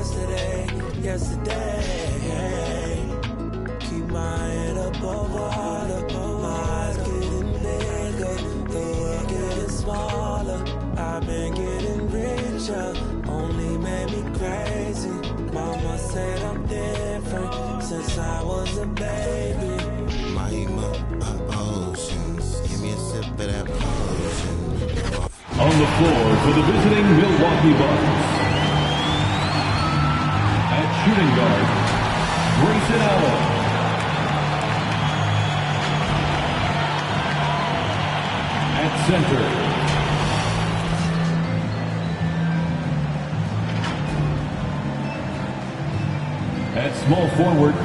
yesterday. Keep my head above water, my eyes getting bigger, the world getting smaller. I've been getting richer, only made me crazy. Mama said I'm different since I was a baby. Mahima oceans, give me a sip of that potion. On the floor for the visiting Milwaukee Bucks. At shooting guard, Grayson Allen. At center, at small forward,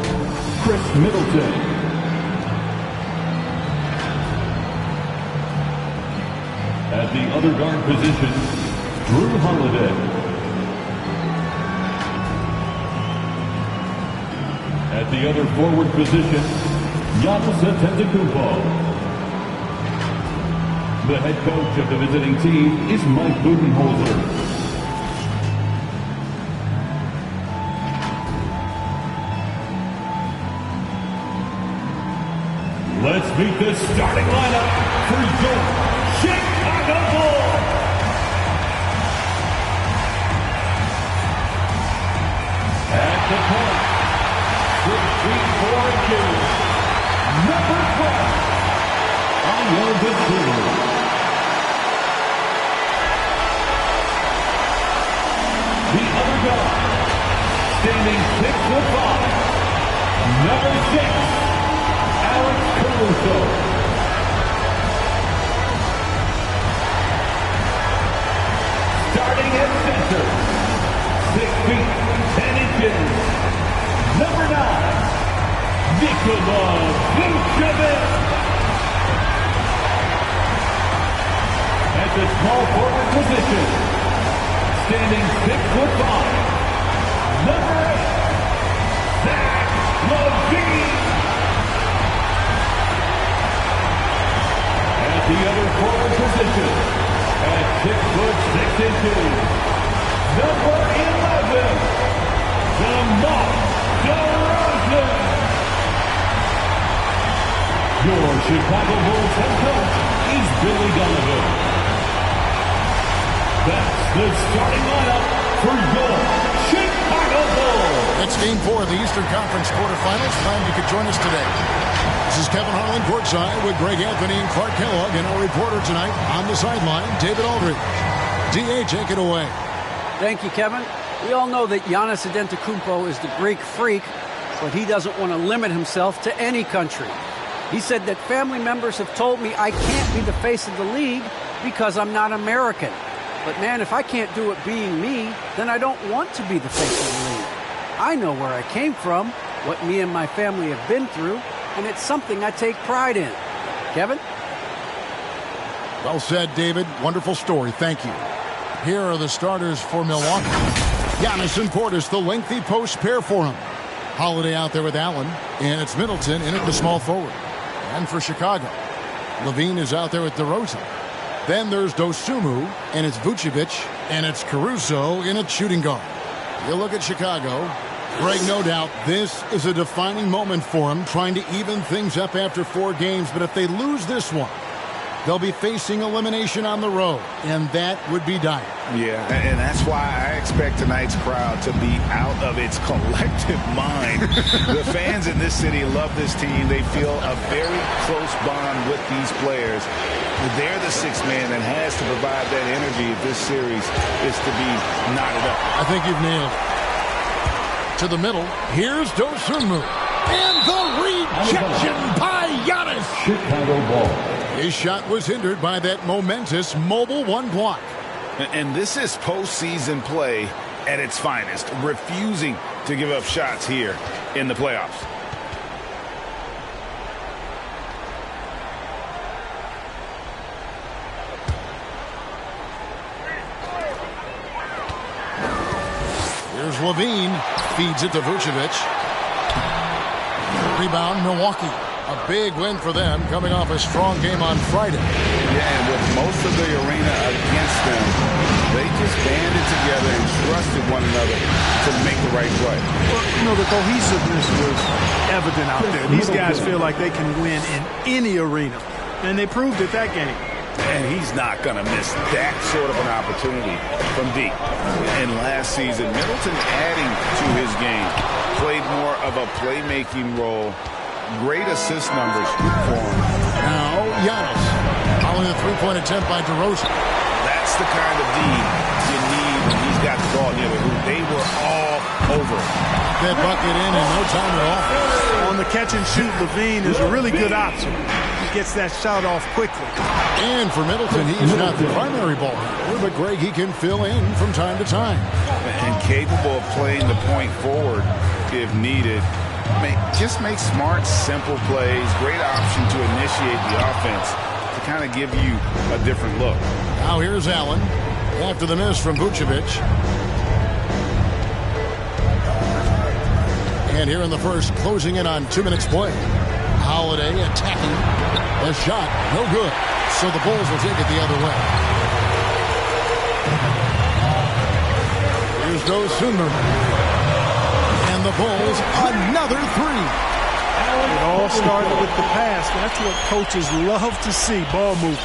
Chris Middleton. At the other guard position, Drew Holiday. At the other forward position, Giannis Antetokounmpo. The head coach of the visiting team is Mike Budenholzer. Let's meet the starting lineup for your Chicago Bulls. At the point, 6 feet 4 inches, number 12, Ayo Dosunmu. The other guy, standing 6'5", number 6, Alex Caruso. Starting at center, 6 feet 10 inches, number 9, Nikola Vucevic. At the small forward position, standing 6'5", number 8, Zach LaVine. At the other forward position, at 6'6", number 11, DeMar DeRozan. Your Chicago Bulls head coach is Billy Donovan. That's the starting lineup for your Chicago Bulls. It's Game 4 of the Eastern Conference quarterfinals. Glad you could join us today. This is Kevin Harlan courtside with Greg Anthony and Clark Kellogg, and our reporter tonight on the sideline, David Aldridge. D.A., take it away. Thank you, Kevin. We all know that Giannis Antetokounmpo is the Greek freak, but he doesn't want to limit himself to any country. He said that family members have told me I can't be the face of the league because I'm not American. But man, if I can't do it being me, then I don't want to be the face of the league. I know where I came from, what me and my family have been through, and it's something I take pride in. Kevin? Well said, David. Wonderful story. Thank you. Here are the starters for Milwaukee. Giannis and Portis, the lengthy post pair for him. Holiday out there with Allen, and it's Middleton in at the small forward. And for Chicago, LaVine is out there with DeRozan. Then there's Dosunmu, and it's Vucevic, and it's Caruso in at shooting guard. You look at Chicago. Greg, no doubt, this is a defining moment for them, trying to even things up after 4 games. But if they lose this one, they'll be facing elimination on the road, and that would be dire. Yeah, and that's why I expect tonight's crowd to be out of its collective mind. The fans in this city love this team. They feel a very close bond with these players. They're the sixth man that has to provide that energy if this series is to be knotted up. I think you've nailed it. To the middle, here's Dosunmu. And the rejection by Giannis. Chicago ball. His shot was hindered by that momentous mobile one block. And this is postseason play at its finest, refusing to give up shots here in the playoffs. Here's LaVine, feeds it to Vucevic. Rebound, Milwaukee. A big win for them, coming off a strong game on Friday. Yeah, and with most of the arena against them, they just banded together and trusted one another to make cohesiveness was evident out there. These guys feel like they can win in any arena, and they proved it that game. And he's not going to miss that sort of an opportunity from deep. And last season, Middleton adding to his game, played more of a playmaking role. Great assist numbers for him. Now, Giannis. Following the three-point attempt by DeRozan. That's the kind of D you need when he's got the ball near the hoop. They were all over it. That bucket in no time at all. On the catch and shoot, Levine is a really good option. He gets that shot off quickly. And for Middleton, he's not the primary ball handler, but Greg, he can fill in from time to time. And capable of playing the point forward if needed. Just make smart, simple plays. Great option to initiate the offense to kind of give you a different look. Now here's Allen after the miss from Vucevic. And here in the first, closing in on 2 minutes play. Holiday attacking. The shot, no good. So the Bulls will take it the other way. Here's Dosunmu. And the Bulls, another three. It all started with the pass. That's what coaches love to see, ball movement.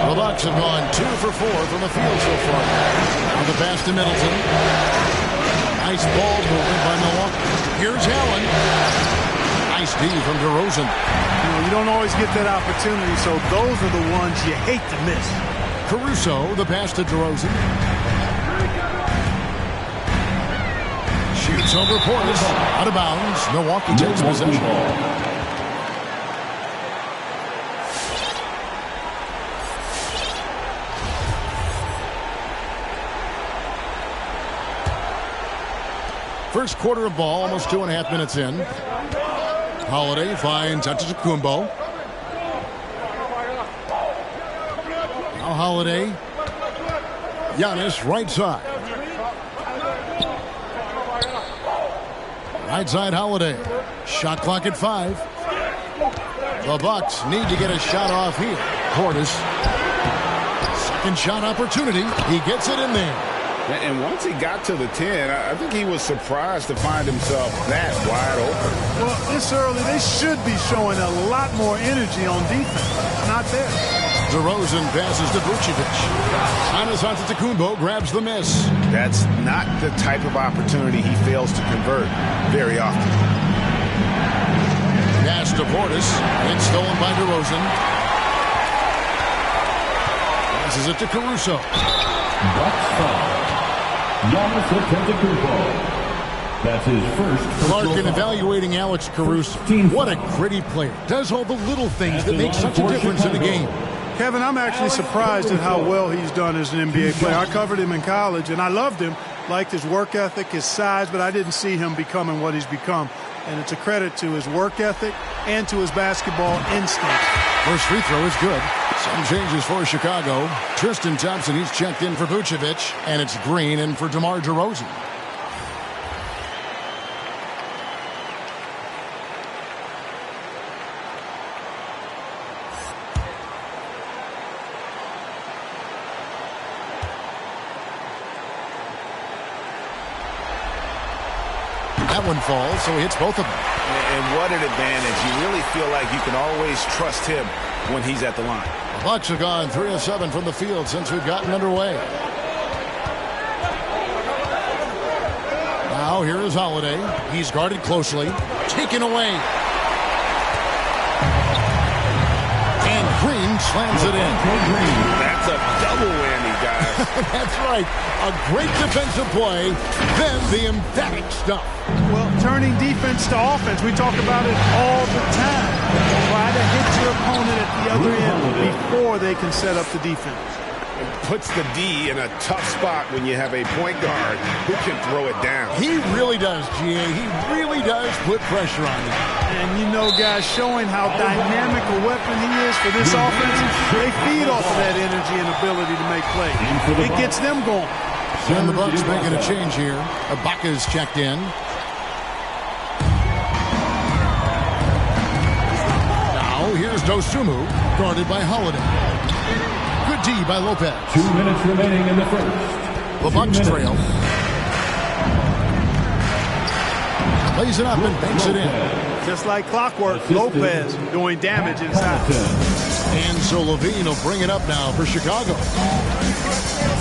The Bucks have gone 2 for 4 from the field so far. Now the pass to Middleton. Nice ball movement by Milwaukee. Here's Allen. Nice D from DeRozan. You don't always get that opportunity, so those are the ones you hate to miss. Caruso, the pass to DeRozan. Shoots over Portis. Out of bounds. Milwaukee takes possession. First quarter of ball, almost 2.5 minutes in. Holiday finds Antetokounmpo. Now Holiday. Giannis right side. Right side Holiday. Shot clock at 5. The Bucks need to get a shot off here. Portis. Second shot opportunity. He gets it in there. And once he got to the 10, I think he was surprised to find himself that wide open. Well, this early, they should be showing a lot more energy on defense. Not there. DeRozan passes to Vucevic. Giannis Antetokounmpo grabs the miss. That's not the type of opportunity he fails to convert very often. Pass to Portis. It's stolen by DeRozan. Passes it to Caruso. Bucks foul. Giannis Antetokounmpo. That's his first. Clark, in evaluating Alex Caruso, what a gritty player. Does all the little things that make such a difference in the game. Kevin, I'm actually surprised at how well he's done as an NBA player. I covered him in college, and I loved him. Liked his work ethic, his size, but I didn't see him becoming what he's become. And it's a credit to his work ethic and to his basketball instinct. First free throw is good. Some changes for Chicago. Tristan Thompson, he's checked in for Vucevic. And it's Green in for DeMar DeRozan. That one falls, so he hits both of them. And what an advantage. You really feel like you can always trust him when he's at the line. The Bucks have gone 3 of 7 from the field since we've gotten underway. Now here is Holiday. He's guarded closely. Taken away. And Green slams it in. That's a double whammy, guys. That's right. A great defensive play. Then the emphatic stuff. Well, turning defense to offense, we talk about it all the time. Try to hit your opponent at the other end before they can set up the defense. It puts the D in a tough spot when you have a point guard who can throw it down. He really does, GA. He really does put pressure on you. And you know, guys, showing how dynamic a weapon he is for this offense, they feed off of that energy and ability to make plays. It gets them going. And the Bucks making a change here. Ibaka's checked in. Now here's Dosunmu, guarded by Holiday. Good D by Lopez. 2 minutes remaining in the first. The Bucks trail. Lays it up and banks it in. Just like clockwork, Lopez doing damage inside. And so Levine will bring it up now for Chicago.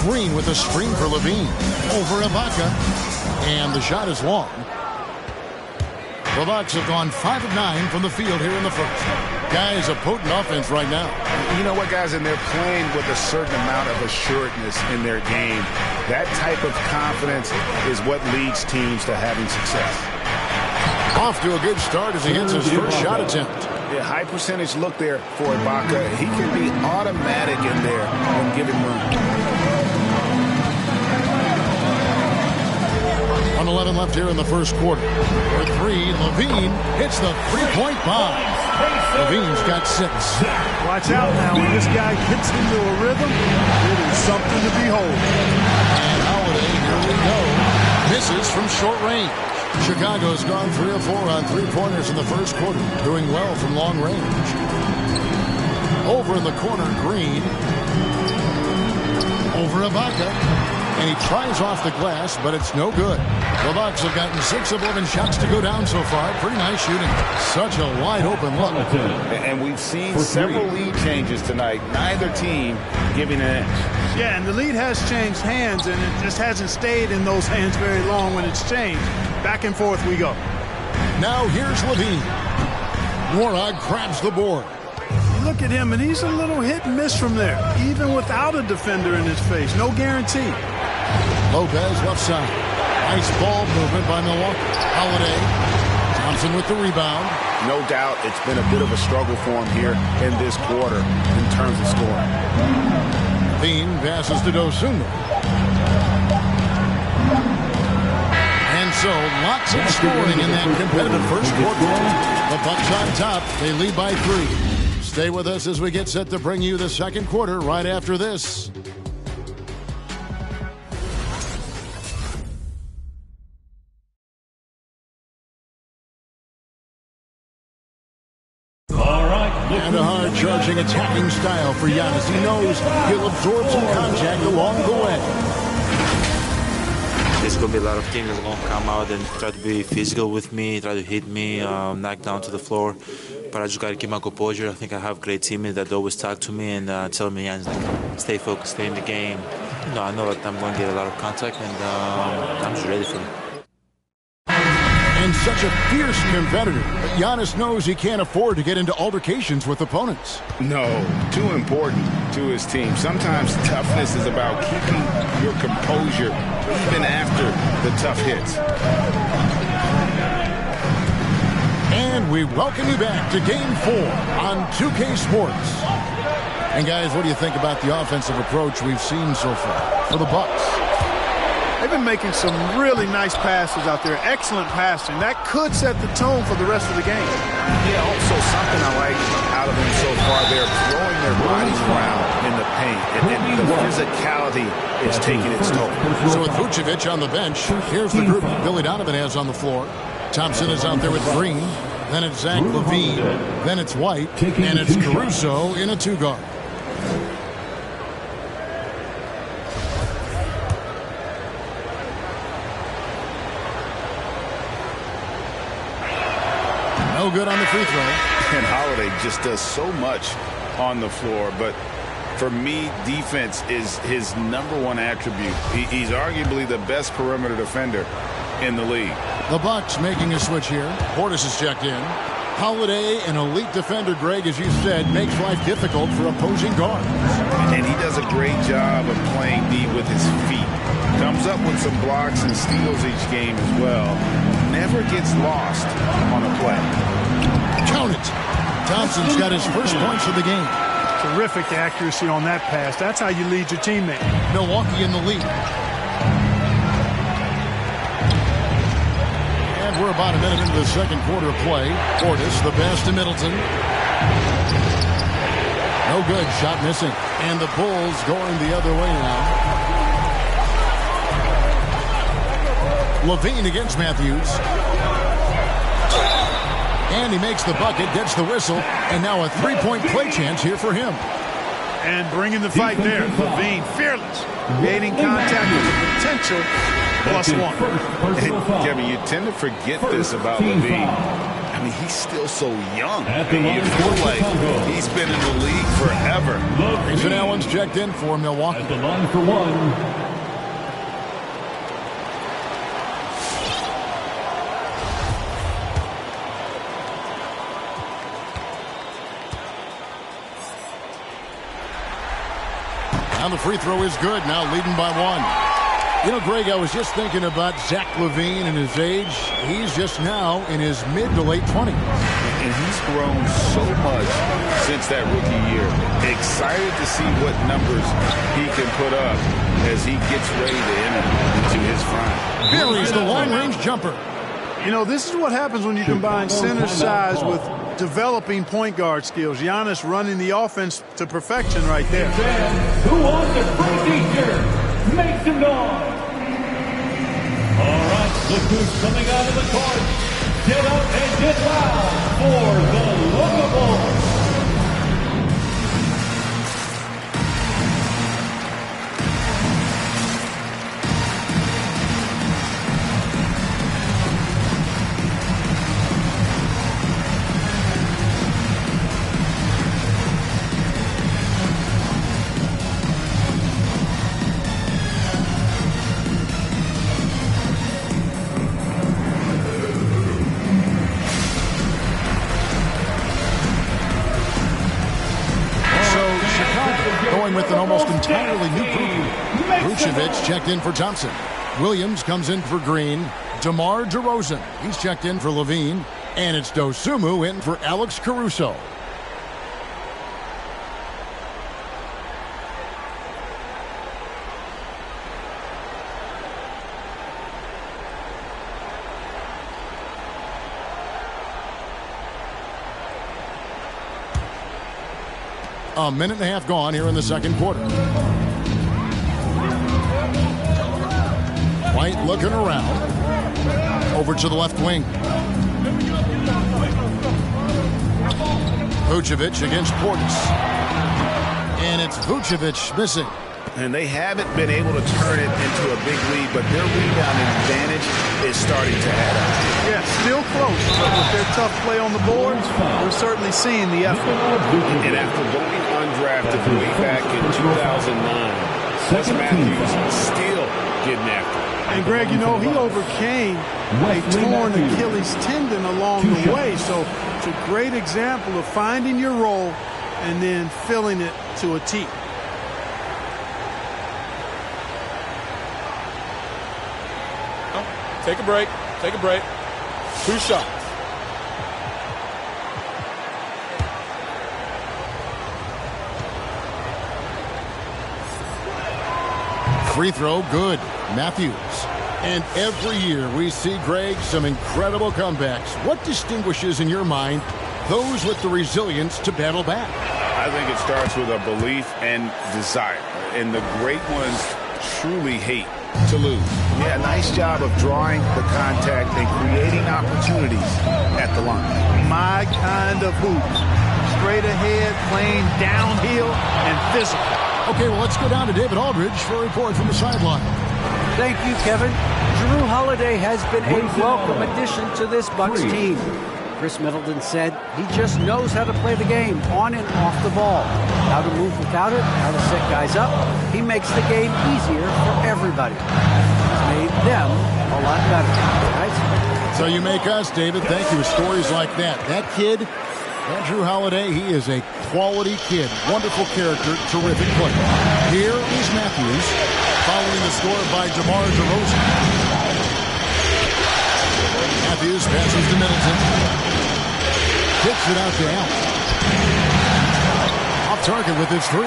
Green with a screen for Levine. Over Ibaka. And the shot is long. The Bucks have gone 5 of 9 from the field here in the first. Guys, a potent offense right now. You know what, guys? And they're playing with a certain amount of assuredness in their game. That type of confidence is what leads teams to having success. Off to a good start as he hits his first shot attempt. Yeah, high percentage look there for Ibaka. He can be automatic in there when given room. 1:11 left here in the first quarter. For three, Levine hits the three-point bomb. Levine's got 6. Watch out now. When this guy gets into a rhythm, it is something to behold. And Holiday, here we go. Misses from short range. Chicago's gone 3 of 4 on three-pointers in the first quarter, doing well from long range. Over in the corner, Green. Over Ibaka. And he tries off the glass, but it's no good. The Bucks have gotten 6 of 11 shots to go down so far. Pretty nice shooting. Such a wide-open look. And we've seen several lead changes tonight. Neither team giving an inch. Yeah, and the lead has changed hands, and it just hasn't stayed in those hands very long when it's changed. Back and forth we go. Now here's Levine. Warnock grabs the board. You look at him, and he's a little hit and miss from there, even without a defender in his face. No guarantee. Lopez left side. Nice ball movement by Milwaukee. Holiday. Thompson with the rebound. No doubt it's been a bit of a struggle for him here in this quarter in terms of scoring. Bean passes to Dosunmu. And so lots of scoring in that competitive first quarter. The Bucks on top. They lead by 3. Stay with us as we get set to bring you the second quarter right after this. And a hard-charging attacking style for Giannis. He knows he'll absorb some contact along the way. There's going to be a lot of teams that are going to come out and try to be physical with me, try to hit me, knock down to the floor. But I just got to keep my composure. I think I have great teammates that always talk to me and tell me, stay focused, stay in the game. You know, I know that I'm going to get a lot of contact, and I'm just ready for it. And such a fierce competitor, but Giannis knows he can't afford to get into altercations with opponents. No, too important to his team. Sometimes toughness is about keeping your composure even after the tough hits. And we welcome you back to Game 4 on 2K Sports. And guys, what do you think about the offensive approach we've seen so far for the Bucks? They've been making some really nice passes out there. Excellent passing. That could set the tone for the rest of the game. Yeah, also something I like out of them so far, they're throwing their bodies around in the paint. And the physicality is taking its toll. So with Vucevic on the bench, here's the group Billy Donovan has on the floor. Thompson is out there with Green. Then it's Zach LaVine. Then it's White. And it's Caruso in a 2-guard. No good on the free throw. And Holiday just does so much on the floor. But for me, defense is his #1 attribute. He's arguably the best perimeter defender in the league. The Bucks making a switch here. Portis is checked in. Holiday, an elite defender, Greg, as you said, makes life difficult for opposing guards. And he does a great job of playing D with his feet. Comes up with some blocks and steals each game as well. Never gets lost on a play. Count it. Thompson's got his first points of the game. Terrific accuracy on that pass. That's how you lead your teammate. Milwaukee in the lead. And we're about a minute into the second quarter of play. Portis, the pass to Middleton. No good. Shot missing. And the Bulls going the other way now. LaVine against Matthews. And he makes the bucket, gets the whistle, and now a three-point play chance here for him. And bringing the fight there. LaVine, fearless. Creating contact with the potential potential +1. And, Kevin, you tend to forget this about Levine. I mean, he's still so young. You feel like he's been in the league forever. Mason Allen's checked in for Milwaukee. At the line for one. Now the free throw is good. Now leading by 1. You know, Greg, I was just thinking about Zach LaVine and his age. He's just now in his mid to late 20s. And he's grown so much since that rookie year. Excited to see what numbers he can put up as he gets ready to enter into his prime. Buries the long-range jumper. You know, this is what happens when you combine center size with developing point guard skills. Giannis running the offense to perfection right there. Who wants a free teacher? Make some noise. All right, look who's coming out of the court. Get up and get loud for the Locables. With an almost entirely new group. Vucevic checked in for Thompson. Williams comes in for Green. DeMar DeRozan, he's checked in for Levine. And it's Dosunmu in for Alex Caruso. A minute and a half gone here in the second quarter. White looking around. Over to the left wing. Vucevic against Portis. And it's Vucevic missing. And they haven't been able to turn it into a big lead, but their rebounding advantage is starting to add up. Yeah, still close, but with their tough play on the boards, we're certainly seeing the effort. And after going undrafted way back in 2009, Wes Matthews still getting after it. And Greg, you know, he overcame a torn Achilles tendon along the way, so it's a great example of finding your role and then filling it to a T. Take a break. Take a break. 2 shots. Free throw, good. Matthews. And every year we see, Greg, some incredible comebacks. What distinguishes, in your mind, those with the resilience to battle back? I think it starts with a belief and desire. And the great ones truly hate to lose. Yeah, nice job of drawing the contact and creating opportunities at the line. My kind of hoops. Straight ahead, playing downhill, and physical. Okay, well, let's go down to David Aldridge for a report from the sideline. Thank you, Kevin. Jrue Holiday has been a welcome addition to this Bucks team. Chris Middleton said he just knows how to play the game on and off the ball. How to move without it, how to set guys up. He makes the game easier for everybody. He's made them a lot better. Right? So you make us, David. Thank you. Stories like that. That kid, Jrue Holiday, he is a quality kid. Wonderful character, terrific player. Here is Matthews following the score by DeMar DeRozan. Matthews passes to Middleton. Kicks it out to Allen. Off target with his 3.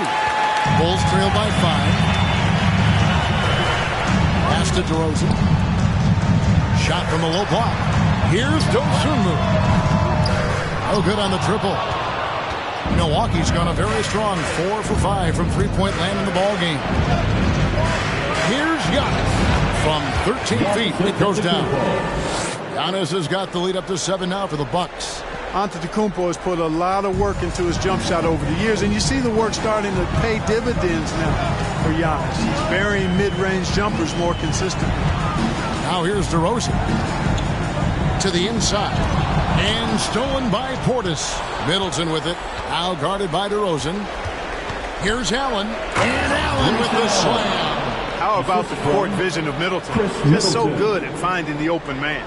Bulls trail by 5. Pass to DeRozan. Shot from the low block. Here's Dosunmu. No good on the triple. Milwaukee's gone a very strong 4 for 5 from three-point land in the ball game. Here's Giannis from 13 feet. It goes down. Giannis has got the lead up to 7 now for the Bucks. Antetokounmpo has put a lot of work into his jump shot over the years, and you see the work starting to pay dividends now for Giannis. He's burying mid-range jumpers more consistently. Now here's DeRozan to the inside, and stolen by Portis. Middleton with it, now guarded by DeRozan. Here's Allen, and Allen with the slam. How about the court vision of Middleton? Just so good at finding the open man.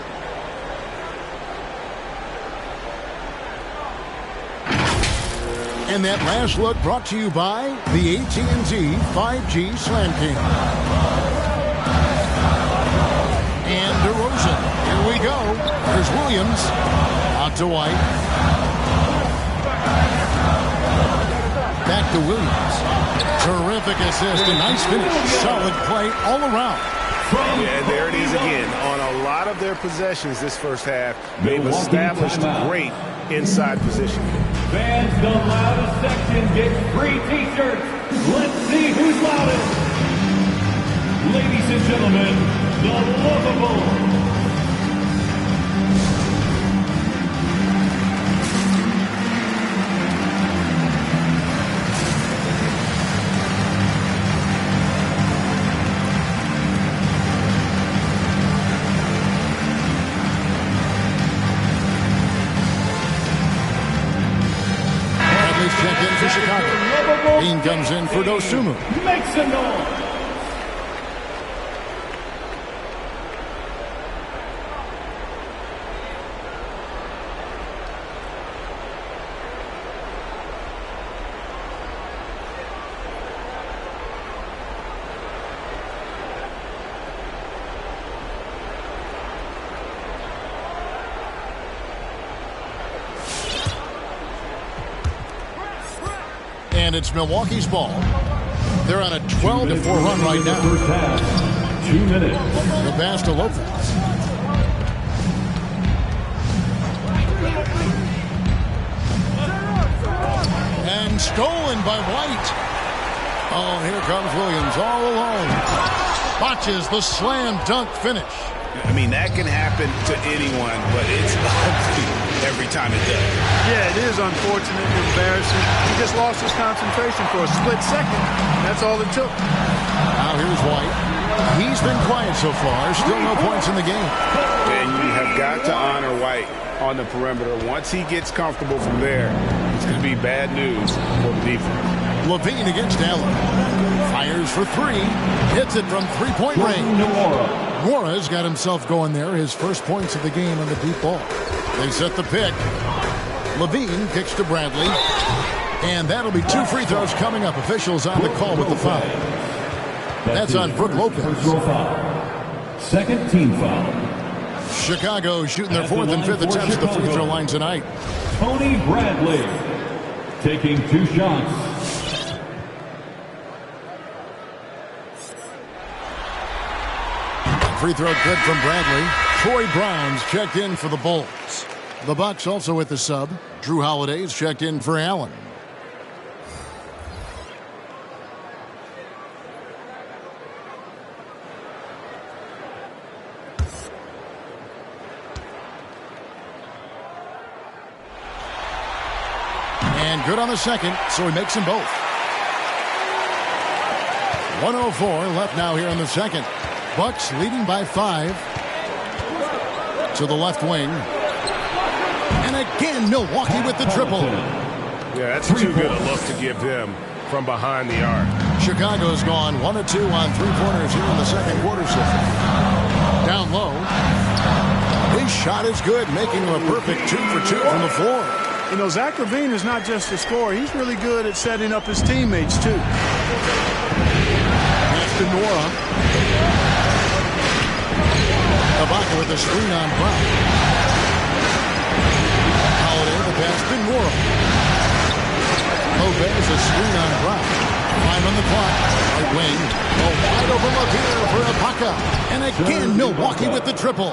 And that last look brought to you by the AT&T 5G Slam King. And DeRozan. Here we go. There's Williams. Out to White. Back to Williams. Terrific assist. A nice finish. Solid play all around. Yeah, there it is again. On a lot of their possessions this first half, they've established great inside position. Fans, the loudest section gets free t-shirts. Let's see who's loudest. Ladies and gentlemen, the lovable. Check in for Chicago. Bean comes in for Dosunmu. Make some noise. And it's Milwaukee's ball. They're on a 12-4 run right now. 2 minutes. The pass to Lopez. And stolen by White. Oh, here comes Williams all alone. Watches the slam dunk finish. I mean, that can happen to anyone, but it's ugly every time it does. Yeah, it is unfortunate and embarrassing. He just lost his concentration for a split second. That's all it took. Now here's White. He's been quiet so far. Still no points in the game. And you have got to honor White on the perimeter. Once he gets comfortable from there, it's going to be bad news for the defense. Levine against Allen. Fires for three. Hits it from three-point range. Nora's got himself going there. His first points of the game on the deep ball. They set the pick. Levine kicks to Bradley. And that'll be 2 free throws coming up. Officials on the call with the foul. That's on Brook Lopez. Second team foul. Chicago shooting their 4th and 5th attempts at the free throw line tonight. Tony Bradley taking 2 shots. Free throw good from Bradley. Troy Brown's checked in for the Bulls. The Bucks also with the sub. Drew Holiday's checked in for Allen. And good on the second, so he makes them both. 1:04 left now here in the second. Bucks leading by 5. To the left wing. And again, Milwaukee with the triple. Yeah, that's too good a look to give them from behind the arc. Chicago's gone 1 of 2 on three-pointers here in the second quarter so far. Down low. His shot is good, making him a perfect 2 for 2 from the floor. You know, Zach LaVine is not just a scorer. He's really good at setting up his teammates, too. That's to Nora. Ibaka with a screen on Brown. Holiday the pass to Nora. Lopez a screen on Brown. 5 on the clock. Right wing. A wide open look here for Ibaka. And again, Milwaukee with the triple.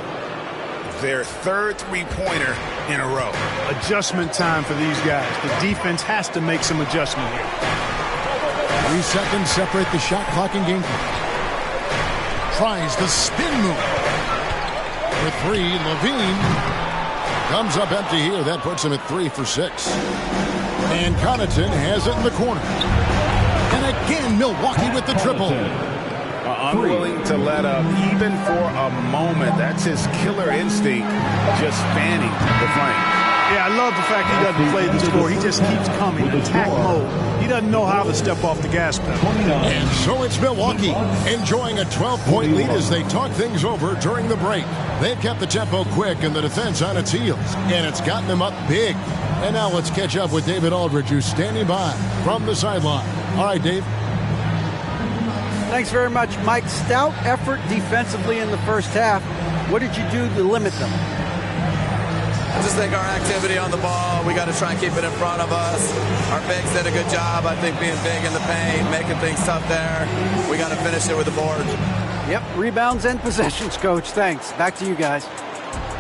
Their 3rd three-pointer in a row. Adjustment time for these guys. The defense has to make some adjustment here. 3 seconds separate the shot clock and game clock. Tries the spin move. For 3, Levine. Comes up empty here. That puts him at 3 for 6. And Connaughton has it in the corner. And again, Milwaukee with the triple. Unwilling to let up even for a moment. That's his killer instinct, just spanning the flank. Yeah, I love the fact he doesn't play the score. He just keeps coming, attack mode. He doesn't know how to step off the gas pedal. And so it's Milwaukee enjoying a 12-point lead as they talk things over during the break. They've kept the tempo quick and the defense on its heels, and it's gotten them up big. And now let's catch up with David Aldridge, who's standing by from the sideline. All right, Dave. Thanks very much, Mike. Stout effort defensively in the first half. What did you do to limit them? I just think our activity on the ball, we got to try and keep it in front of us. Our bigs did a good job, I think, being big in the paint, making things tough there. We got to finish it with the board. Yep, rebounds and possessions, Coach. Thanks. Back to you guys.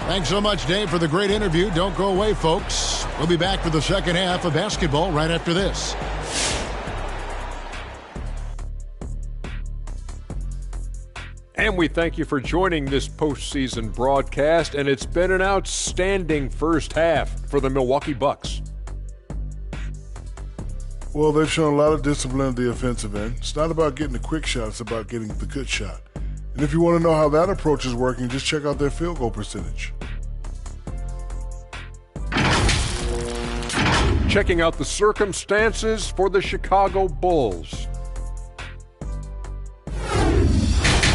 Thanks so much, Dave, for the great interview. Don't go away, folks. We'll be back for the second half of basketball right after this. And we thank you for joining this postseason broadcast, and it's been an outstanding first half for the Milwaukee Bucks. Well, they've shown a lot of discipline at the offensive end. It's not about getting the quick shot, it's about getting the good shot. And if you want to know how that approach is working, just check out their field goal percentage. Checking out the circumstances for the Chicago Bulls.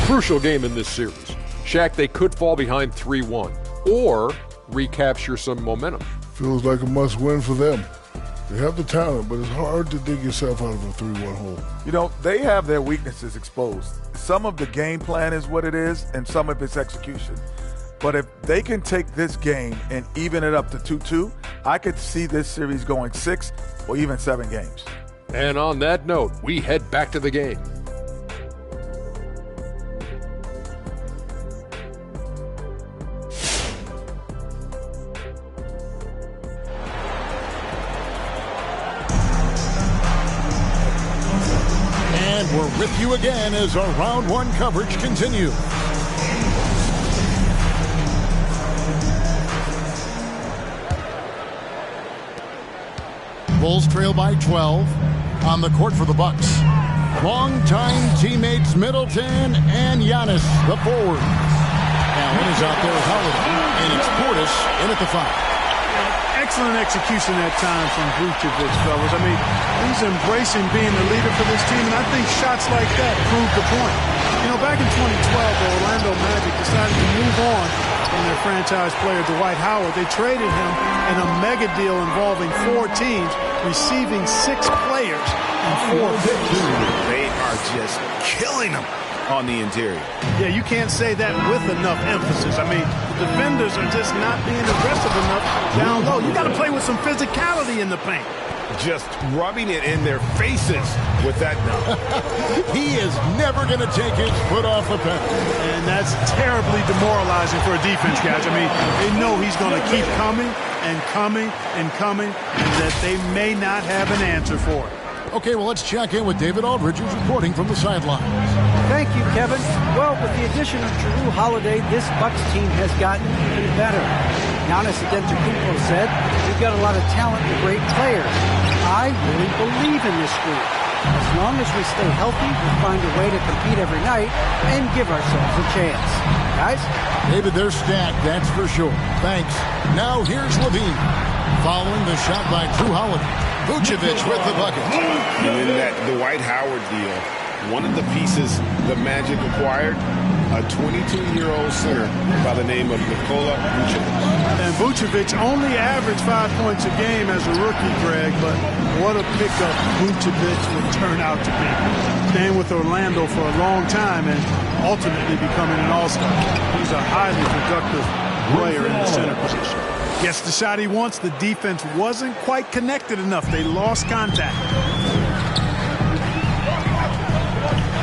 Crucial game in this series. Shaq, they could fall behind 3-1 or recapture some momentum. Feels like a must-win for them. They have the talent, but it's hard to dig yourself out of a 3-1 hole. You know, they have their weaknesses exposed. Some of the game plan is what it is, and some of it's execution. But if they can take this game and even it up to 2-2, I could see this series going 6 or even 7 games. And on that note, we head back to the game. We're with you again as our round one coverage continues. Bulls trail by 12 on the court for the Bucks. Longtime teammates Middleton and Giannis, the forwards. Allen is out there with Holiday, and it's Portis in at the foul. Excellent execution that time from Vucevic, fellas. I mean, he's embracing being the leader for this team, and I think shots like that prove the point. You know, back in 2012, the Orlando Magic decided to move on from their franchise player, Dwight Howard. They traded him in a mega deal involving 4 teams, receiving 6 players and 4 picks. They are just killing them on the interior. Yeah, you can't say that with enough emphasis. I mean, the defenders are just not being aggressive enough down low. You got to play with some physicality in the paint. Just rubbing it in their faces with that dunk. He is never going to take his foot off the pedal. And that's terribly demoralizing for a defense, guys. I mean, they know he's going to keep coming and coming and coming, and that they may not have an answer for it. Okay, well, let's check in with David Aldridge, who's reporting from the sidelines. Thank you, Kevin. Well, with the addition of Jrue Holiday, this Bucks team has gotten even better. Giannis Antetokounmpo said, "We've got a lot of talent and great players. I really believe in this group. As long as we stay healthy, we'll find a way to compete every night and give ourselves a chance." Guys? David, they're stacked, that's for sure. Thanks. Now here's Levine. Following the shot by Jrue Holiday. Vucevic with the bucket. And in that Dwight Howard deal, one of the pieces the Magic acquired, a 22-year-old center by the name of Nikola Vucevic. And Vucevic only averaged 5 points a game as a rookie, Greg, but what a pickup Vucevic would turn out to be. Staying with Orlando for a long time and ultimately becoming an all-star. He's a highly productive player in the center position. Gets the shot he wants. The defense wasn't quite connected enough. They lost contact.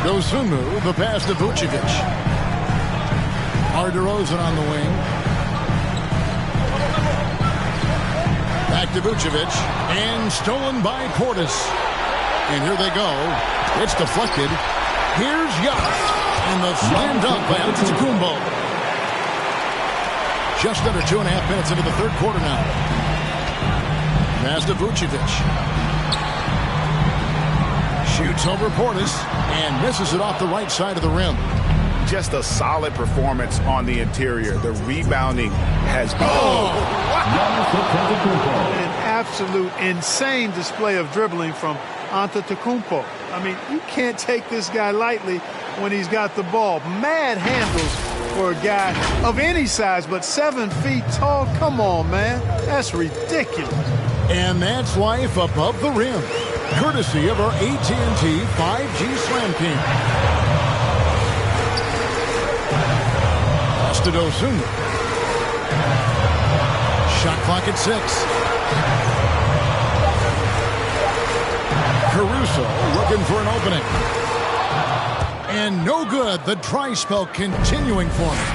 Dosunmu, the pass to Vucevic. DeRozan on the wing. Back to Vucevic. And stolen by Portis. And here they go. It's deflected. Here's Giannis. And the slam dunk by Antetokounmpo. Just under 2.5 minutes into the third quarter now. Pass to Vucevic. Shoots over Portis and misses it off the right side of the rim. Just a solid performance on the interior. The rebounding has been... An absolute insane display of dribbling from Antetokounmpo. I mean, you can't take this guy lightly when he's got the ball. Mad handles for a guy of any size, but 7 feet tall. Come on, man. That's ridiculous. And that's life above the rim, courtesy of our AT&T 5G Slam King. To Dosunmu. Shot clock at 6. Caruso looking for an opening. And no good. The dry spell continuing for him.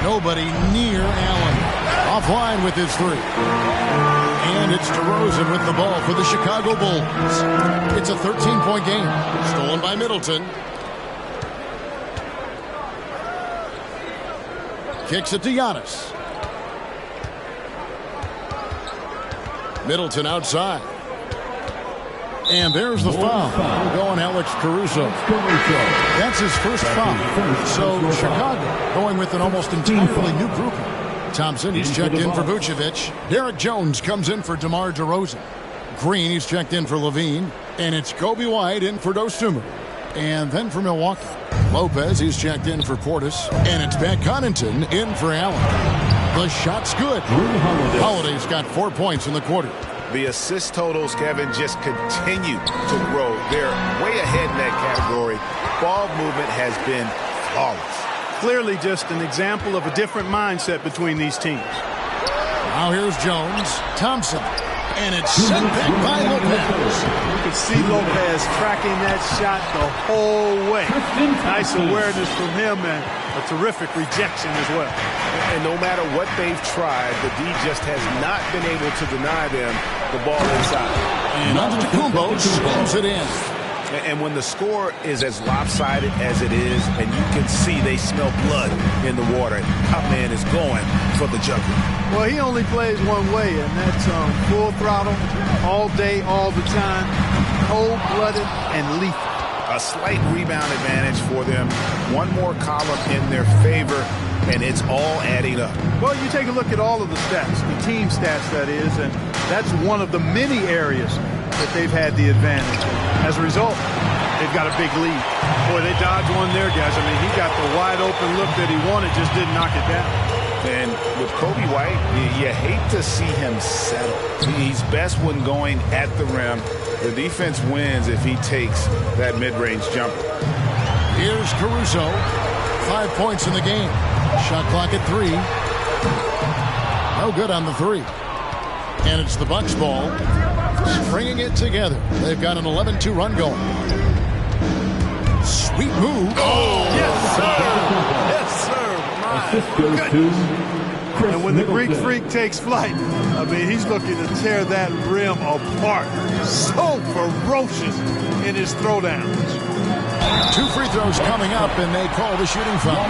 Nobody near Allen. Offline with his 3. And it's DeRozan with the ball for the Chicago Bulls. It's a 13-point game. Stolen by Middleton. Kicks it to Giannis. Middleton outside. And there's the foul. We're going Alex Caruso. That's his first foul. So Chicago going with an almost entirely new group. Thompson, he's checked in for Vucevic. Derek Jones comes in for DeMar DeRozan. Green, he's checked in for Levine. And it's Kobe White in for Dosunmu. And then for Milwaukee, Lopez, he's checked in for Portis. And it's Pat Connaughton in for Allen. The shot's good. Holiday's got 4 points in the quarter. The assist totals, Kevin, just continue to grow. They're way ahead in that category. Ball movement has been flawless. Clearly just an example of a different mindset between these teams. Now here's Jones. Thompson. And it's sent back by Lopez. You can see Lopez tracking that shot the whole way. Nice awareness from him and a terrific rejection as well. And no matter what they've tried, the D just has not been able to deny them the ball inside. And Antetokounmpo slams it in. And when the score is as lopsided as it is, and you can see they smell blood in the water, top man is going for the jugular. Well, he only plays one way, and that's full throttle, all day, all the time, cold-blooded and lethal. A slight rebound advantage for them. One more column in their favor, and it's all adding up. Well, you take a look at all of the stats, the team stats, that is, and that's one of the many areas that they've had the advantage. As a result, they've got a big lead. Boy, they dodged one there, guys. I mean, he got the wide-open look that he wanted, just didn't knock it down. And with Kobe White, you hate to see him settle. He's best when going at the rim. The defense wins if he takes that mid-range jumper. Here's Caruso. 5 points in the game. Shot clock at 3. No good on the 3. And it's the Bucks ball. Stringing it together. They've got an 11-2 run going. Sweet move. Oh, yes, sir. Yes, sir. And when the Greek Freak takes flight, I mean, he's looking to tear that rim apart. So ferocious in his throwdowns. 2 free throws coming up, and they call the shooting foul.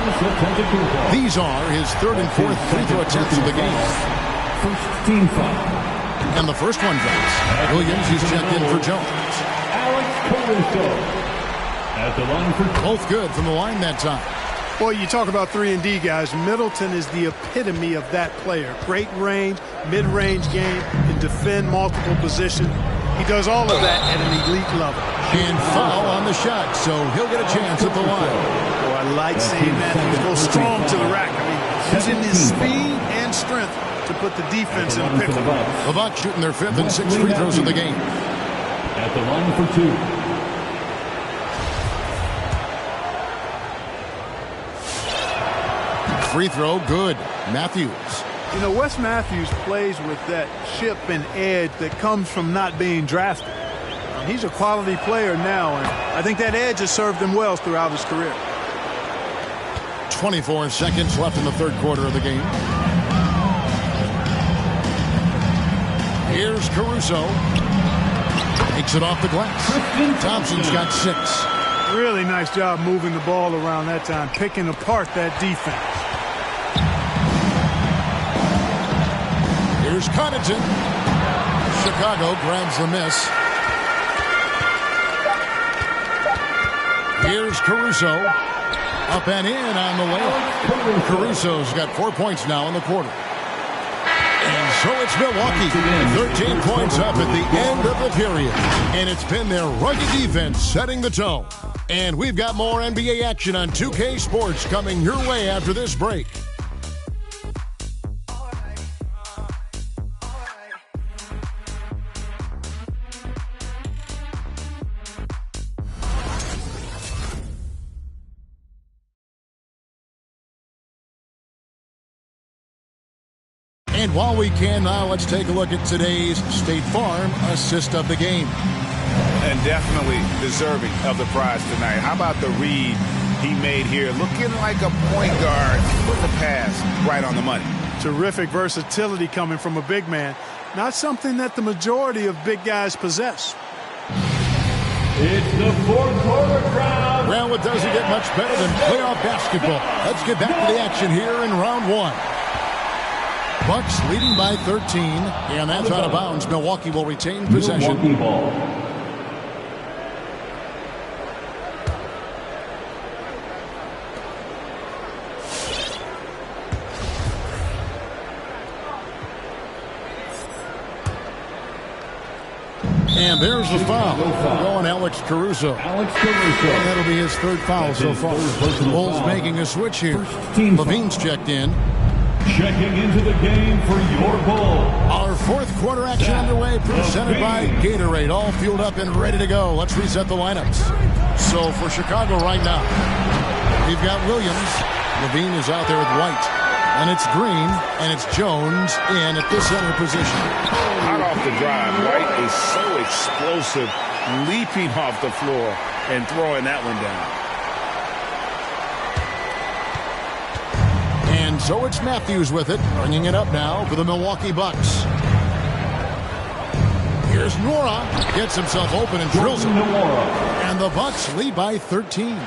These are his 3rd and 4th free throw attempts of the game. First team foul. And the first one drops. Williams, he's checked in for Jones. Alex Caruso at the line for both good from the line that time. Boy, you talk about 3-and-D guys. Middleton is the epitome of that player. Great range, mid-range game, can defend multiple positions. He does all of that at an elite level. And foul on the shot, so he'll get a chance at the line. Oh, I like seeing Matthews go strong to the rack. I mean, using his speed and strength to put the defense in a pickle. The Bucks shooting their 5th and 6th free throws of the game. At the line for 2. Free throw, good. Matthews. You know, Wes Matthews plays with that chip and edge that comes from not being drafted. He's a quality player now, and I think that edge has served him well throughout his career. 24 seconds left in the third quarter of the game. Here's Caruso. Takes it off the glass. Thompson's got 6. Really nice job moving the ball around that time, picking apart that defense. Here's Connaughton. Chicago grabs the miss. Here's Caruso. Up and in on the layup. Caruso's got 4 points now in the quarter. And so it's Milwaukee. 13 points up at the end of the period. And it's been their rugged defense setting the tone. And we've got more NBA action on 2K Sports coming your way after this break. And while we can now, let's take a look at today's State Farm assist of the game. And definitely deserving of the prize tonight. How about the read he made here? Looking like a point guard. Put the pass right on the money. Terrific versatility coming from a big man. Not something that the majority of big guys possess. It's the fourth quarter crowd. Well, it doesn't get much better than playoff basketball. Let's get back to the action here in round one. Bucks leading by 13, and that's out of bounds. Milwaukee will retain possession. Milwaukee ball. And there's the foul. Going Alex Caruso. And that'll be his third foul so far. Bulls making a switch here. Levine's checked in. Checking into the game for your Bull. Our fourth quarter action underway, presented by Gatorade. All fueled up and ready to go. Let's reset the lineups. So for Chicago right now, we've got Williams. Levine is out there with White. And it's Green, and it's Jones in at the center position. Hot off the drive. White is so explosive, leaping off the floor and throwing that one down. And so it's Matthews with it, bringing it up now for the Milwaukee Bucks. Here's Nora, gets himself open and drills it. And the Bucks lead by 13.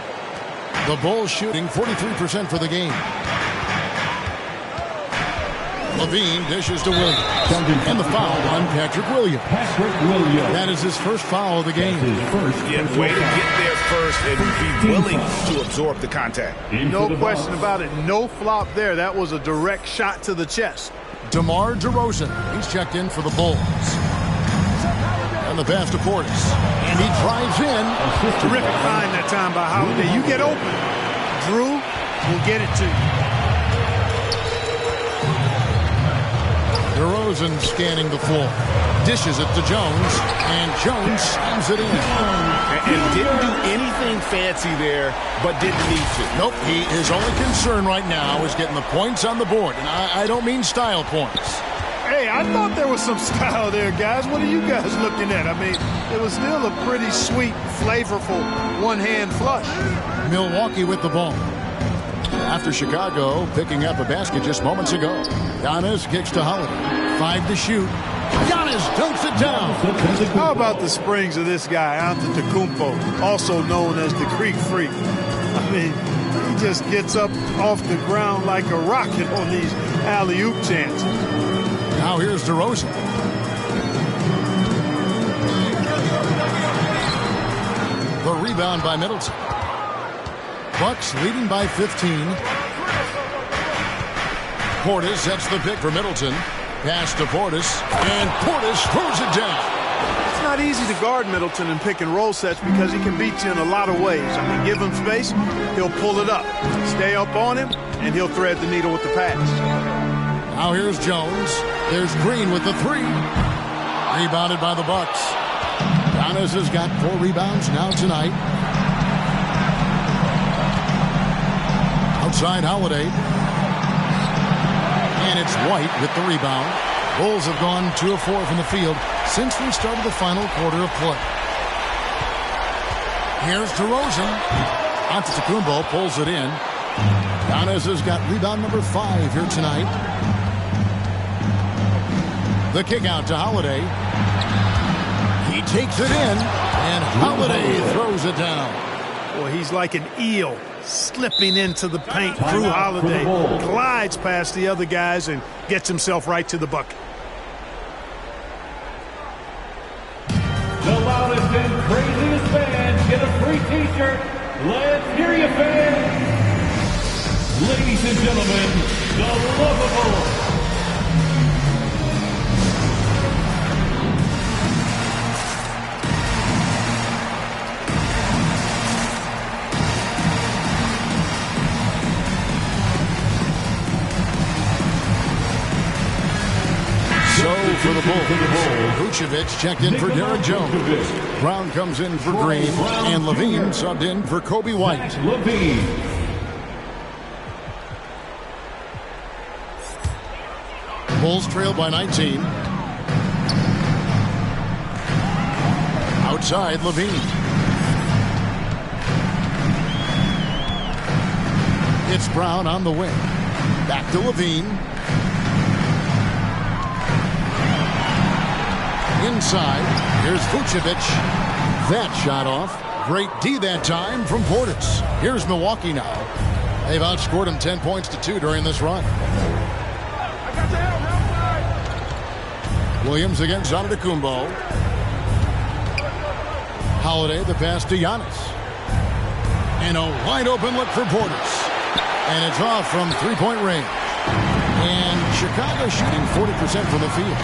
The Bulls shooting 43% for the game. Levine dishes to Williams. And the foul on Patrick Williams. That is his first foul of the game. Yeah, way to get there first and be willing to absorb the contact. No question about it. No flop there. That was a direct shot to the chest. DeMar DeRozan. He's checked in for the Bulls. And the pass to Portis. And he drives in. Terrific find that time by Holiday. You get open. Drew will get it to you. DeRozan scanning the floor. Dishes it to Jones, and Jones slams it in. And didn't do anything fancy there, but didn't need to. Nope, his only concern right now is getting the points on the board. And I don't mean style points. Hey, I thought there was some style there, guys. What are you guys looking at? I mean, it was still a pretty sweet, flavorful one-hand flush. Milwaukee with the ball. After Chicago picking up a basket just moments ago. Giannis kicks to Holiday. 5 to shoot. Giannis dunks it down. How about the springs of this guy, Antetokounmpo, also known as the Greek Freak? I mean, he just gets up off the ground like a rocket on these alley-oop chances. Now here's DeRozan. The rebound by Middleton. Bucks leading by 15. Portis sets the pick for Middleton. Pass to Portis, and Portis throws it down. It's not easy to guard Middleton in pick and roll sets because he can beat you in a lot of ways. I mean, give him space, he'll pull it up. Stay up on him, and he'll thread the needle with the pass. Now here's Jones. There's Green with the three. Rebounded by the Bucks. Giannis has got 4 rebounds now tonight. Outside Holiday. And it's White with the rebound. Bulls have gone 2 of 4 from the field since we started the final quarter of play. Here's DeRozan. Antetokounmpo pulls it in. Giannis has got rebound number 5 here tonight. The kick out to Holiday. He takes it in, and Holiday throws it down. Boy, he's like an eel slipping into the paint. Drew Holiday glides past the other guys and gets himself right to the bucket. Let's hear you, fans. Ladies and gentlemen, the lovable. So for the Bulls, Vucevic checked in for Derek Jones. Brown comes in for Green, and Levine subbed in for Kobe White. Bulls trail by 19. Outside, Levine. It's Brown on the wing. Back to Levine. Inside, here's Vucevic. That shot off. Great D that time from Portis. Here's Milwaukee now. They've outscored him 10 points to 2 during this run. Williams against Antetokounmpo. Holiday, the pass to Giannis. And a wide open look for Portis. And it's off from three-point range. And Chicago shooting 40% from the field.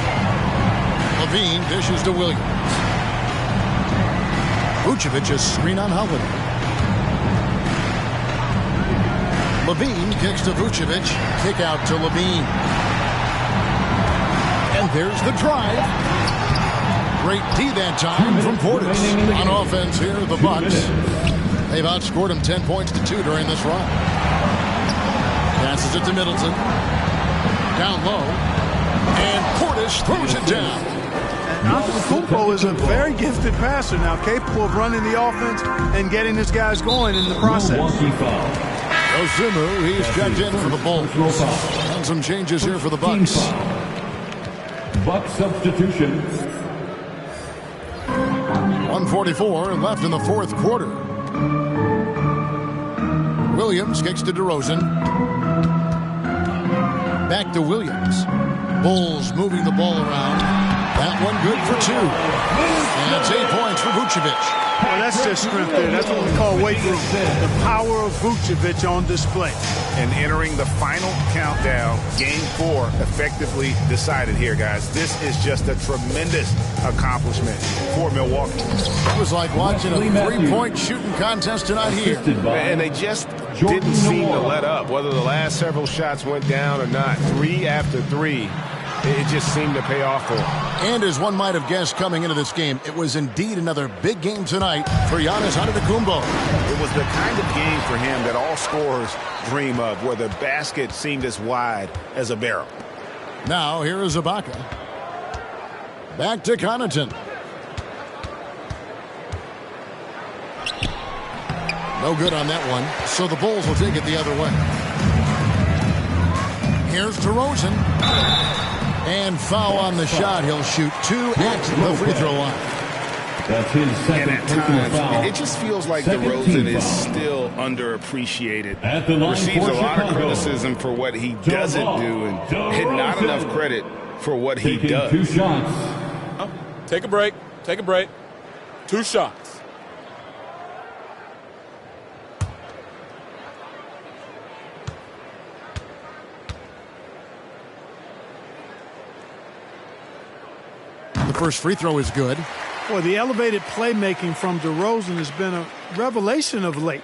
Levine dishes to Williams. Vucevic a screen on Holiday. Levine kicks to Vucevic. Kick out to Levine. And there's the drive. Great D that time from Portis. On offense here, the Bucks. They've outscored him 10 points to 2 during this run. Passes it to Middleton. Down low. And Portis throws it down. Antetokounmpo is a very gifted passer now, capable of running the offense and getting his guys going in the process. Osumu, he's checked in for the Bulls. And some changes here for the Bucks. Bucks substitution. 1:44 left in the fourth quarter. Williams kicks to DeRozan. Back to Williams. Bulls moving the ball around. That one good for 2. And that's 8 points for Vucevic. Well, that's just strength there. That's what we call weight room. The power of Vucevic on display. And entering the final countdown, Game 4 effectively decided here, guys. This is just a tremendous accomplishment for Milwaukee. It was like watching a three-point shooting contest tonight here. And they just didn't seem to let up, whether the last several shots went down or not. 3 after 3. It just seemed to pay off for him. And as one might have guessed coming into this game, it was indeed another big game tonight for Giannis Antetokounmpo. It was the kind of game for him that all scorers dream of, where the basket seemed as wide as a barrel. Now here is Ibaka. Back to Connaughton. No good on that one, so the Bulls will take it the other way. Here's DeRozan. And foul on the shot. He'll shoot 2 at the free throw line. That's his second personal foul. It just feels like DeRozan is still underappreciated. Receives a lot of criticism for what he doesn't do and not enough credit for what he does. 2 shots. Take a break. Take a break. 2 shots. The first free throw is good. Boy, the elevated playmaking from DeRozan has been a revelation of late.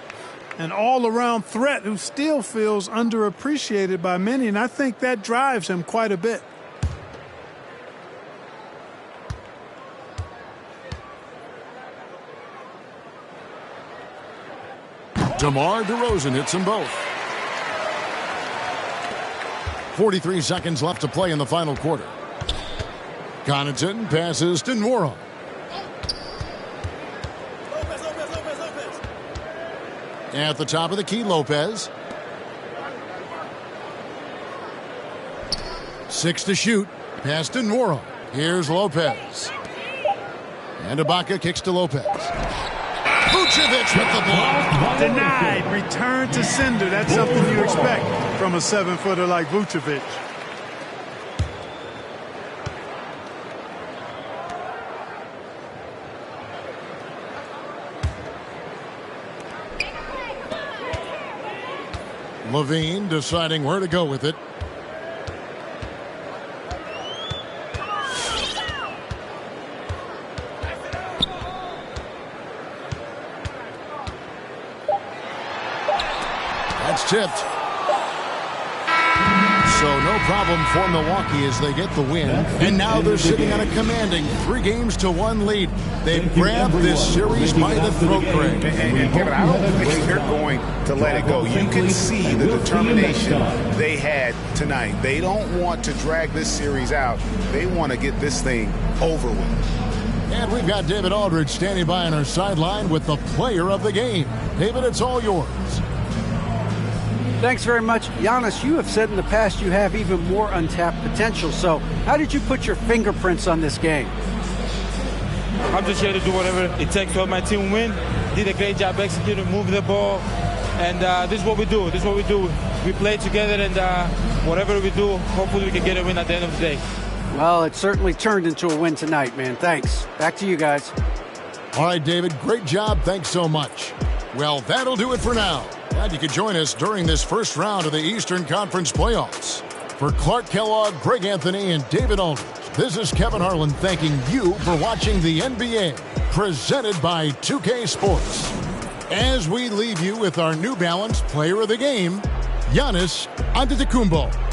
An all-around threat who still feels underappreciated by many, and I think that drives him quite a bit. DeMar DeRozan hits them both. 43 seconds left to play in the final quarter. Connaughton passes to Nwora. At the top of the key, Lopez. 6 to shoot. Pass to Nwora. Here's Lopez. And Ibaka kicks to Lopez. Vucevic with the ball. Denied. Return to sender. That's something you expect from a 7-footer like Vucevic. Levine deciding where to go with it. That's tipped. So no problem for Milwaukee as they get the win. And now they're sitting on a commanding 3-1 lead. They've grabbed this series by the throat, Greg. And Kevin, I don't think they're going to let it go. You can see the determination they had tonight. They don't want to drag this series out. They want to get this thing over with. And we've got David Aldridge standing by on our sideline with the player of the game. David, it's all yours. Thanks very much. Giannis, you have said in the past you have even more untapped potential. So how did you put your fingerprints on this game? I'm just here to do whatever it takes to help my team win. Did a great job executing, moving the ball. And this is what we do. This is what we do. We play together, and whatever we do, hopefully we can get a win at the end of the day. Well, it certainly turned into a win tonight, man. Thanks. Back to you guys. All right, David, great job. Thanks so much. Well, that'll do it for now. Glad you could join us during this first round of the Eastern Conference playoffs. For Clark Kellogg, Greg Anthony, and David Aldridge, this is Kevin Harlan thanking you for watching the NBA, presented by 2K Sports. As we leave you with our New Balance player of the game, Giannis Antetokounmpo.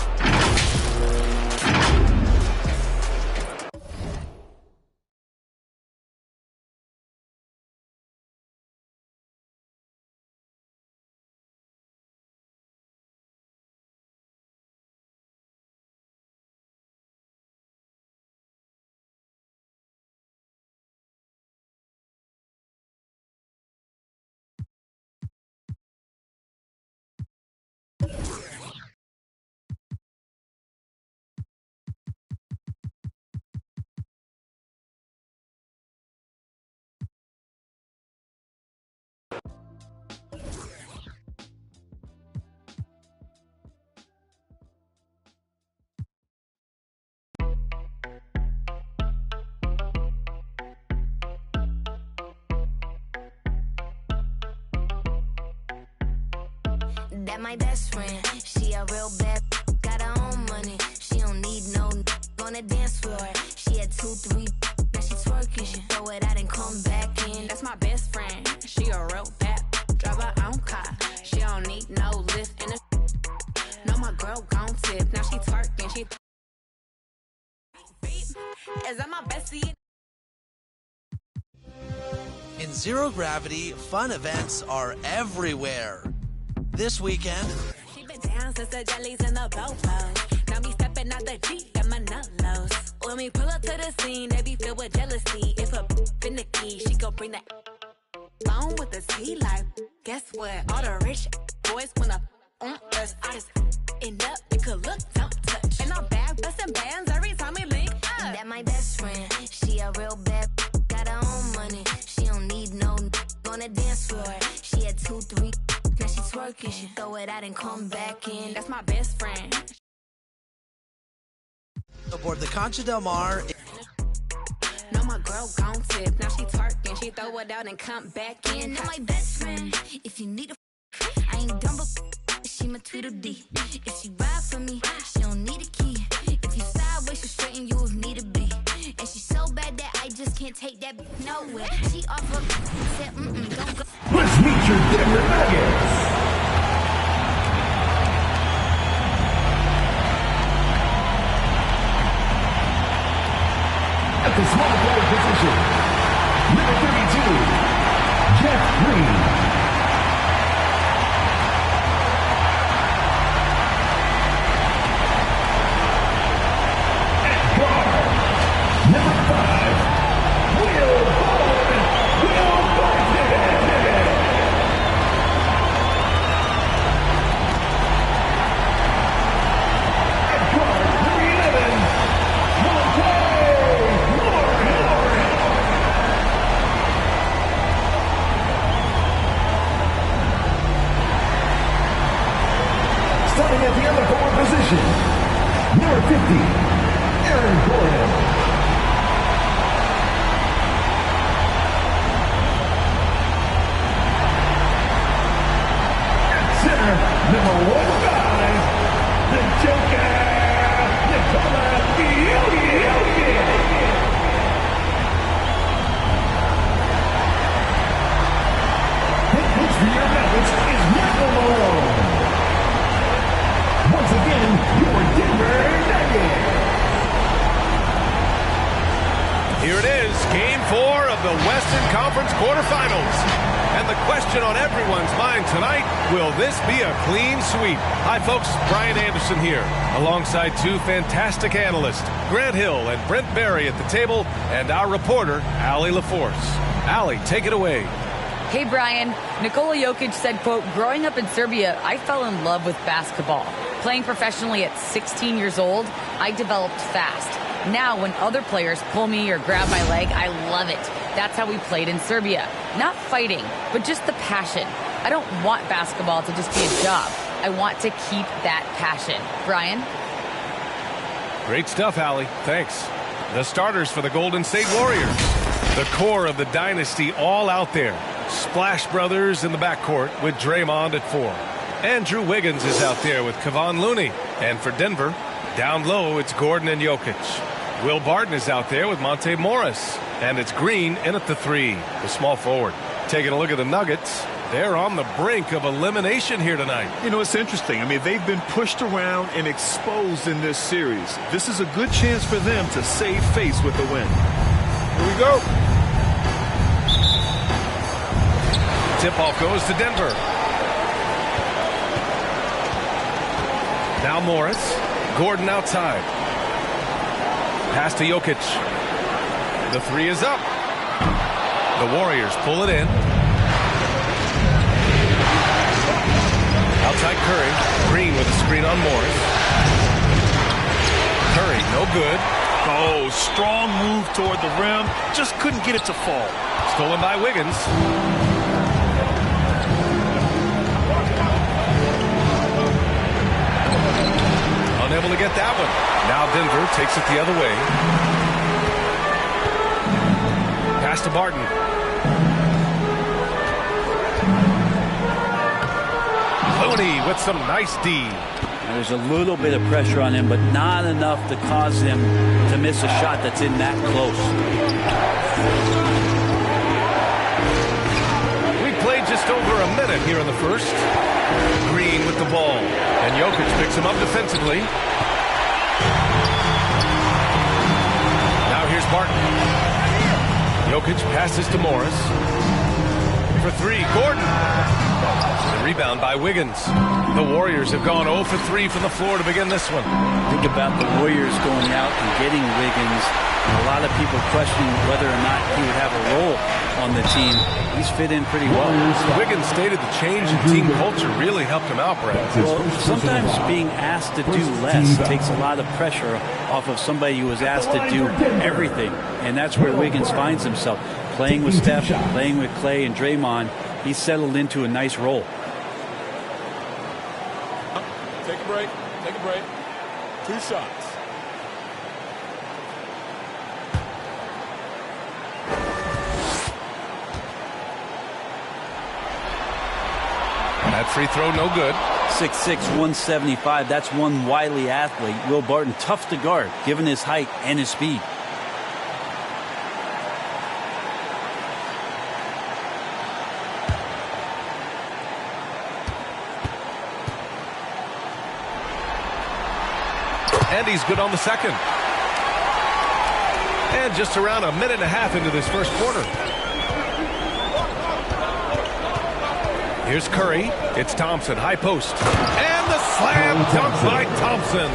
That my best friend, she a real bad, got her own money. She don't need no on the dance floor. She had 2, 3, now she twerking. She throw it out and come back in. That's my best friend, she a real bad, drive her own car. She don't need no lift in the. No, my girl gon' tip, now she twerking. She is that my bestie? In Zero Gravity, fun events are everywhere. This weekend, she been down since the jellies and the bobos. Now me stepping out the Jeep, got my nullos. When we pull up to the scene, they be filled with jealousy. If a finicky, she gon' bring that phone with the C life. Guess what? All the rich boys wanna on us. I just end up, it could look, don't touch. And I'm back busting bands every time we link up. That my best friend, she a real bad, got her own money. She don't need no on the dance floor. She had 2, 3. Now she twerking, she throw it out and come back in. That's my best friend. aboard the Concha Del Mar. No, my girl gon' tip, now she twerking, she throw it out and come back in. Now my best friend, if you need a I ain't dumb, but she my Tweedledee. If she ride for me, she don't need a key. If you sideways, she'll straighten you if need a be. And she's so bad that I just can't take that nowhere. She offer, said, don't go. Let's meet your Denver Nuggets. At the small forward position, number 32, Jeff Green. Starting at the other forward position, number 50, Aaron Gordon. At center number 15, the Joker, Nikola Jokic. Head coach for your Nuggets is Michael Malone. Once again, your Denver Nuggets. Here it is, Game 4 of the Western Conference quarterfinals. And the question on everyone's mind tonight, will this be a clean sweep? Hi, folks. Brian Anderson here, alongside two fantastic analysts, Grant Hill and Brent Barry at the table, and our reporter, Allie LaForce. Allie, take it away. Hey, Brian. Nikola Jokic said, quote, growing up in Serbia, I fell in love with basketball. Playing professionally at 16 years old, I developed fast. Now, when other players pull me or grab my leg, I love it. That's how we played in Serbia. Not fighting, but just the passion. I don't want basketball to just be a job. I want to keep that passion. Brian? Great stuff, Allie. Thanks. The starters for the Golden State Warriors. The core of the dynasty all out there. Splash Brothers in the backcourt with Draymond at 4. Andrew Wiggins is out there with Kevon Looney. And for Denver, down low, it's Gordon and Jokic. Will Barton is out there with Monte Morris. And it's Green in at the 3, the small forward. Taking a look at the Nuggets, they're on the brink of elimination here tonight. You know, it's interesting. I mean, they've been pushed around and exposed in this series. This is a good chance for them to save face with the win. Here we go. Tip-off goes to Denver. Now Morris. Gordon outside. Pass to Jokic. The 3 is up. The Warriors pull it in. Outside Curry. Green with a screen on Morris. Curry, no good. Oh, strong move toward the rim. Just couldn't get it to fall. Stolen by Wiggins. Unable to get that one. Now Denver takes it the other way. Pass to Barton. Looney with some nice D. There's a little bit of pressure on him, but not enough to cause him to miss a shot that's in that close. We played just over a minute here in the first. Green with the ball. And Jokic picks him up defensively. Now here's Barton. Jokic passes to Morris. For 3, Gordon. The rebound by Wiggins. The Warriors have gone 0 for 3 from the floor to begin this one. Think about the Warriors going out and getting Wiggins. And a lot of people questioning whether or not he would have a role on the team. He's fit in pretty well. Wiggins stated the change in team culture really helped him out, Brad. Well, sometimes being asked to do less takes a lot of pressure off of somebody who was asked to do everything. And that's where Wiggins finds himself. Playing with Steph, playing with Clay and Draymond, he's settled into a nice role. Take a break. Take a break. 2 shots. That free throw, no good. 6'6", 175. That's one wily athlete. Will Barton, tough to guard, given his height and his speed. And he's good on the second. And just around a minute and a half into this first quarter. Here's Curry. It's Thompson, high post. And the slam dunk by Thompson.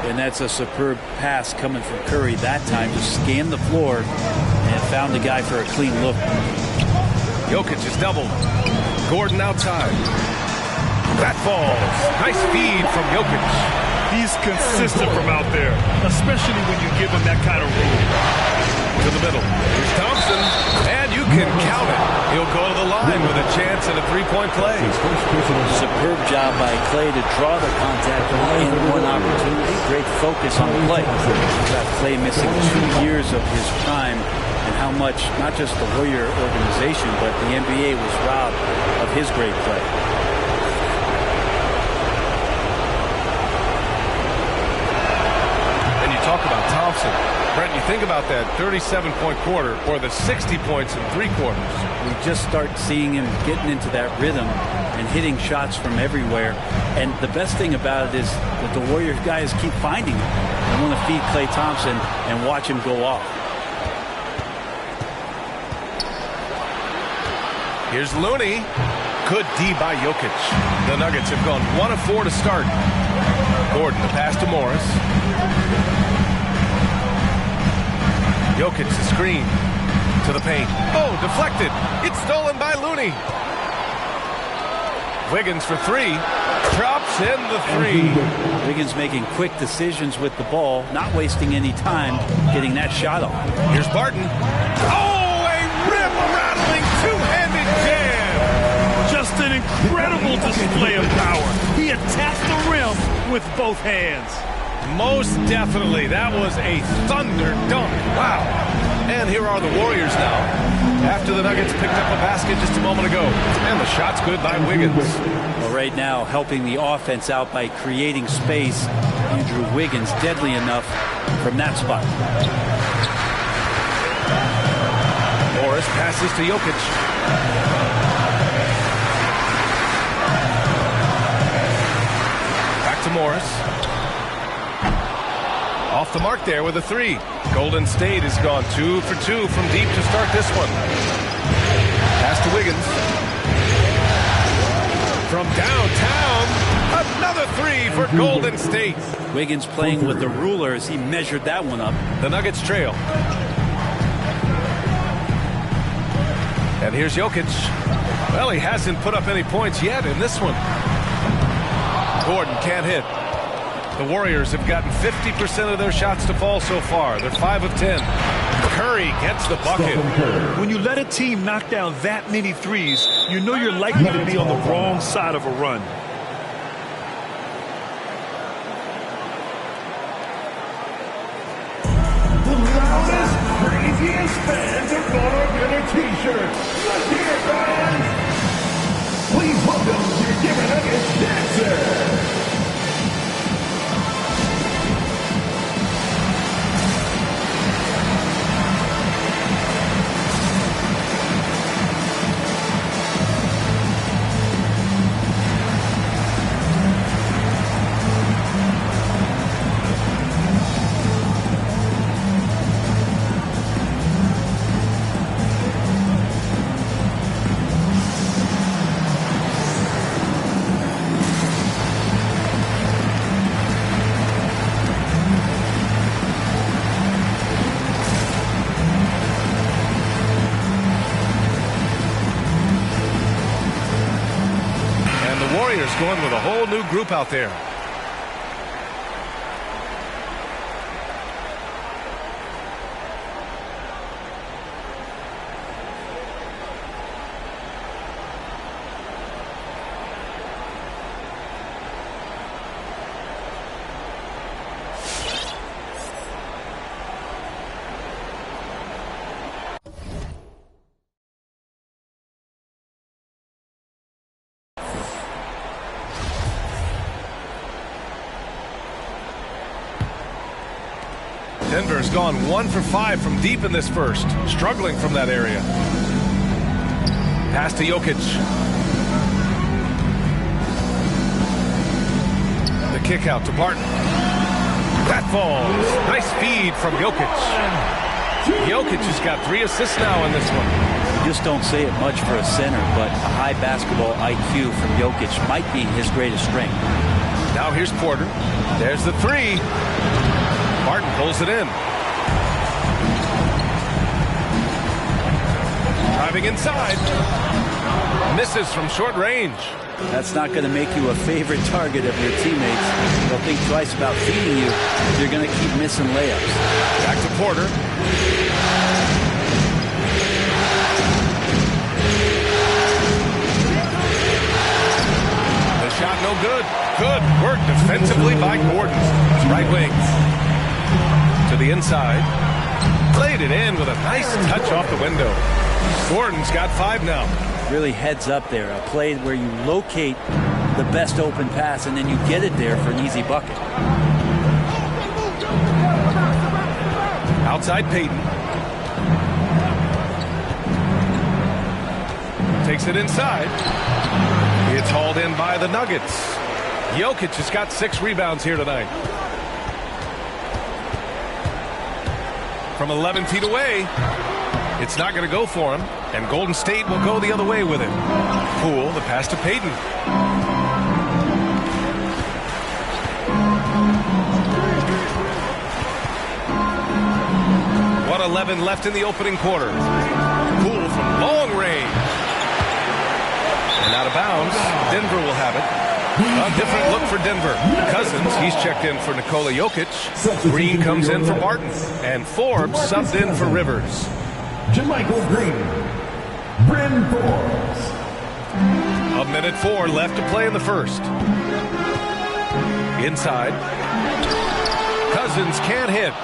And that's a superb pass coming from Curry that time. Just scanned the floor and found the guy for a clean look. Jokic is doubled. Gordon outside. That falls. Nice feed from Jokic. He's consistent from out there, especially when you give him that kind of room. To the middle. Here's Thompson. And you can count it. He'll go to the line with a chance at a three-point play. Superb job by Clay to draw the contact in one opportunity. Great focus on the play. Got Clay missing 2 years of his prime, and how much, not just the Warrior organization, but the NBA was robbed of his great play. Think about that 37-point quarter or the 60 points in 3 quarters. We just start seeing him getting into that rhythm and hitting shots from everywhere. And the best thing about it is that the Warriors guys keep finding him. They want to feed Klay Thompson and watch him go off. Here's Looney. Good D by Jokic. The Nuggets have gone 1 of 4 to start. Gordon, the pass to Morris. Jokic, the screen to the paint. Oh, deflected. It's stolen by Looney. Wiggins for 3. Drops in the 3. Wiggins making quick decisions with the ball, not wasting any time getting that shot off. Here's Barton. Oh, a rim-rattling two-handed jam. Just an incredible display of power. He attacked the rim with both hands. Most definitely. That was a thunder dunk. Wow. And here are the Warriors now. After the Nuggets picked up a basket just a moment ago. And the shot's good by Wiggins. Well, right now, helping the offense out by creating space. Andrew Wiggins, deadly enough from that spot. Morris passes to Jokic. Back to Morris. Off the mark there with a 3. Golden State has gone 2 for 2 from deep to start this one. Pass to Wiggins. From downtown, another 3 for Golden State. Wiggins playing with the ruler as he measured that one up. The Nuggets trail. And here's Jokic. Well, he hasn't put up any points yet in this one. Gordon can't hit. The Warriors have gotten 50% of their shots to fall so far. They're 5 of 10. Curry gets the bucket. When you let a team knock down that many threes, you know you're likely to be on the wrong side of a run. The loudest, craziest fans are gonna get a t-shirt. Let's hear it, fans! Please welcome your Denver Nuggets dancer. Going with a whole new group out there. Denver's gone 1 for 5 from deep in this first, struggling from that area. Pass to Jokic. The kick out to Barton. That falls. Nice feed from Jokic. Jokic has got 3 assists now in this one. You just don't say it much for a center, but a high basketball IQ from Jokic might be his greatest strength. Now here's Porter. There's the 3. Barton pulls it in. Driving inside. Misses from short range. That's not going to make you a favorite target of your teammates. They'll think twice about feeding you if you're going to keep missing layups. Back to Porter. The shot no good. Good work defensively by Gordon. Right wing. To the inside. Played it in with a nice touch off the window. Gordon's got 5 now. Really heads up there. A play where you locate the best open pass and then you get it there for an easy bucket. Outside Payton. Takes it inside. It's hauled in by the Nuggets. Jokic has got 6 rebounds here tonight. From 11 feet away, it's not going to go for him, and Golden State will go the other way with it. Poole, the pass to Payton. 1:11 left in the opening quarter. Poole from long range. And out of bounds, Denver will have it. A different look for Denver. Cousins, he's checked in for Nikola Jokic. Green comes in for Barton. And Forbes subbed in for Rivers. JaMychal Green. Bryn Forbes. 1:04 left to play in the first. Inside. Cousins can't hit.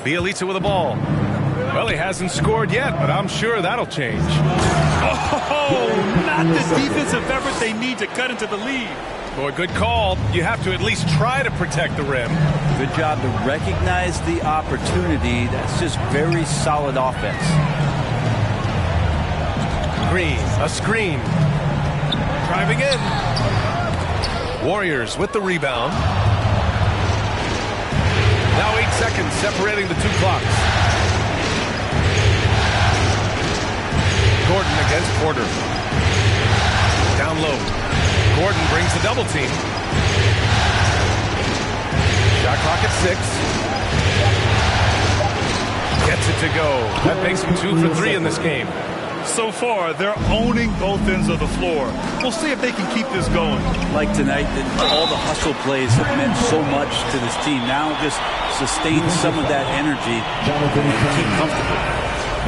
Bielitsa with the ball. Well, he hasn't scored yet, but I'm sure that'll change. Oh, not the defensive effort they need to cut into the lead. Boy, good call. You have to at least try to protect the rim. Good job to recognize the opportunity. That's just very solid offense. Green, a screen. Driving in. Warriors with the rebound. Now 8 seconds separating the 2 clocks. Gordon against Porter. Down low. Gordon brings the double team. Shot clock at 6. Gets it to go. That makes him 2 for 3 in this game. So far, they're owning both ends of the floor. We'll see if they can keep this going. Like tonight, all the hustle plays have meant so much to this team. Now just sustain some of that energy and keep comfortable.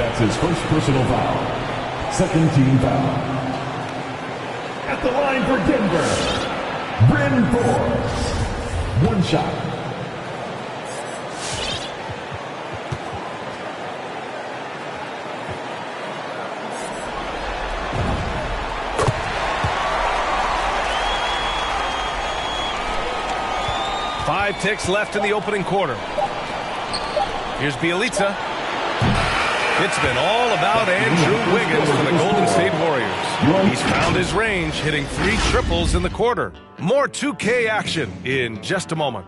That's his first personal foul. Second team foul. At the line for Denver, Bryn Forbes. 1 shot. Five ticks left in the opening quarter. Here's Bielitsa. It's been all about Andrew Wiggins for the Golden State Warriors. He's found his range, hitting 3 triples in the quarter. More 2K action in just a moment.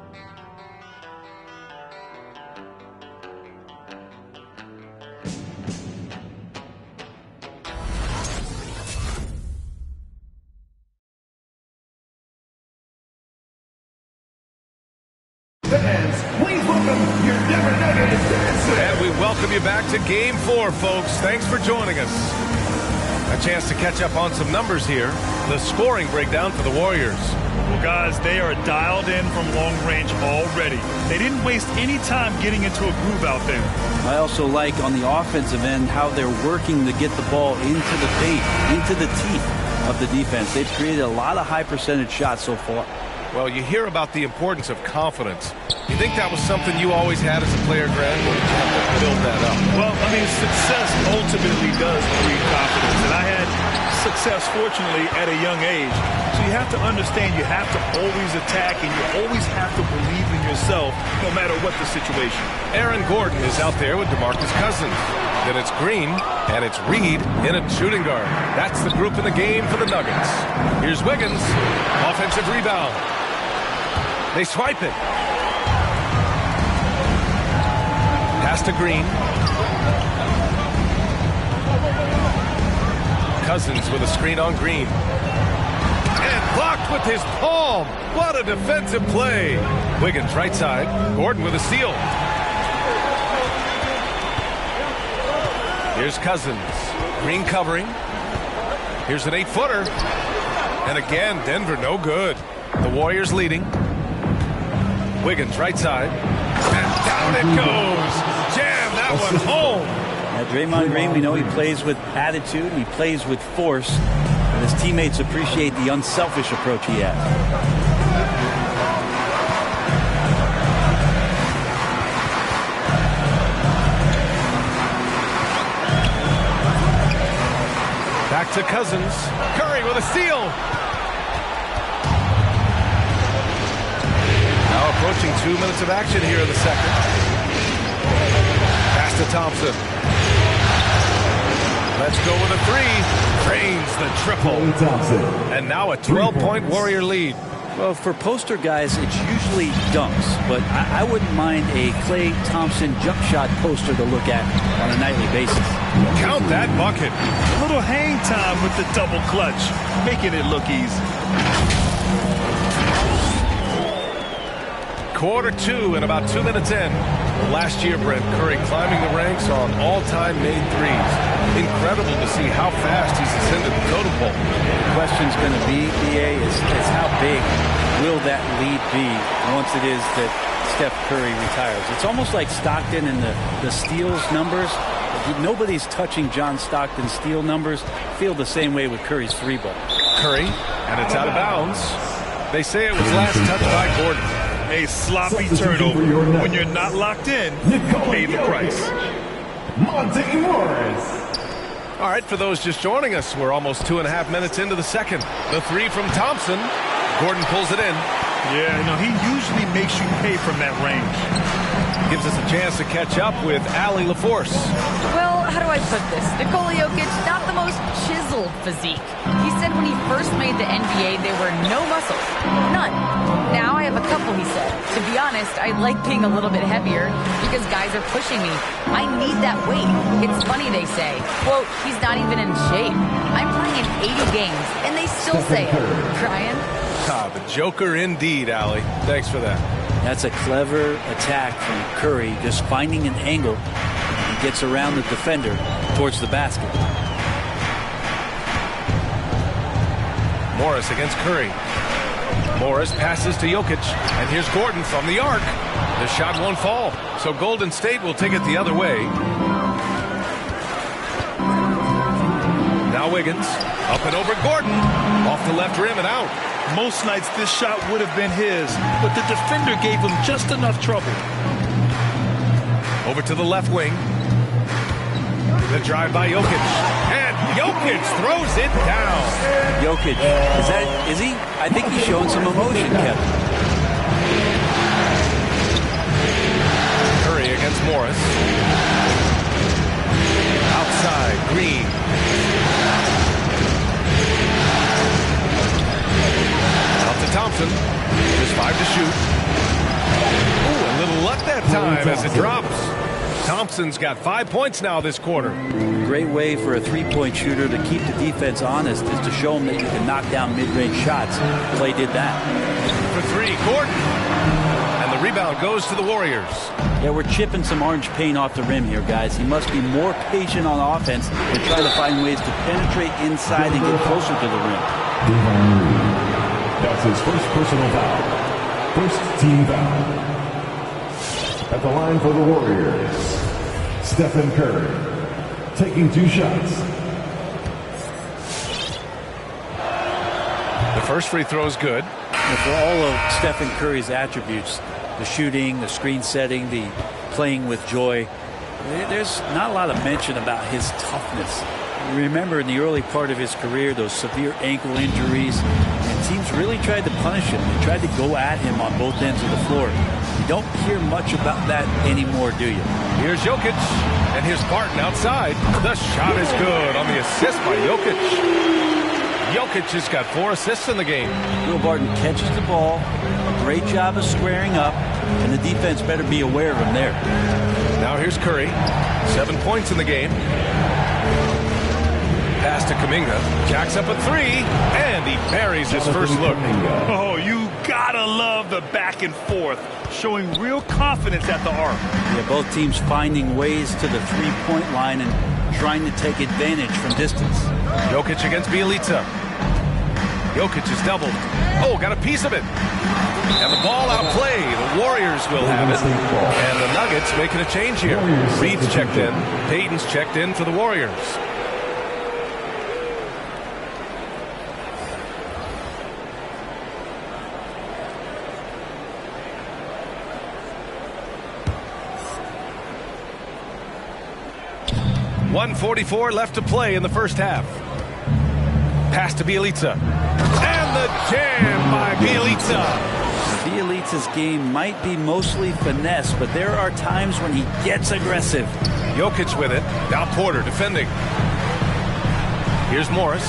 And we welcome you back to Game 4, folks. Thanks for joining us. A chance to catch up on some numbers here. The scoring breakdown for the Warriors. Well, guys, they are dialed in from long range already. They didn't waste any time getting into a groove out there. I also like on the offensive end how they're working to get the ball into the paint, into the teeth of the defense. They've created a lot of high percentage shots so far. Well, you hear about the importance of confidence. You think that was something you always had as a player, Grant? Or did you have to build that up? Well, I mean, success ultimately does breed confidence. And I had success, fortunately, at a young age. So you have to understand you have to always attack and you always have to believe in yourself no matter what the situation. Aaron Gordon is out there with DeMarcus Cousins. Then it's Green, and it's Reed in a shooting guard. That's the group in the game for the Nuggets. Here's Wiggins. Offensive rebound. They swipe it. Pass to Green. Cousins with a screen on Green. And blocked with his palm. What a defensive play. Wiggins right side. Gordon with a steal. Here's Cousins. Green covering. Here's an 8-footer. And again, Denver no good. The Warriors leading. Wiggins right side. And down it goes. Jam that one home. Now, Draymond Green, we know he plays with attitude and he plays with force. And his teammates appreciate the unselfish approach he has. Back to Cousins. Curry with a steal. Now approaching 2 minutes of action here in the second. Pass to Thompson. Let's go with a three. Drains the triple. And now a 12-point Warrior lead. Well, for poster guys, it's usually dunks, but I wouldn't mind a Klay Thompson jump shot poster to look at on a nightly basis. Count that bucket. A little hang time with the double clutch, making it look easy. Quarter two and about 2 minutes in. Last year, Brent, Curry climbing the ranks on all-time made threes. Incredible to see how fast he's ascended the totem pole. The question's going to be, BA, is how big will that lead be once it is that Steph Curry retires? It's almost like Stockton and the steals numbers. Nobody's touching John Stockton's steal numbers. Feel the same way with Curry's three ball. Curry, and it's out of bounds. They say it was last touched by Gordon. A sloppy turnover. When you're not locked in, pay the price. Monte Morris. All right, for those just joining us, we're almost 2.5 minutes into the second. The three from Thompson. Gordon pulls it in. Yeah, he usually makes you pay from that range. Gives us a chance to catch up with Allie LaForce. Well, how do I put this? Nikola Jokic, not the most chiseled physique. He said when he first made the NBA, there were no muscles. None. Now I have a couple, he said. To be honest, I like being a little bit heavier because guys are pushing me. I need that weight. It's funny they say, quote, he's not even in shape. I'm playing in 80 games, and they still say it. Crying? Ah, the Joker indeed, Allie. Thanks for that. That's a clever attack from Curry, just finding an angle. He gets around the defender towards the basket. Morris against Curry. Morris passes to Jokic, and here's Gordon from the arc. The shot won't fall, so Golden State will take it the other way. Now Wiggins, up and over Gordon, off the left rim and out. Most nights this shot would have been his, but the defender gave him just enough trouble. Over to the left wing. The drive by Jokic. And Jokic throws it down. Jokic, is he? I think he's showing some emotion, Kevin. Curry against Morris. Outside, Green. Out to Thompson. There's 5 to shoot. Ooh, a little luck that time as it drops. Thompson's got 5 points now this quarter. Great way for a three-point shooter to keep the defense honest is to show them that you can knock down mid-range shots. Klay did that. For three, Gordon. And the rebound goes to the Warriors. Yeah, we're chipping some orange paint off the rim here, guys. He must be more patient on offense and try to find ways to penetrate inside and get closer to the rim. That's his first personal foul. First team foul. At the line for the Warriors, Stephen Curry, taking 2 shots. The first free throw is good. And for all of Stephen Curry's attributes, the shooting, the screen setting, the playing with joy, there's not a lot of mention about his toughness. You remember in the early part of his career, those severe ankle injuries, and teams really tried to punish him. They tried to go at him on both ends of the floor. You don't hear much about that anymore, do you? Here's Jokic, and here's Barton outside. The shot is good on the assist by Jokic. Jokic has got 4 assists in the game. Will Barton catches the ball. Great job of squaring up, and the defense better be aware of him there. Now here's Curry. 7 points in the game. Pass to Kuminga. Jacks up a 3, and he buries his first look. Oh, you gotta love the back and forth, showing real confidence at the arc. Yeah, both teams finding ways to the three-point line and trying to take advantage from distance. Jokic against Bjelica. Jokic is doubled. Oh, got a piece of it. And the ball outplayed. The Warriors will have it. And the Nuggets making a change here. Reed's checked in. Payton's checked in for the Warriors. .144 left to play in the first half. Pass to Bjelica. And the jam by Bjelica. Bielitsa's game might be mostly finesse, but there are times when he gets aggressive. Jokic with it. Now Porter defending. Here's Morris.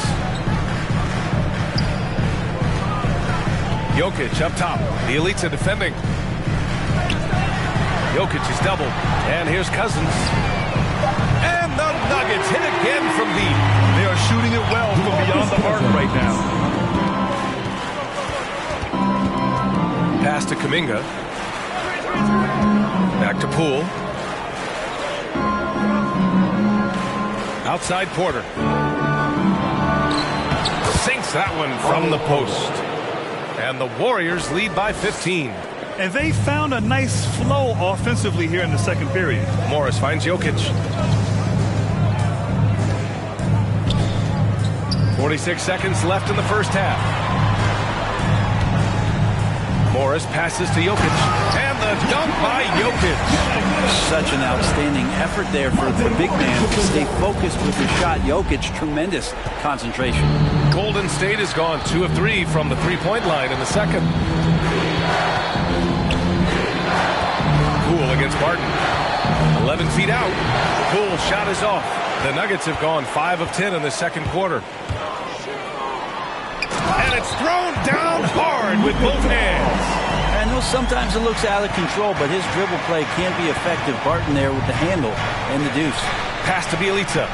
Jokic up top. Bielitsa defending. Jokic is doubled. And here's Cousins. And the Nuggets hit again from deep. They are shooting it well from beyond the arc right now. Pass to Kuminga. Back to Poole. Outside Porter. Sinks that one from the post. And the Warriors lead by 15. And they found a nice flow offensively here in the second period. Morris finds Jokic. 46 seconds left in the first half. Morris passes to Jokic. And the dunk by Jokic. Such an outstanding effort there for the big man to stay focused with his shot. Jokic, tremendous concentration. Golden State has gone 2 of 3 from the three-point line in the second. Poole against Barton. 11 feet out. Poole's shot is off. The Nuggets have gone 5 of 10 in the second quarter. And it's thrown down hard with both hands. I know sometimes it looks out of control, but his dribble play can be effective. Barton there with the handle and the deuce. Pass to Bielitsa.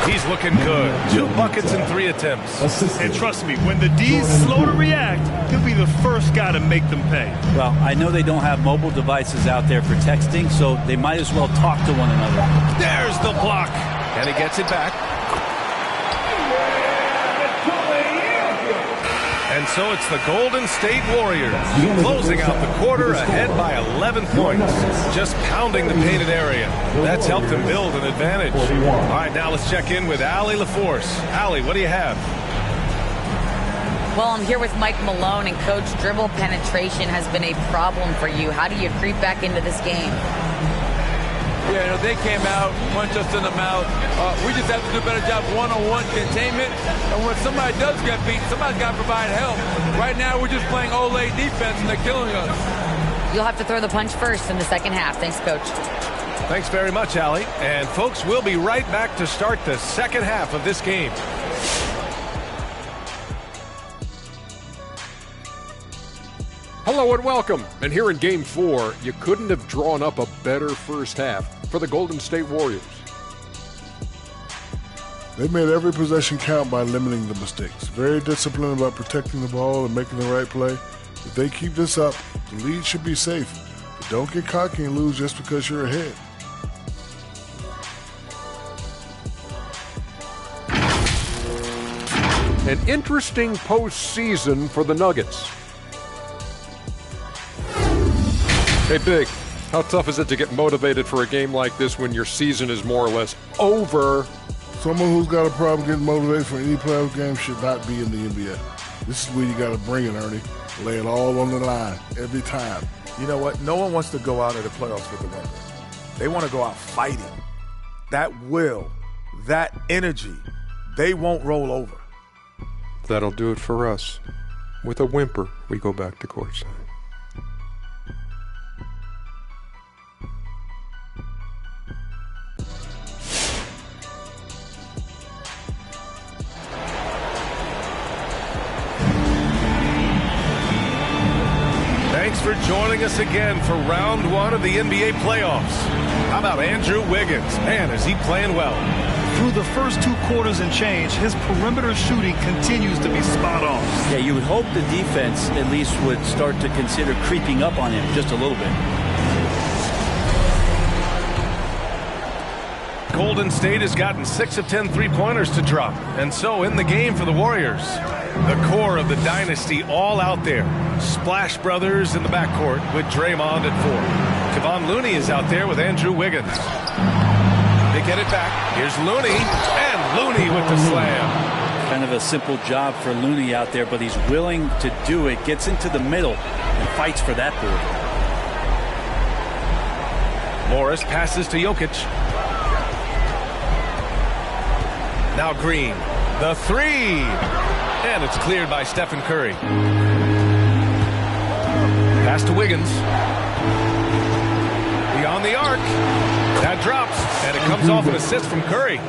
He's looking good. 2 buckets and 3 attempts. And trust me, when the D's slow to react, he'll be the first guy to make them pay. Well, I know they don't have mobile devices out there for texting, so they might as well talk to one another. There's the block. And he gets it back. And so it's the Golden State Warriors closing out the quarter ahead by 11 points, just pounding the painted area. That's helped them build an advantage. All right, now let's check in with Allie LaForce. Allie, what do you have? Well, I'm here with Mike Malone, and Coach, dribble penetration has been a problem for you. How do you creep back into this game? Yeah, you know, they came out, punched us in the mouth. We just have to do a better job one-on-one containment. And when somebody does get beat, somebody's got to provide help. Right now, we're just playing Olay defense, and they're killing us. You'll have to throw the punch first in the second half. Thanks, Coach. Thanks very much, Allie. And, folks, we'll be right back to start the second half of this game. Hello and welcome. And here in Game 4, you couldn't have drawn up a better first half for the Golden State Warriors. They made every possession count by limiting the mistakes. Very disciplined about protecting the ball and making the right play. If they keep this up, the lead should be safe. But don't get cocky and lose just because you're ahead. An interesting postseason for the Nuggets. Hey, Big, how tough is it to get motivated for a game like this when your season is more or less over? Someone who's got a problem getting motivated for any playoff game should not be in the NBA. This is where you got to bring it, Ernie. Lay it all on the line every time. You know what? No one wants to go out of the playoffs with a win. They want to go out fighting. That will, that energy, they won't roll over. That'll do it for us. With a whimper, we go back to courtside. Thanks for joining us again for round 1 of the NBA playoffs. How about Andrew Wiggins? Man, is he playing well. Through the first 2 quarters and change, his perimeter shooting continues to be spot on. Yeah, you would hope the defense at least would start to consider creeping up on him just a little bit. Golden State has gotten 6 of 10 three-pointers to drop. And so in the game for the Warriors, the core of the dynasty all out there. Splash Brothers in the backcourt with Draymond at 4. Kevon Looney is out there with Andrew Wiggins. They get it back. Here's Looney, and Looney with the slam. Kind of a simple job for Looney out there, but he's willing to do it. Gets into the middle and fights for that board. Morris passes to Jokic. Now Green, the 3. And it's cleared by Stephen Curry. Pass to Wiggins. Beyond the arc. That drops, and it comes off an assist from Curry.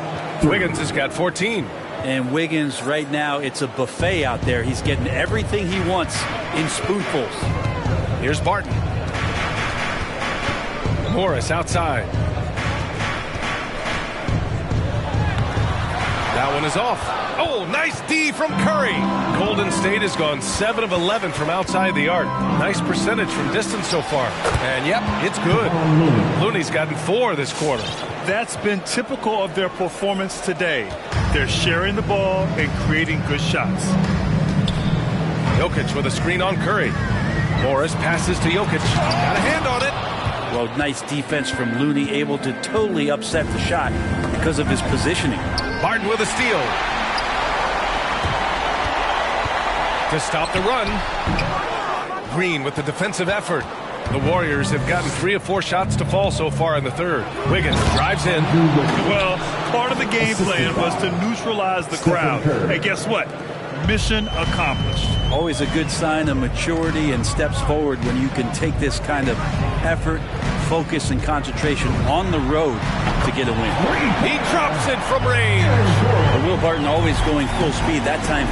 Wiggins has got 14. And Wiggins, right now, it's a buffet out there. He's getting everything he wants in spoonfuls. Here's Barton. Morris outside. That one is off. Oh, nice D from Curry. Golden State has gone 7 of 11 from outside the arc. Nice percentage from distance so far. And yep, it's good. Looney's gotten 4 this quarter. That's been typical of their performance today. They're sharing the ball and creating good shots. Jokic with a screen on Curry. Morris passes to Jokic. Got a hand on it. Well, nice defense from Looney, able to totally upset the shot because of his positioning. Barton with a steal. To stop the run. Green with the defensive effort. The Warriors have gotten 3 of 4 shots to fall so far in the third. Wiggins drives in. Well, part of the game plan was to neutralize the crowd. Hey, guess what? Mission accomplished. Always a good sign of maturity and steps forward when you can take this kind of effort, focus, and concentration on the road to get a win. He drops it from range. But Will Barton always going full speed. That time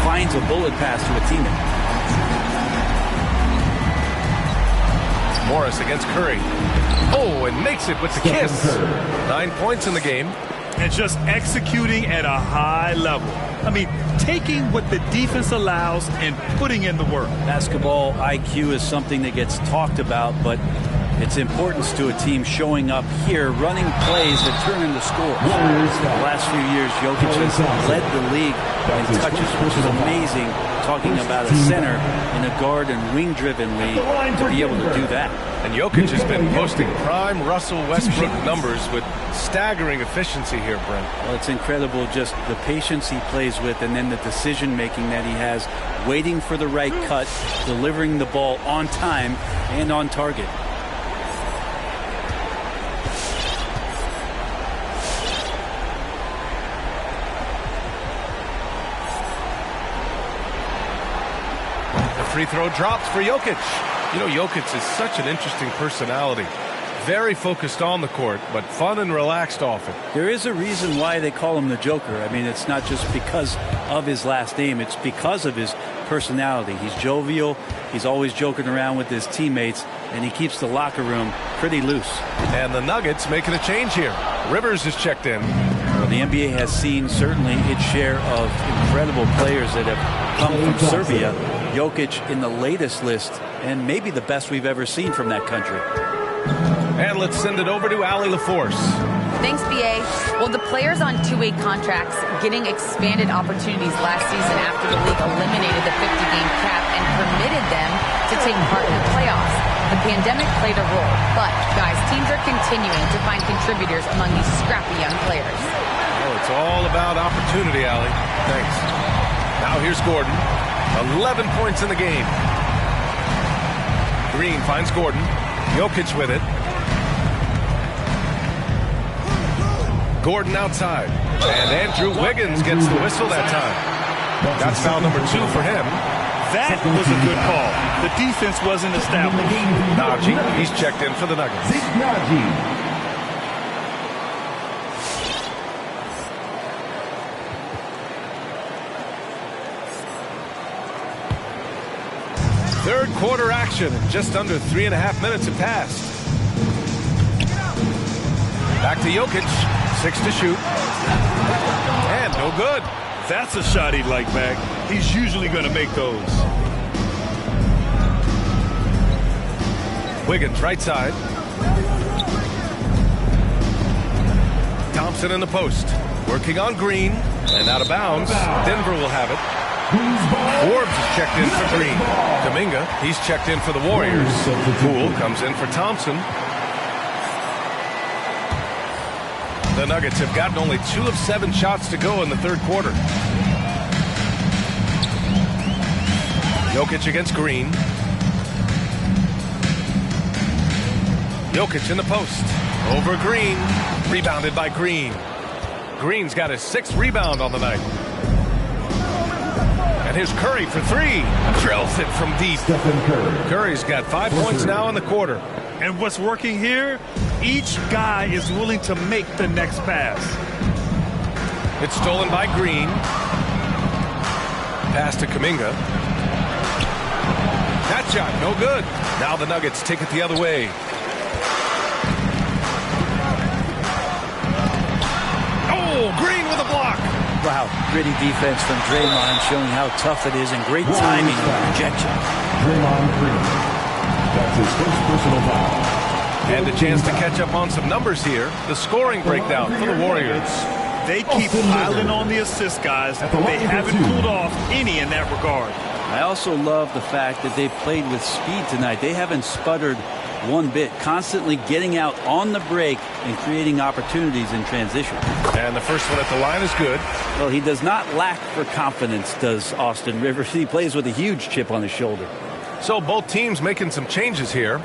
finds a bullet pass to a teammate. Morris against Curry. Oh, and makes it with the kiss. 9 points in the game. And just executing at a high level. I mean, taking what the defense allows and putting in the work. Basketball IQ is something that gets talked about, but its importance to a team showing up here, running plays that turn into scores. The last few years, Jokic has led the league in touches, which is amazing, talking about a center in a guard and wing-driven league to be able to do that. And Jokic has been posting prime Russell Westbrook numbers with staggering efficiency here, Brent. Well, it's incredible just the patience he plays with and then the decision-making that he has, waiting for the right cut, delivering the ball on time and on target. Free throw drops for Jokic. You know, Jokic is such an interesting personality. Very focused on the court, but fun and relaxed often. There is a reason why they call him the Joker. I mean, it's not just because of his last name. It's because of his personality. He's jovial. He's always joking around with his teammates, and he keeps the locker room pretty loose. And the Nuggets making a change here. Rivers is checked in. Well, the NBA has seen certainly its share of incredible players that have come from Serbia. Jokic in the latest list, and maybe the best we've ever seen from that country. And let's send it over to Allie LaForce. Thanks, BA. Well, the players on two-way contracts getting expanded opportunities last season after the league eliminated the 50-game cap and permitted them to take part in the playoffs. The pandemic played a role, but, guys, teams are continuing to find contributors among these scrappy young players. Oh, it's all about opportunity, Allie. Thanks. Now here's Gordon. 11 points in the game. Green finds Gordon. Jokic with it. Gordon outside. And Andrew Wiggins gets the whistle that time. That's foul number 2 for him. That was a good call. The defense wasn't established. Najee, he's checked in for the Nuggets. Third quarter action. Just under 3.5 minutes have passed. Back to Jokic. 6 to shoot. And no good. That's a shot he'd like back. He's usually going to make those. Wiggins right side. Thompson in the post. Working on Green. And out of bounds. Denver will have it. Forbes is checked in for Green. Kuminga, he's checked in for the Warriors. Poole comes in for Thompson. The Nuggets have gotten only 2 of 7 shots to go in the third quarter. Jokic against Green. Jokic in the post. Over Green. Rebounded by Green. Green's got his 6th rebound on the night. And here's Curry for three. Drills it from deep. Curry's got 5 points now in the quarter. And what's working here, each guy is willing to make the next pass. It's stolen by Green. Pass to Kuminga. That shot, no good. Now the Nuggets take it the other way. Oh, Green with a block. Wow, gritty defense from Draymond, showing how tough it is, and great timing on the rejection. Draymond Green. That's his first personal foul. And a chance to catch up on some numbers here. The scoring breakdown for the Warriors. They keep piling on the assist, guys. They haven't pulled off any in that regard. I also love the fact that they played with speed tonight. They haven't sputtered one bit, constantly getting out on the break and creating opportunities in transition. And the first one at the line is good. Well, he does not lack for confidence, does Austin Rivers. He plays with a huge chip on his shoulder. So both teams making some changes here.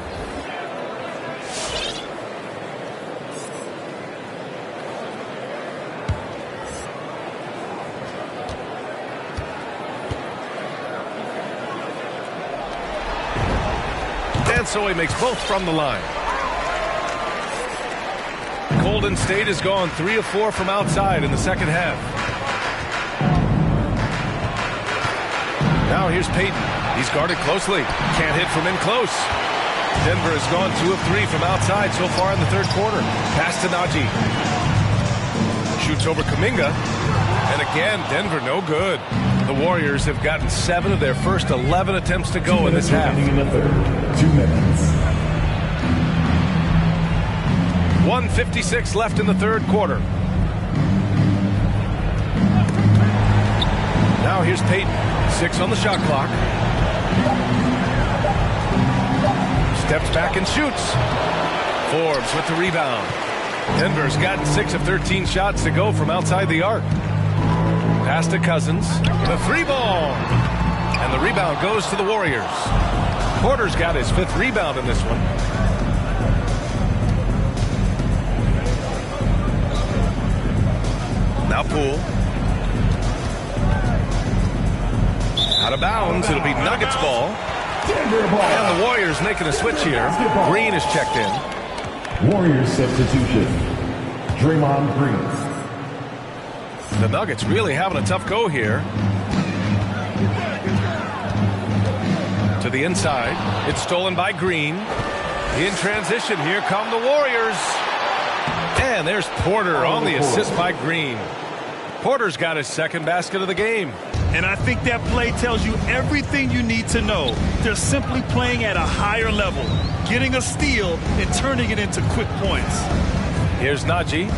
And so he makes both from the line. Golden State has gone 3 of 4 from outside in the second half. Now here's Payton. He's guarded closely. Can't hit from in close. Denver has gone 2 of 3 from outside so far in the third quarter. Pass to Najee. Shoots over Kuminga. And again, Denver no good. The Warriors have gotten 7 of their first 11 attempts to go in this half. In the third. 2 minutes. 1:56 left in the third quarter. Now here's Payton. 6 on the shot clock. Steps back and shoots. Forbes with the rebound. Denver's gotten 6 of 13 shots to go from outside the arc. Pass to Cousins. The 3-ball. And the rebound goes to the Warriors. Porter's got his 5th rebound in this one. Now Poole. Out of bounds. It'll be Nuggets ball. And the Warriors making a switch here. Green is checked in. Warriors substitution. Draymond Green. The Nuggets really having a tough go here. To the inside. It's stolen by Green. In transition, here come the Warriors. And there's Porter on the assist by Green. Porter's got his 2nd basket of the game. And I think that play tells you everything you need to know. They're simply playing at a higher level, getting a steal and turning it into quick points. Here's Najee.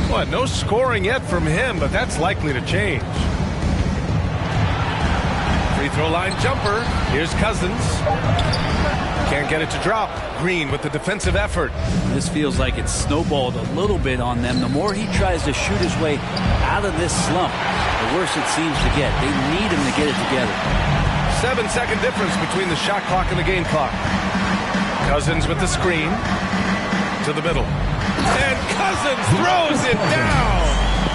Well, no scoring yet from him, but that's likely to change. Free throw line jumper. Here's Cousins. Can't get it to drop. Green with the defensive effort. This feels like it's snowballed a little bit on them. The more he tries to shoot his way out of this slump, the worse it seems to get. They need him to get it together. 7-second difference between the shot clock and the game clock. Cousins with the screen. To the middle. And Cousins throws it down.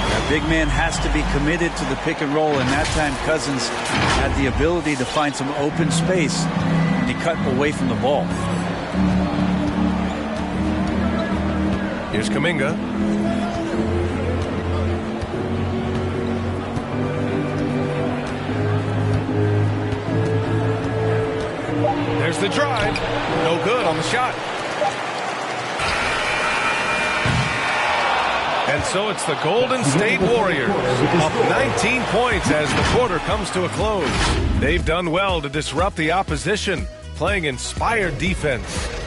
That big man has to be committed to the pick and roll, and that time Cousins had the ability to find some open space, and he cut away from the ball. Here's Kuminga. There's the drive. No good on the shot. And so it's the Golden State Warriors up 19 points as the quarter comes to a close. They've done well to disrupt the opposition, playing inspired defense.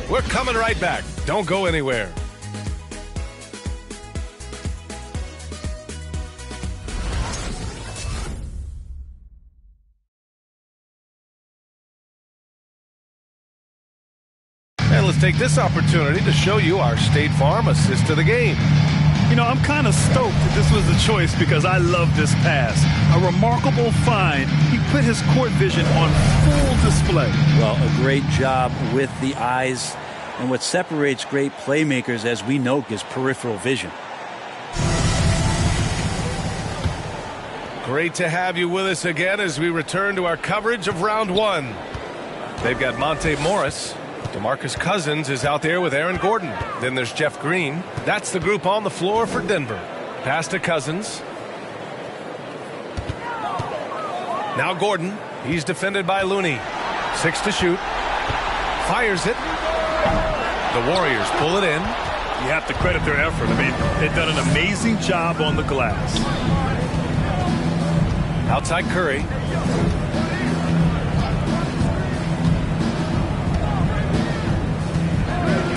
We're coming right back. Don't go anywhere. And let's take this opportunity to show you our State Farm assist to the game. You know, I'm kind of stoked that this was the choice because I love this pass. A remarkable find. He put his court vision on full display. Well, a great job with the eyes. And what separates great playmakers, as we know, is peripheral vision. Great to have you with us again as we return to our coverage of round one. They've got Monte Morris. DeMarcus Cousins is out there with Aaron Gordon. Then there's Jeff Green. That's the group on the floor for Denver. Pass to Cousins. Now Gordon. He's defended by Looney. 6 to shoot. Fires it. The Warriors pull it in. You have to credit their effort. I mean, they've done an amazing job on the glass. Outside Curry.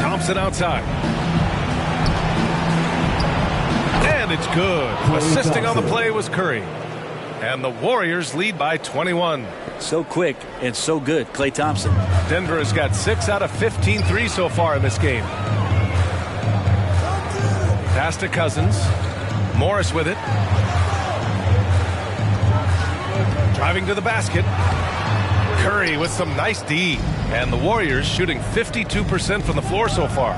Thompson outside. And it's good. Assisting on the play was Curry. And the Warriors lead by 21. So quick and so good, Klay Thompson. Denver has got 6 out of 15 threes so far in this game. Pass to Cousins. Morris with it. Driving to the basket. Curry with some nice D. And the Warriors shooting 52% from the floor so far.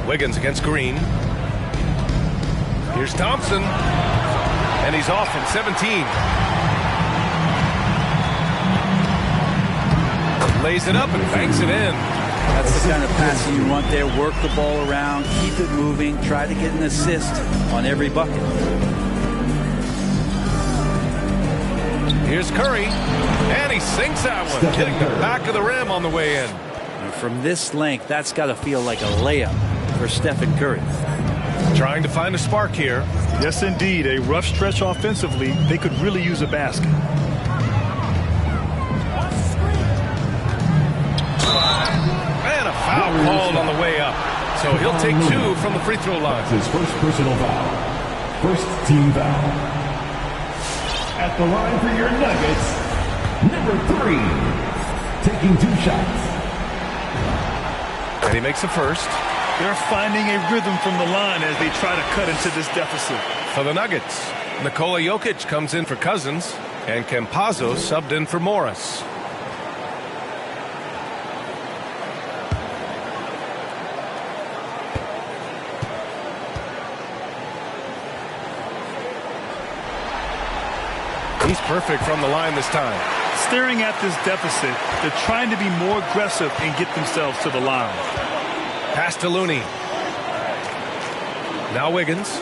Wiggins against Green. Here's Thompson. And he's off from 17. Lays it up and banks it in. That's the kind of passing you want there. Work the ball around, keep it moving, try to get an assist on every bucket. Here's Curry, and he sinks that one, hitting the back of the rim on the way in. And from this length, that's got to feel like a layup for Stephen Curry. Trying to find a spark here. Yes, indeed. A rough stretch offensively. They could really use a basket. And a foul called on the way up. So he'll take 2 from the free throw line. His first personal foul. First team foul. At the line for your Nuggets, number 3. Taking 2 shots. And he makes the first. They're finding a rhythm from the line as they try to cut into this deficit. For the Nuggets, Nikola Jokic comes in for Cousins, and Campazzo subbed in for Morris. He's perfect from the line this time. Staring at this deficit, they're trying to be more aggressive and get themselves to the line. Pass to Looney. Now Wiggins.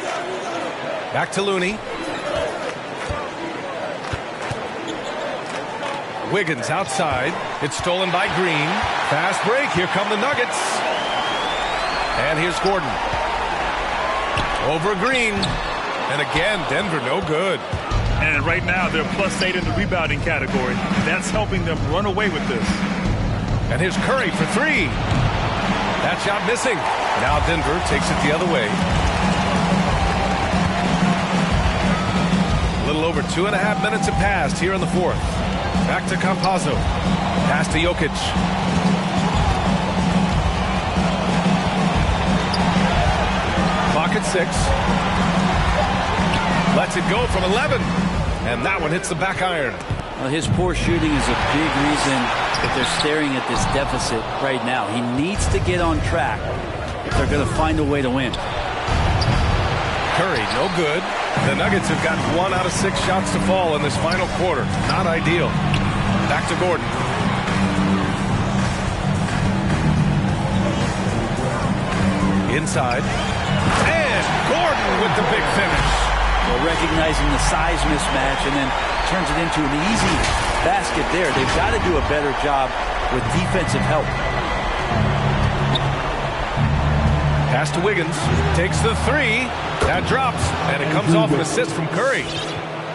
Back to Looney. Wiggins outside. It's stolen by Green. Fast break. Here come the Nuggets. And here's Gordon. Over Green. And again, Denver no good. And right now, they're +8 in the rebounding category. That's helping them run away with this. And here's Curry for 3. That shot missing. Now Denver takes it the other way. A little over 2.5 minutes have passed here in the fourth. Back to Campazzo. Pass to Jokic. Clock at 6. Lets it go from 11. And that one hits the back iron. Well, his poor shooting is a big reason that they're staring at this deficit right now. He needs to get on track if they're going to find a way to win. Curry, no good. The Nuggets have got 1 out of 6 shots to fall in this final quarter. Not ideal. Back to Gordon. Inside. And Gordon with the big finish. Well, recognizing the size mismatch and then turns it into an easy basket there. They've got to do a better job with defensive help. Pass to Wiggins. Takes the 3. That drops. And it comes off an assist from Curry.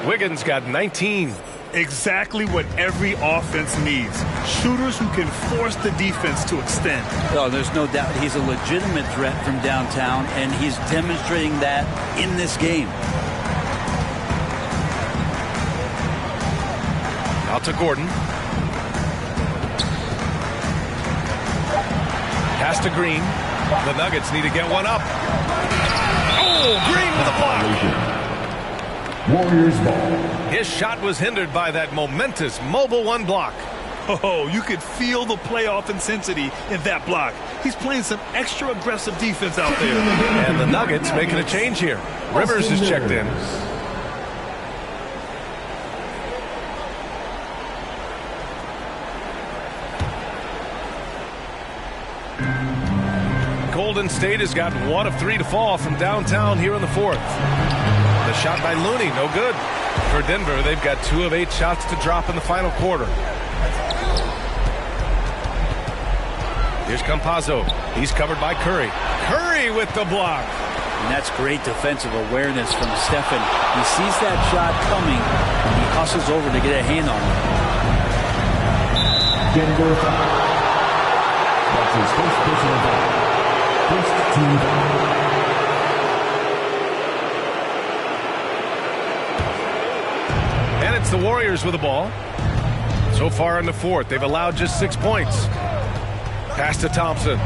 Wiggins got 19. Exactly what every offense needs. Shooters who can force the defense to extend. Oh, there's no doubt he's a legitimate threat from downtown, and he's demonstrating that in this game. Out to Gordon. Pass to Green. The Nuggets need to get one up. Oh, Green with a block. Warriors ball. His shot was hindered by that momentous mobile 1 block. Oh, you could feel the playoff intensity in that block. He's playing some extra aggressive defense out there. And the Nuggets making a change here. Rivers is checked in. Golden State has got 1 of 3 to fall from downtown here in the fourth. The shot by Looney, no good. For Denver, they've got 2 of 8 shots to drop in the final quarter. Here's Campazzo. He's covered by Curry. Curry with the block. And that's great defensive awareness from Stephen. He sees that shot coming, and he hustles over to get a hand on it. Denver foul. That's his first personal foul. First team foul. And it's the Warriors with the ball. So far in the fourth, they've allowed just 6 points. Pass to Thompson.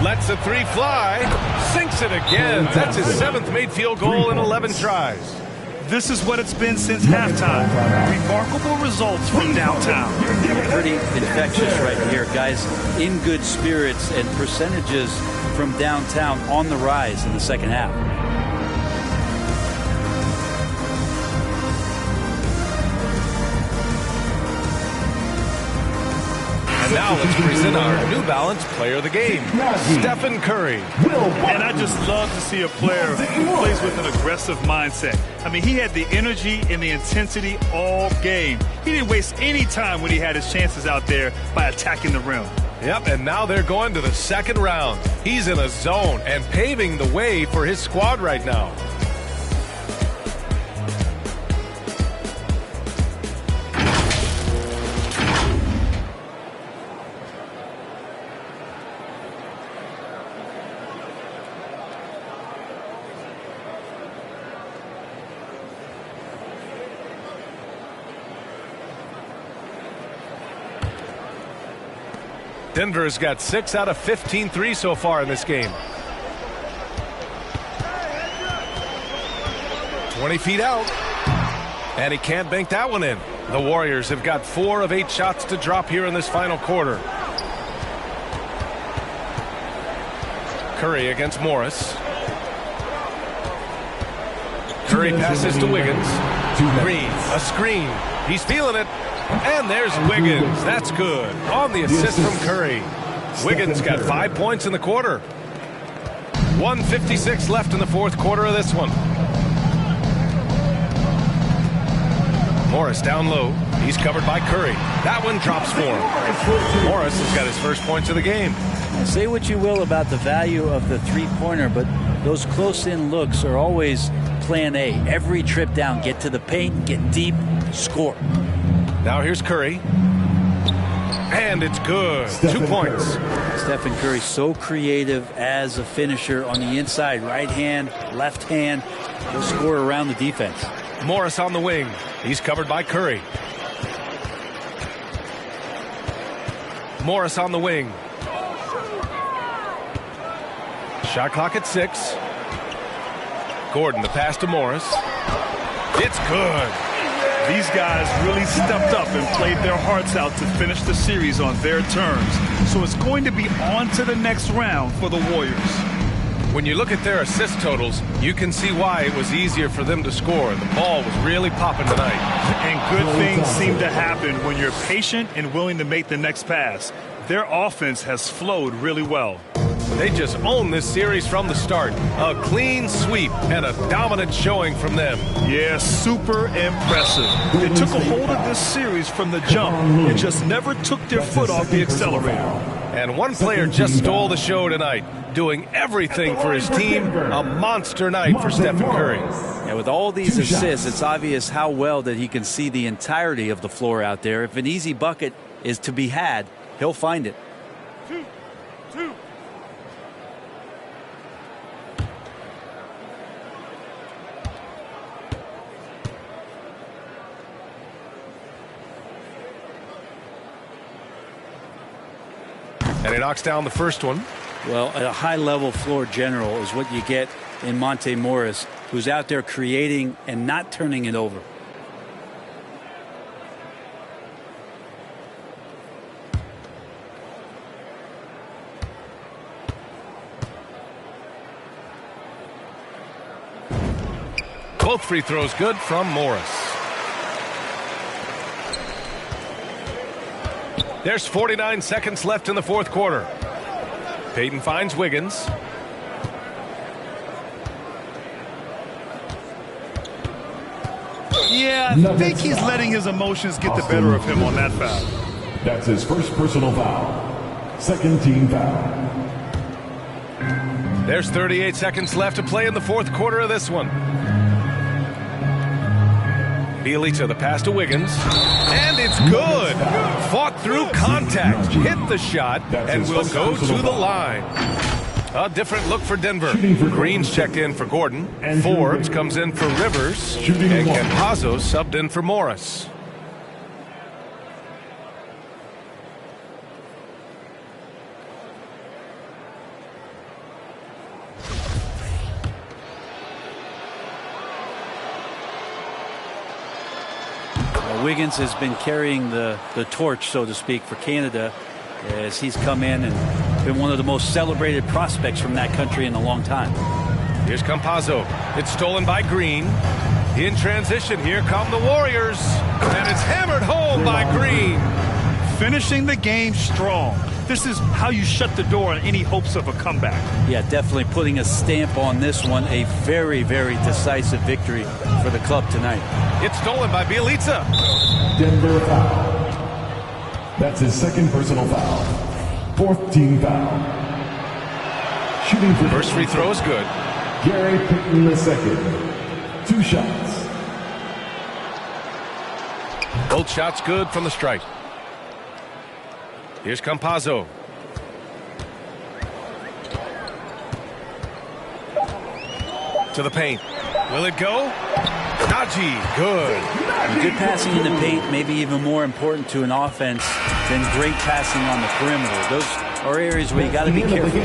Lets a 3 fly. Sinks it again. That's his 7th made field goal in 11 tries. This is what it's been since halftime. Remarkable results from downtown. Pretty infectious right here. Guys in good spirits, and percentages from downtown on the rise in the second half. And now let's present our New Balance Player of the Game, Stephen Curry. And I just love to see a player who plays with an aggressive mindset. I mean, he had the energy and the intensity all game. He didn't waste any time when he had his chances out there by attacking the rim. Yep, and now they're going to the second round. He's in a zone and paving the way for his squad right now. Denver's got 6 out of 15 threes so far in this game. 20 feet out. And he can't bank that one in. The Warriors have got 4 of 8 shots to drop here in this final quarter. Curry against Morris. Curry passes to Wiggins. Green, a screen. He's feeling it. And there's Wiggins. That's good. On the assist from Curry. Wiggins got 5 points in the quarter. 1:56 left in the fourth quarter of this one. Morris down low. He's covered by Curry. That one drops for him. Morris has got his first points of the game. Say what you will about the value of the three-pointer, but those close-in looks are always plan A. Every trip down, get to the paint, get deep, score. Now here's Curry. And it's good. 2 points. Stephen Curry so creative as a finisher on the inside. Right hand, left hand. He'll score around the defense. Morris on the wing. He's covered by Curry. Morris on the wing. Shot clock at 6. Gordon, the pass to Morris. It's good. These guys really stepped up and played their hearts out to finish the series on their terms. So it's going to be on to the next round for the Warriors. When you look at their assist totals, you can see why it was easier for them to score. The ball was really popping tonight. And good things seem to happen when you're patient and willing to make the next pass. Their offense has flowed really well. They just own this series from the start. A clean sweep and a dominant showing from them. Yeah, super impressive. They took a hold of this series from the jump and just never took their foot off the accelerator. And one player just stole the show tonight, doing everything for his team. A monster night for Stephen Curry. Yeah, with all these assists, it's obvious how well that he can see the entirety of the floor out there. If an easy bucket is to be had, he'll find it. 2, 2. And he knocks down the first one. Well, a high-level floor general is what you get in Monte Morris, who's out there creating and not turning it over. Both free throws good from Morris. There's 49 seconds left in the fourth quarter. Payton finds Wiggins. Yeah, I think he's letting his emotions get the better of him on that foul. That's his first personal foul. Second team foul. There's 38 seconds left to play in the fourth quarter of this one. Bielitsa, the pass to Wiggins. And it's good. Fought through contact. Hit the shot and will go to the line. A different look for Denver. Green's checked in for Gordon. Forbes comes in for Rivers. And Campazzo subbed in for Morris. Wiggins has been carrying the torch, so to speak, for Canada as he's come in and been one of the most celebrated prospects from that country in a long time. Here's Campazzo. It's stolen by Green. In transition, here come the Warriors. And it's hammered home by Green. Finishing the game strong. This is how you shut the door on any hopes of a comeback. Yeah, definitely putting a stamp on this one. A very, very decisive victory for the club tonight. It's stolen by Bielitsa. Denver foul. That's his second personal foul. Fourth team foul. Shooting for first free throw is good. Gary Payton the second. 2 shots. Both shots good from the stripe. Here's Campazzo. To the paint. Will it go? Najee, good. Good passing in the paint, maybe even more important to an offense than great passing on the perimeter. Those are areas where you got to be careful.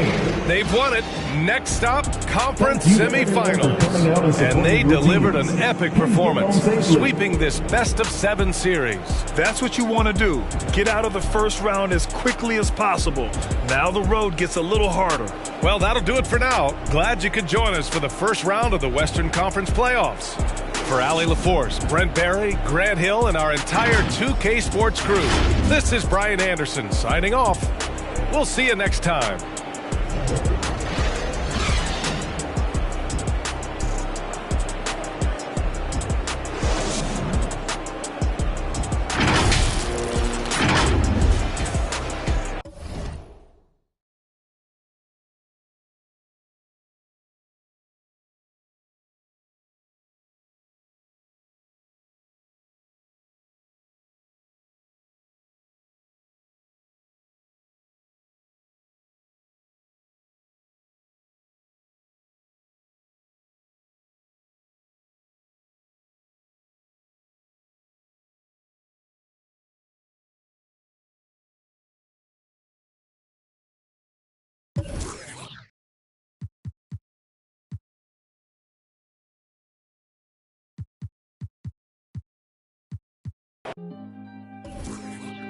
They've won it. Next stop, conference semifinals. And they delivered an epic performance, sweeping this best-of-7 series. That's what you want to do. Get out of the first round as quickly as possible. Now the road gets a little harder. Well, that'll do it for now. Glad you could join us for the first round of the Western Conference playoffs. For Allie LaForce, Brent Barry, Grant Hill, and our entire 2K Sports crew, this is Brian Anderson signing off. We'll see you next time.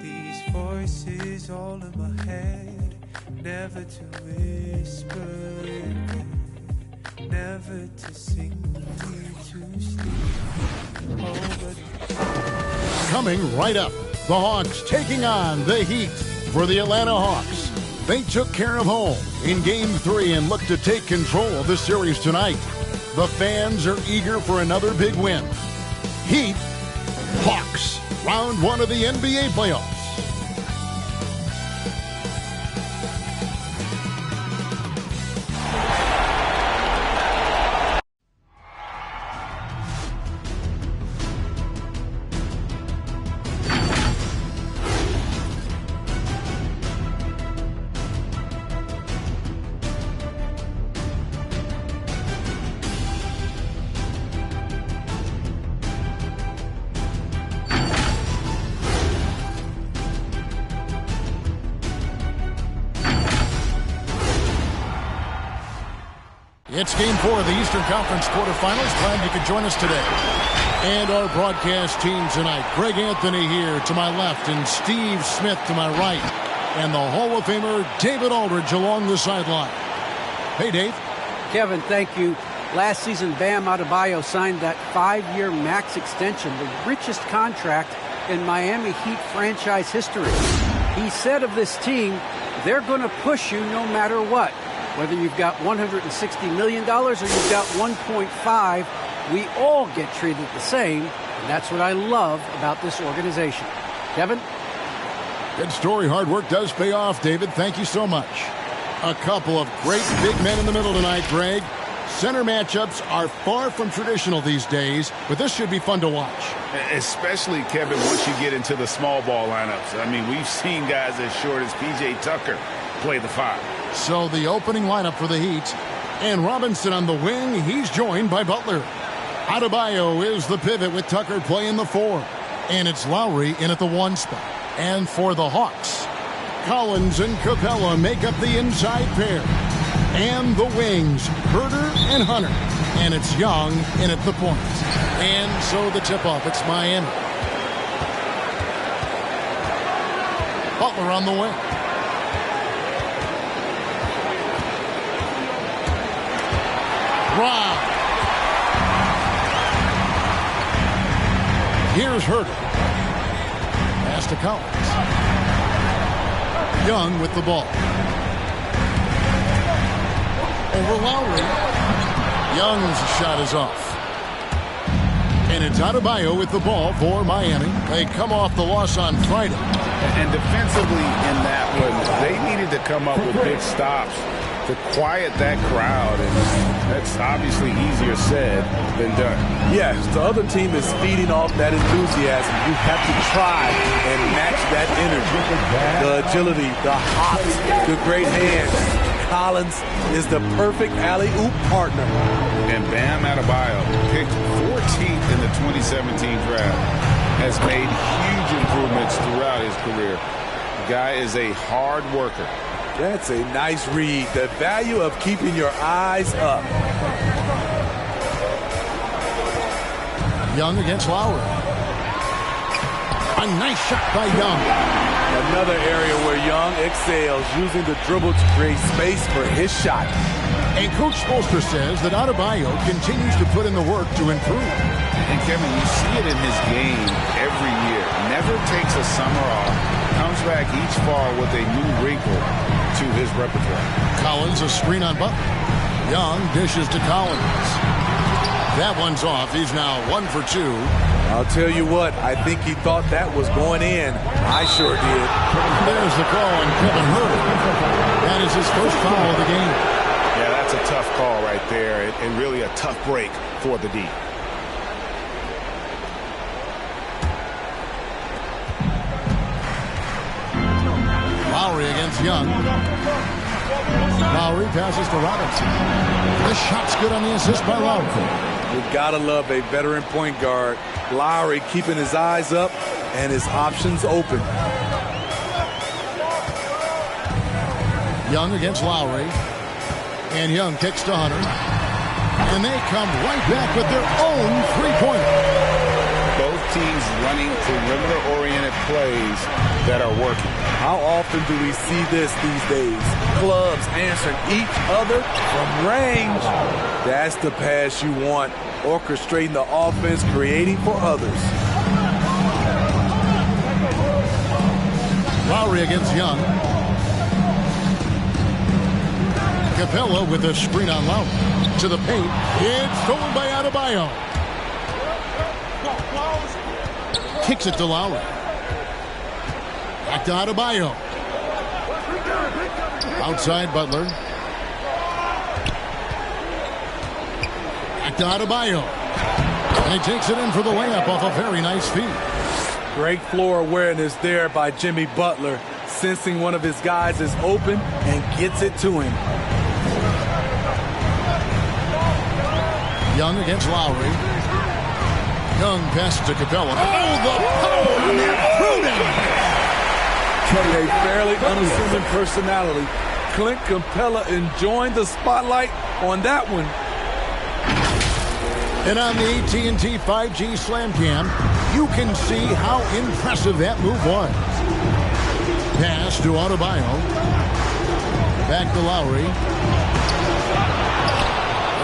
These voices all in my head, never to whisper again, never to sing me to sleep. Coming right up, the Hawks taking on the Heat. For the Atlanta Hawks, they took care of home in Game 3 and look to take control of the series tonight. The fans are eager for another big win. Heat, Hawks, round 1 of the NBA playoffs. It's Game 4 of the Eastern Conference quarterfinals. Glad you could join us today. And our broadcast team tonight. Greg Anthony here to my left and Steve Smith to my right. And the Hall of Famer David Aldridge along the sideline. Hey, Dave. Kevin, thank you. Last season, Bam Adebayo signed that 5-year max extension, the richest contract in Miami Heat franchise history. He said of this team, they're going to push you no matter what. Whether you've got $160 million or you've got 1.5, we all get treated the same, and that's what I love about this organization. Kevin? Good story. Hard work does pay off, David. Thank you so much. A couple of great big men in the middle tonight, Greg. Center matchups are far from traditional these days, but this should be fun to watch. Especially, Kevin, once you get into the small ball lineups. I mean, we've seen guys as short as P.J. Tucker play the 5. So the opening lineup for the Heat. And Robinson on the wing. He's joined by Butler. Adebayo is the pivot with Tucker playing the 4. And it's Lowry in at the 1 spot. And for the Hawks, Collins and Capella make up the inside pair. And the wings, Herter and Hunter. And it's Young in at the point. And so the tip-off, it's Miami. Butler on the wing. Wow. Here's Herter. Pass to Collins. Young with the ball. Over Lowry. Young's shot is off. And it's Adebayo with the ball for Miami. They come off the loss on Friday. And defensively in that one, they needed to come up with big stops to quiet that crowd. And that's obviously easier said than done. Yes, the other team is feeding off that enthusiasm. You have to try and match that energy. The agility, the hops, the great hands. Collins is the perfect alley-oop partner. And Bam Adebayo, picked 14th in the 2017 draft, has made huge improvements throughout his career. The guy is a hard worker. That's a nice read. The value of keeping your eyes up. Young against Lowry. A nice shot by Young. Another area where Young excels, using the dribble to create space for his shot. And Coach Spoelstra says that Adebayo continues to put in the work to improve. And Kevin, you see it in his game every year. Never takes a summer off. Comes back each fall with a new wrinkle to his repertoire. Collins, a screen on Butler. Young dishes to Collins. That one's off. He's now 1 for 2. I'll tell you what, I think he thought that was going in. I sure did. There's the call on Kevin Herter. That is his first foul of the game. Yeah, that's a tough call right there, and really a tough break for the D. Lowry against Young. Lowry passes to Robinson. The shot's good on the assist by Lowry. You gotta love a veteran point guard. Lowry keeping his eyes up and his options open. Young against Lowry. And Young kicks to Hunter. And they come right back with their own three-pointer. Both teams running perimeter-oriented plays that are working. How often do we see this these days? Clubs answering each other from range. That's the pass you want. Orchestrating the offense, creating for others. Lowry against Young. Capella with a screen on Lowry. To the paint. It's stolen by Adebayo. Kicks it to Lowry. Back to Adebayo. Outside Butler. Back to Adebayo. And he takes it in for the layup off a very nice feed. Great floor awareness there by Jimmy Butler, sensing one of his guys is open and gets it to him. Young against Lowry. Young passes to Capella. Oh, the power on that A fairly unassuming personality. Clint Capella enjoying the spotlight on that one. And on the AT&T 5G Slam Cam, you can see how impressive that move was. Pass to Adebayo. Back to Lowry.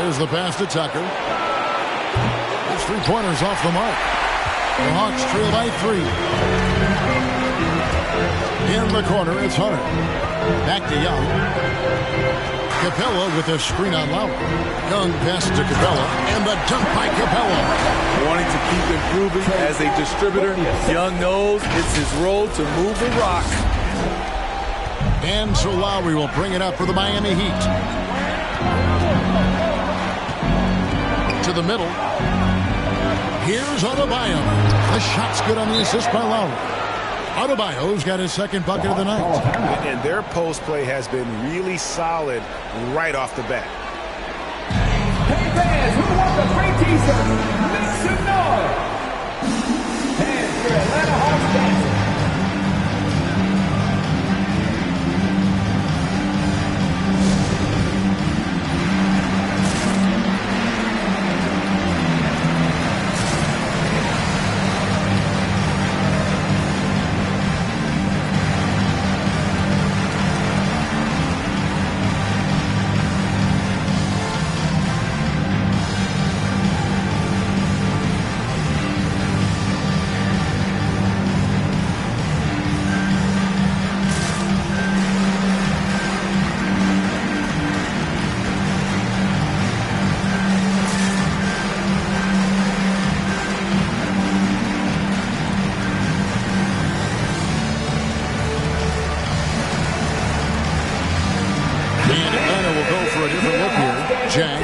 There's the pass to Tucker. His three-pointers off the mark. The Hawks trail by 3. In the corner, it's Hunter. Back to Young. Capella with a screen on Lowry. Young passes to Capella, and the dunk by Capella. Wanting to keep improving as a distributor, Young knows it's his role to move the rock. And so Lowry will bring it up for the Miami Heat. To the middle. Here's Adebayo. The shot's good on the assist by Lowry. Adebayo's got his second bucket of the night. And their post play has been really solid right off the bat. Hey fans, who want the free t-shirt? Make some noise! And for Atlanta Hawks dancing.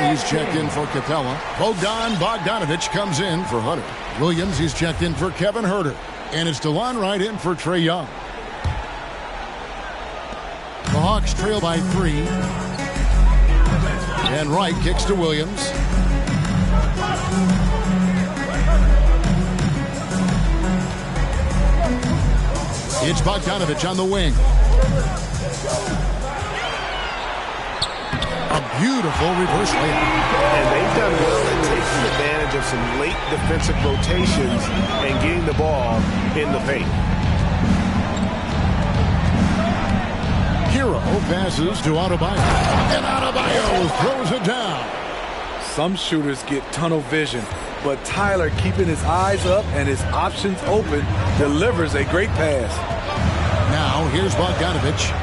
He's checked in for Capella. Bogdanovich comes in for Hunter. Williams, he's checked in for Kevin Huerter. And it's DeLon Wright in for Trae Young. The Hawks trail by 3. And Wright kicks to Williams. It's Bogdanovich on the wing. A beautiful reverse layup. And they've done well at taking advantage of some late defensive rotations and getting the ball in the paint. Hero passes to Adebayo. And Adebayo throws it down. Some shooters get tunnel vision, but Tyler, keeping his eyes up and his options open, delivers a great pass. Now here's Bogdanovich.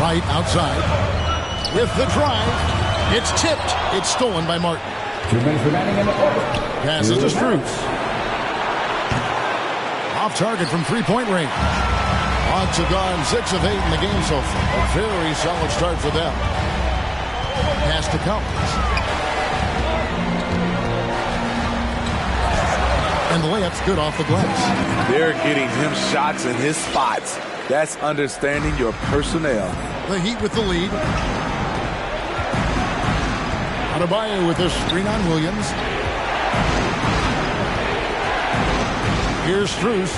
Right outside with the drive. It's tipped. It's stolen by Martin. 2 minutes remaining in the quarter. Passes to Strus. Off target from three-point range. Hawks have gone 6 of 8 in the game so far. A very solid start for them. Pass to Collins. And the layup's good off the glass. They're getting him shots in his spots. That's understanding your personnel. The Heat with the lead. Adebayo with a screen on Williams. Here's Strus.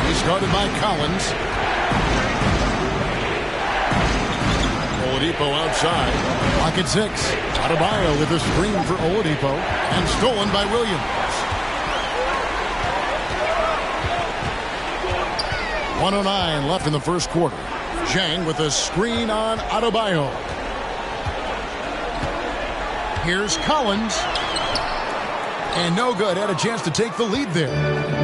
He's guarded by Collins. Oladipo outside. Pocket 6. Adebayo with a screen for Oladipo. And stolen by Williams. 1:09 left in the first quarter. Zhang with a screen on Adebayo. Here's Collins. And no good. Had a chance to take the lead there.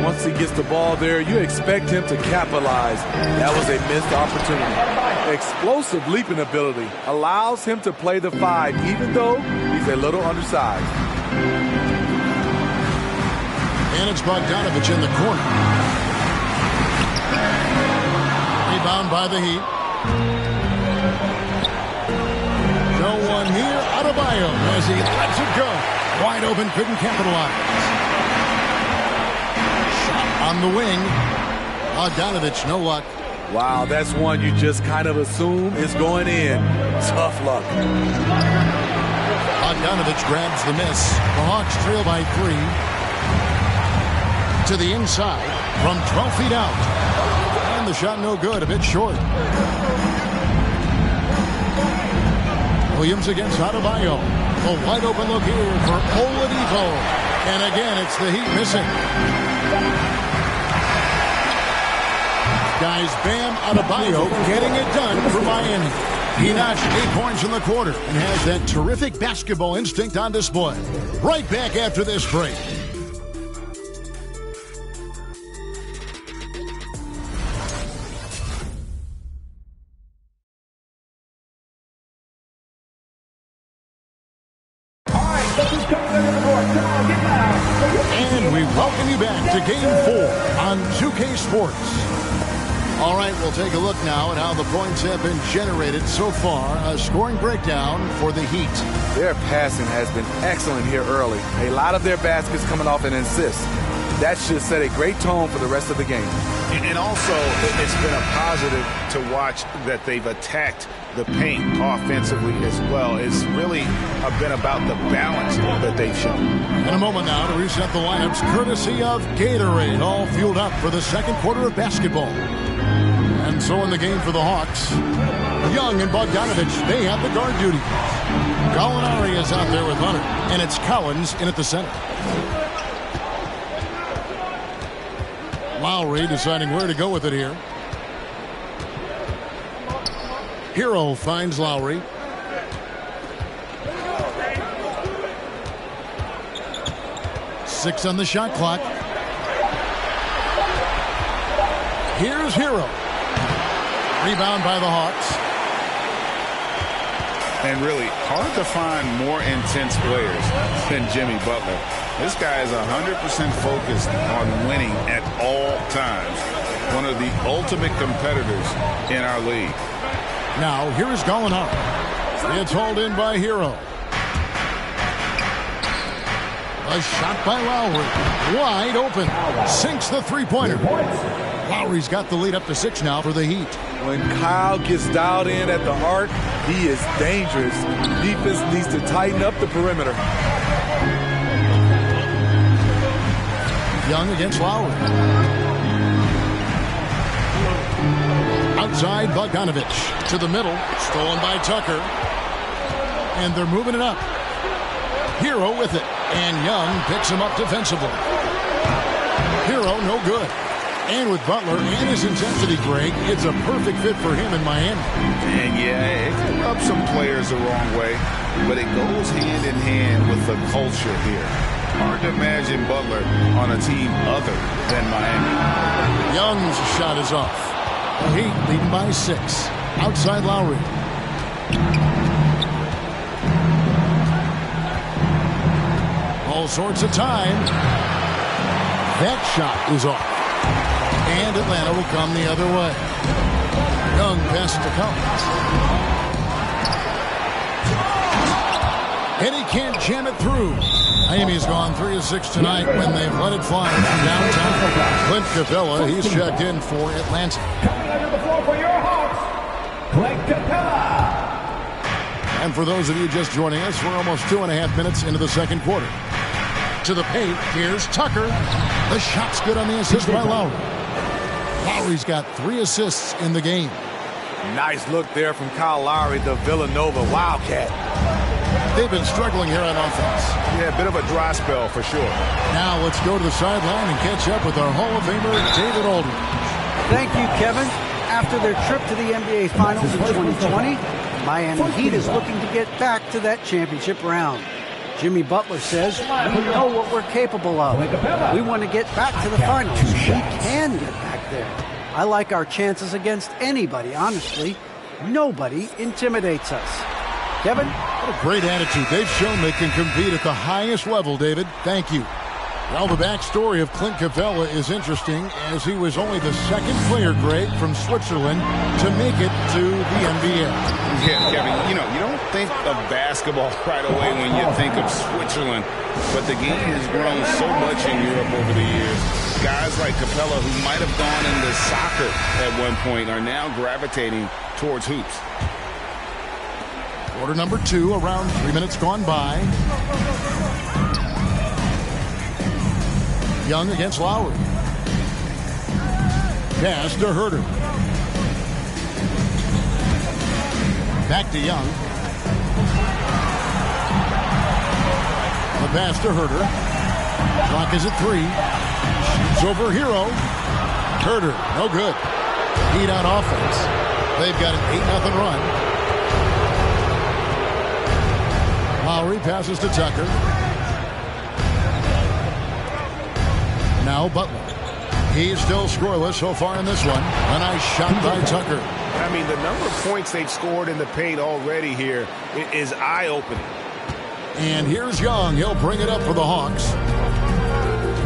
Once he gets the ball there, you expect him to capitalize. That was a missed opportunity. Explosive leaping ability allows him to play the 5, even though he's a little undersized. And it's Bogdanovich in the corner. Rebound by the Heat. No one near Adebayo as he lets it go. Wide open, couldn't capitalize. Shot on the wing. Bogdanovich, no luck. Wow, that's one you just kind of assume is going in. Tough luck. Bogdanovich grabs the miss. The Hawks trail by 3. To the inside from 12 feet out. And the shot no good, a bit short. Williams against Adebayo. A wide open look here for Oladipo. And again, it's the Heat missing. Guys, Bam Adebayo getting it done for Miami. He notched 8 points in the quarter and has that terrific basketball instinct on display. Right back after this break. And we welcome you back to Game 4 on 2K Sports. All right, we'll take a look now at how the points have been generated so far. A scoring breakdown for the Heat. Their passing has been excellent here early. A lot of their baskets coming off an assist. That should set a great tone for the rest of the game. And also, it's been a positive to watch that they've attacked the paint offensively as well. It's really been about the balance that they've shown. In a moment now to reset the lineups, courtesy of Gatorade, all fueled up for the second quarter of basketball. And so in the game for the Hawks, Young and Bogdanovich, they have the guard duty. Gallinari is out there with Leonard, and it's Collins in at the center. Lowry deciding where to go with it here. Hero finds Lowry. Six on the shot clock. Here's Hero. Rebound by the Hawks. And really hard to find more intense players than Jimmy Butler. This guy is 100% focused on winning at all times. One of the ultimate competitors in our league. Now, here is Gallinari. It's hauled in by Hero. A shot by Lowry. Wide open. Sinks the three-pointer. Lowry's got the lead up to 6 now for the Heat. When Kyle gets dialed in at the arc, he is dangerous. Defense needs to tighten up the perimeter. Young against Lowry. Outside Bogdanovich to the middle. Stolen by Tucker. And they're moving it up. Hero with it. And Young picks him up defensively. Hero no good. And with Butler and his intensity, Greg, it's a perfect fit for him in Miami. And yeah, it can rub some players the wrong way, but it goes hand in hand with the culture here. Hard to imagine Butler on a team other than Miami. Young's shot is off. The Heat leading by 6. Outside Lowry. All sorts of time. That shot is off. And Atlanta will come the other way. Young pass to Collins. And he can't jam it through. Miami's gone 3 of 6 tonight when they've let it fly from downtown. Clint Capella, he's checked in for Atlanta. Coming under the floor for your Hawks, Clint Capella. And for those of you just joining us, we're almost 2.5 minutes into the second quarter. To the paint, here's Tucker. The shot's good on the assist by Lowry. Lowry's got 3 assists in the game. Nice look there from Kyle Lowry, the Villanova Wildcat. They've been struggling here on offense. Yeah, a bit of a dry spell for sure. Now let's go to the sideline and catch up with our Hall of Famer, David Aldridge. Thank you, Kevin. After their trip to the NBA Finals in 2020, Miami Heat is looking to get back to that championship round. Jimmy Butler says, we know what we're capable of. We want to get back to the finals. We can get back there. I like our chances against anybody, honestly. Nobody intimidates us. Kevin? What a great attitude. They've shown they can compete at the highest level, David. Thank you. Well, the backstory of Clint Capella is interesting, as he was only the second player, Greg, from Switzerland to make it to the NBA. Yeah, Kevin, you don't think of basketball right away when you think of Switzerland, but the game has grown so much in Europe over the years. Guys like Capella, who might have gone into soccer at one point, are now gravitating towards hoops. Quarter number 2, around 3 minutes gone by. Young against Lowry. Pass to Herter. Back to Young. The pass to Herter. Clock is at 3. Shoots over Hero. Herter, no good. Heat on offense. They've got an 8-0 run. Lowry passes to Tucker. Now Butler. He's still scoreless so far in this one. A nice shot by Tucker. I mean, the number of points they've scored in the paint already here is eye-opening. And here's Young. He'll bring it up for the Hawks.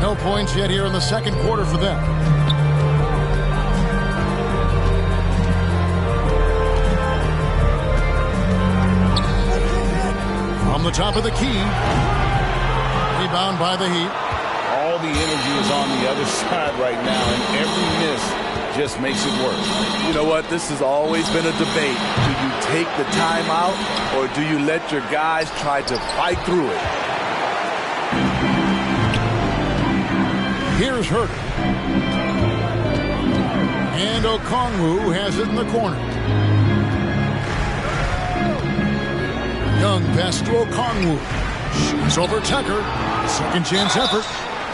No points yet here in the second quarter for them. From the top of the key. Rebound by the Heat. All the energy is on the other side right now, and every miss just makes it worse. You know what? This has always been a debate. Do you take the timeout, or do you let your guys try to fight through it? Here's Hurt. And Okongwu has it in the corner. Young pass to Okongwu. Shoots over Tucker. Second chance effort.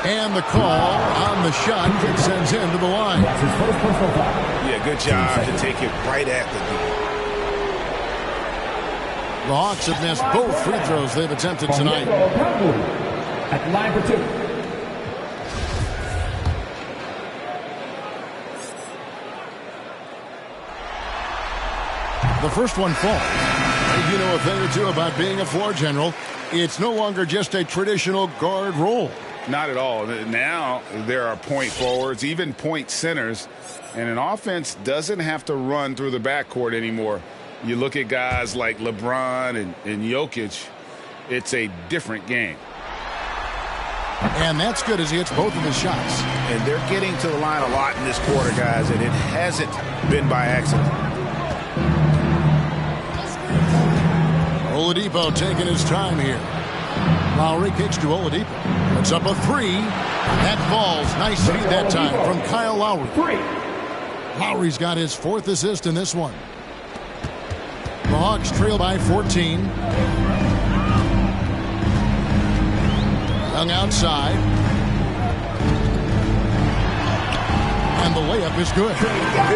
And the call on the shot that sends him to the line. Yeah, good job to take it right at the D. The Hawks have missed both free throws they've attempted tonight. At the line for two. The first one falls. You know a thing or two about being a floor general. It's no longer just a traditional guard role. Not at all. Now there are point forwards, even point centers, and an offense doesn't have to run through the backcourt anymore. You look at guys like LeBron and Jokic, it's a different game. And that's good as he hits both of his shots. And they're getting to the line a lot in this quarter, guys, and it hasn't been by accident. Oladipo taking his time here. Lowry kicks to Oladipo. Puts up a three. That falls. Nice feed that time from Kyle Lowry. Lowry's got his fourth assist in this one. The Hawks trail by 14. Young outside. And the layup is good.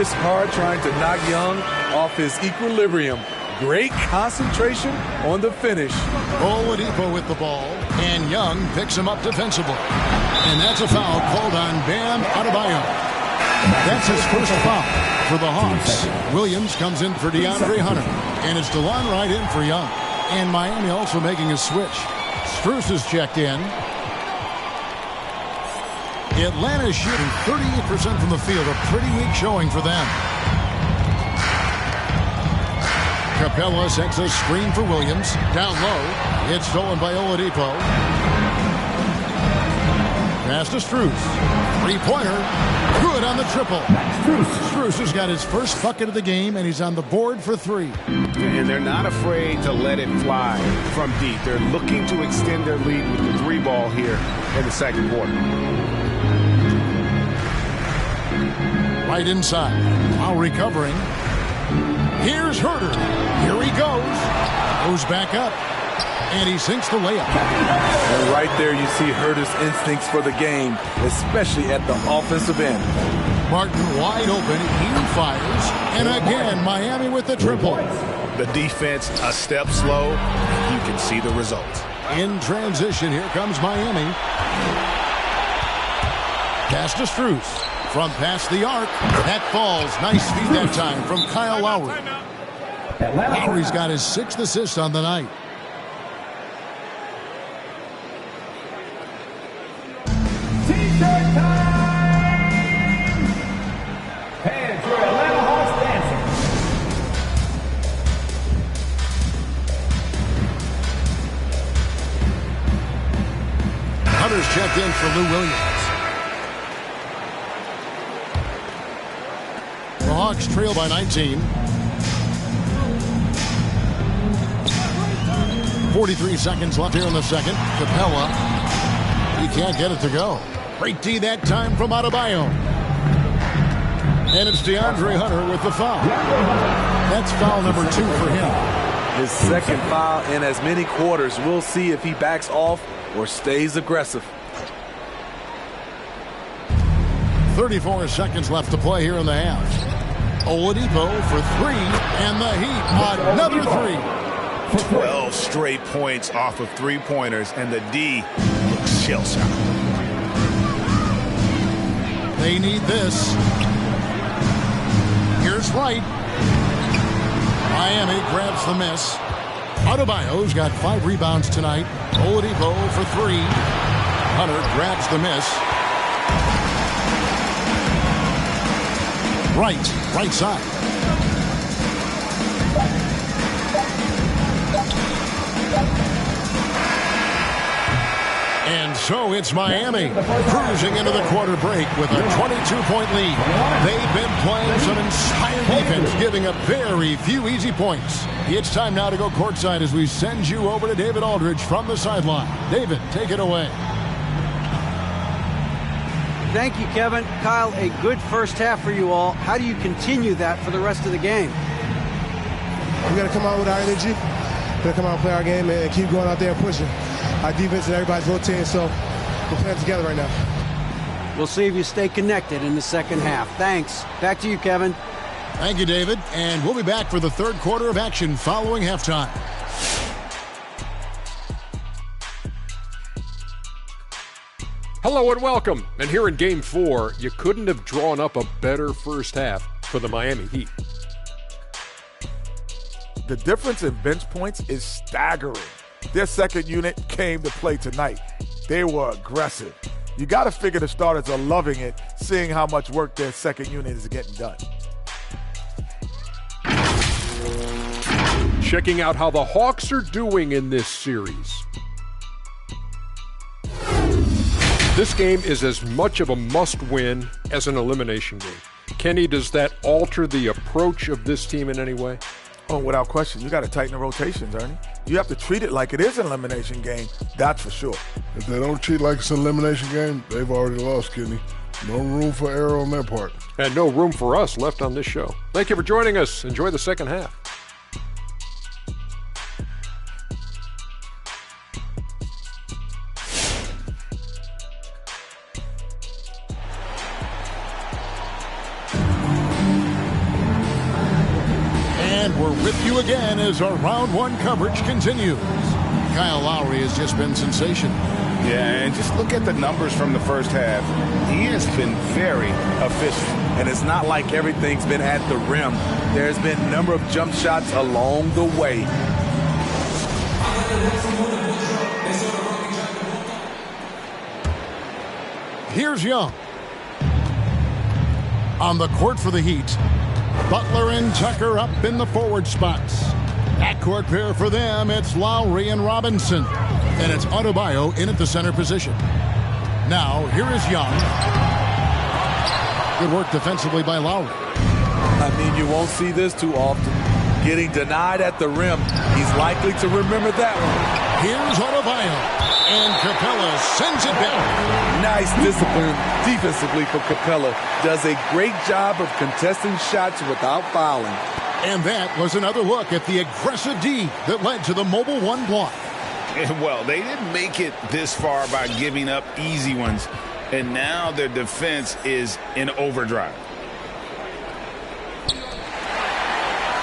It's hard trying to knock Young off his equilibrium. Great concentration on the finish. Oladipo with the ball, and Young picks him up defensively. And that's a foul called on Bam Adebayo. That's his first foul for the Hawks. Williams comes in for DeAndre Hunter, and it's DeLon Wright in for Young. And Miami also making a switch. Strus is checked in. Atlanta shooting 38% from the field, a pretty weak showing for them. Capella sets a screen for Williams. Down low. It's stolen by Oladipo. Pass to Strus. Three-pointer. Good on the triple. Strus has got his first bucket of the game, and he's on the board for three. And they're not afraid to let it fly from deep. They're looking to extend their lead with the three ball here in the second quarter. Right inside. Now recovering. Here's Herter. Here he goes. Goes back up. And he sinks the layup. And right there you see Herter's instincts for the game, especially at the offensive end. Martin wide open. He fires. And again, Miami with the triple. The defense a step slow. You can see the result. In transition, here comes Miami. Pass to Strus. From past the arc. That falls. Nice feed that time from Kyle Lowry. Lowry's got his sixth assist on the night. T-shirt time! Fans, your Atlanta Hawks dancing. Hunter's checked in for Lou Williams. The Hawks trail by 19. 43 seconds left here in the second. Capella. He can't get it to go. Great D that time from Adebayo. And it's DeAndre Hunter with the foul. That's foul number 2 for him. His second foul in as many quarters. We'll see if he backs off or stays aggressive. 34 seconds left to play here in the half. Oladipo for 3, and the Heat another 3. 12 straight points off of three-pointers, and the D looks shell-shocked. They need this. Here's Wright. Miami grabs the miss. Adebayo's got 5 rebounds tonight. Oladipo for 3. Hunter grabs the miss. Right side. And so it's Miami cruising into the quarter break with a 22-point lead. They've been playing some inspired defense, giving up very few easy points. It's time now to go courtside as we send you over to David Aldridge from the sideline. David, take it away. Thank you, Kevin. Kyle, a good first half for you all. How do you continue that for the rest of the game? We got to come out with our energy. We got to come out and play our game and keep going out there and pushing. Our defense and everybody's rotating, so we're playing together right now. We'll see if you stay connected in the second half. Thanks. Back to you, Kevin. Thank you, David. And we'll be back for the third quarter of action following halftime. Hello and welcome. And here in Game 4, you couldn't have drawn up a better first half for the Miami Heat. The difference in bench points is staggering. Their second unit came to play tonight. They were aggressive. You got to figure the starters are loving it, seeing how much work their second unit is getting done. Checking out how the Hawks are doing in this series. This game is as much of a must-win as an elimination game. Kenny, does that alter the approach of this team in any way? Oh, without question. You got to tighten the rotations, Ernie. You have to treat it like it is an elimination game. That's for sure. If they don't treat like it's an elimination game, they've already lost, Kenny. No room for error on their part. And no room for us left on this show. Thank you for joining us. Enjoy the second half. We're with you again as our round one coverage continues. Kyle Lowry has just been sensational. Yeah, and just look at the numbers from the first half. He has been very efficient. And it's not like everything's been at the rim. There's been a number of jump shots along the way. Here's Young. On the court for the Heat. Butler and Tucker up in the forward spots. Backcourt pair for them, it's Lowry and Robinson. And it's Adebayo in at the center position. Now, here is Young. Good work defensively by Lowry. I mean, you won't see this too often. Getting denied at the rim. He's likely to remember that one. Here's Adebayo. And Capella sends it back. Nice discipline defensively for Capella. Does a great job of contesting shots without fouling. And that was another look at the aggressive D that led to the mobile one block. Well, they didn't make it this far by giving up easy ones. And now their defense is in overdrive.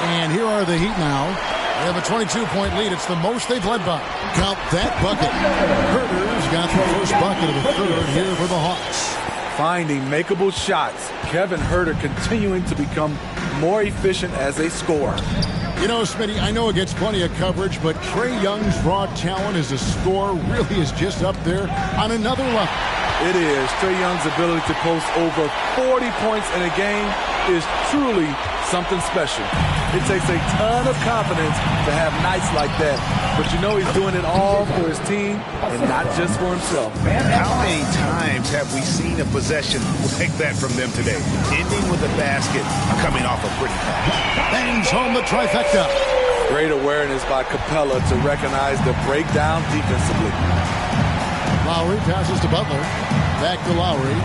And here are the Heat now. They have a 22-point lead. It's the most they've led by. Count that bucket. Herter's got the first bucket of the third here for the Hawks. Finding makeable shots. Kevin Huerter continuing to become more efficient as a scorer. You know, Smitty, I know it gets plenty of coverage, but Trae Young's raw talent as a scorer really is just up there on another level. It is. Trae Young's ability to post over 40 points in a game is truly something special. It takes a ton of confidence to have nights like that. But you know he's doing it all for his team and not just for himself. How many times have we seen a possession like that from them today? Ending with a basket, coming off a pretty pass. Bangs home the trifecta. Great awareness by Capella to recognize the breakdown defensively. Lowry passes to Butler. Back to Lowry.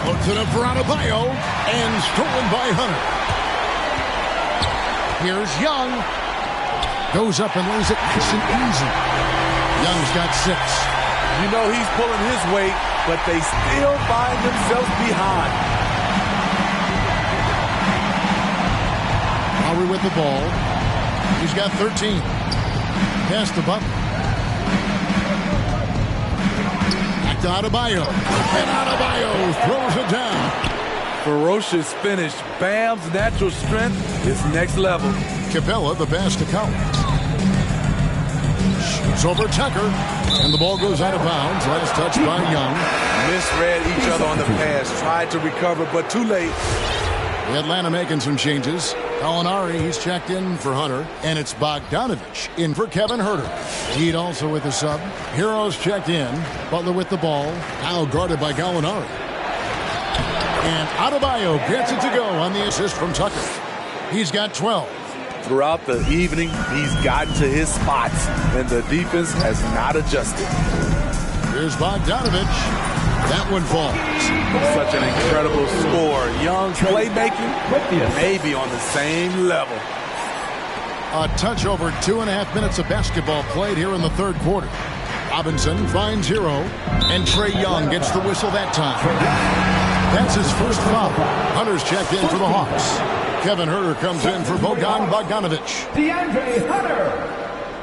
Puts it up for Adebayo. And stolen by Hunter. Here's Young. Goes up and lays it nice and easy. Young's got 6. You know he's pulling his weight, but they still find themselves behind. Lowry with the ball. He's got 13. Pass to Butler. Back to Adebayo. And Adebayo throws it down. Ferocious finish. Bam's natural strength is next level. Capella, the pass to Collins. Shoots over Tucker. And the ball goes out of bounds. Last touch by Young. Misread each other on the pass. Tried to recover, but too late. Atlanta making some changes. Gallinari, he's checked in for Hunter. And it's Bogdanovich in for Kevin Huerter. Heat also with the sub. Heroes checked in. Butler with the ball. Now guarded by Gallinari. And Adebayo gets it to go on the assist from Tucker. He's got 12. Throughout the evening, he's gotten to his spots, and the defense has not adjusted. Here's Bogdanovich. That one falls. Such an incredible score. Young's playmaking may be on the same level. A touch over 2.5 minutes of basketball played here in the third quarter. Robinson finds Hero, and Trae Young gets the whistle that time. That's his first foul. Hunter's checked in for the Hawks. Kevin Huerter comes in for Bogdan Bogdanovich. DeAndre Hunter.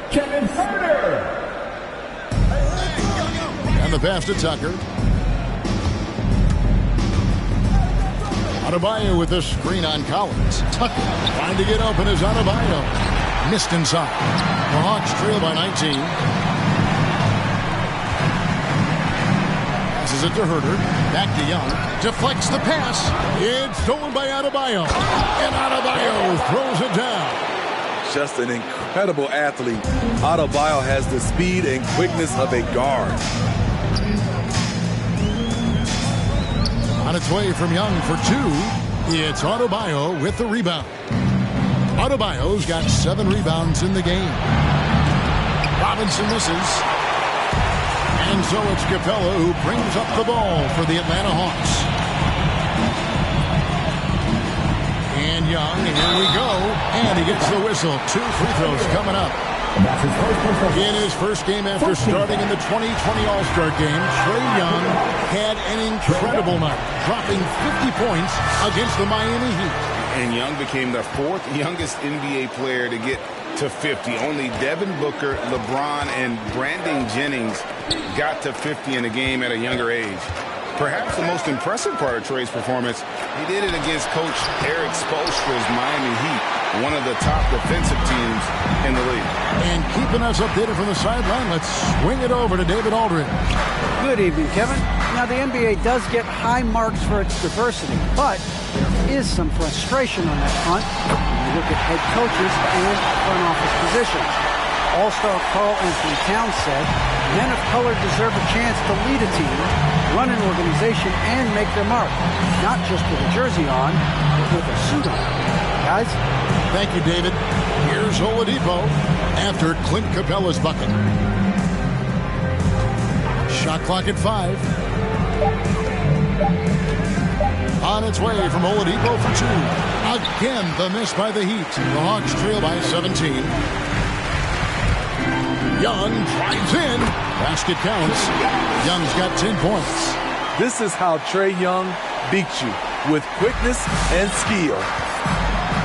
Kevin Huerter. And the pass to Tucker. Adebayo with the screen on Collins. Tucker trying to get open is Adebayo. Missed inside. The Hawks trail by 19. Passes it to Huerter. Back to Young. Deflects the pass. It's stolen by Adebayo. And Adebayo throws it down. Just an incredible athlete. Adebayo has the speed and quickness of a guard. On its way from Young for two, it's Adebayo with the rebound. Adebayo's got 7 rebounds in the game. Robinson misses. And so it's Capella who brings up the ball for the Atlanta Hawks. And Young, here we go. And he gets the whistle. 2 free throws coming up. In his first game after starting in the 2020 All-Star Game, Trae Young had an incredible night, dropping 50 points against the Miami Heat. And Young became the 4th youngest NBA player to get to 50. Only Devin Booker, LeBron, and Brandon Jennings got to 50 in a game at a younger age. Perhaps the most impressive part of Trae's performance, he did it against Coach Eric Spoelstra's Miami Heat, one of the top defensive teams in the league. And keeping us updated from the sideline, let's swing it over to David Aldridge. Good evening, Kevin. Now, the NBA does get high marks for its diversity, but there is some frustration on that front when you look at head coaches and front office positions. All-star Karl Anthony Towns said, men of color deserve a chance to lead a team, run an organization, and make their mark. Not just with a jersey on, but with a suit on. Guys? Thank you, David. Here's Oladipo after Clint Capella's bucket. Shot clock at 5. On its way from Oladipo for 2. Again, the miss by the Heat. The Hawks trail by 17. Young drives in. Basket counts. Young's got 10 points. This is how Trae Young beats you, with quickness and skill.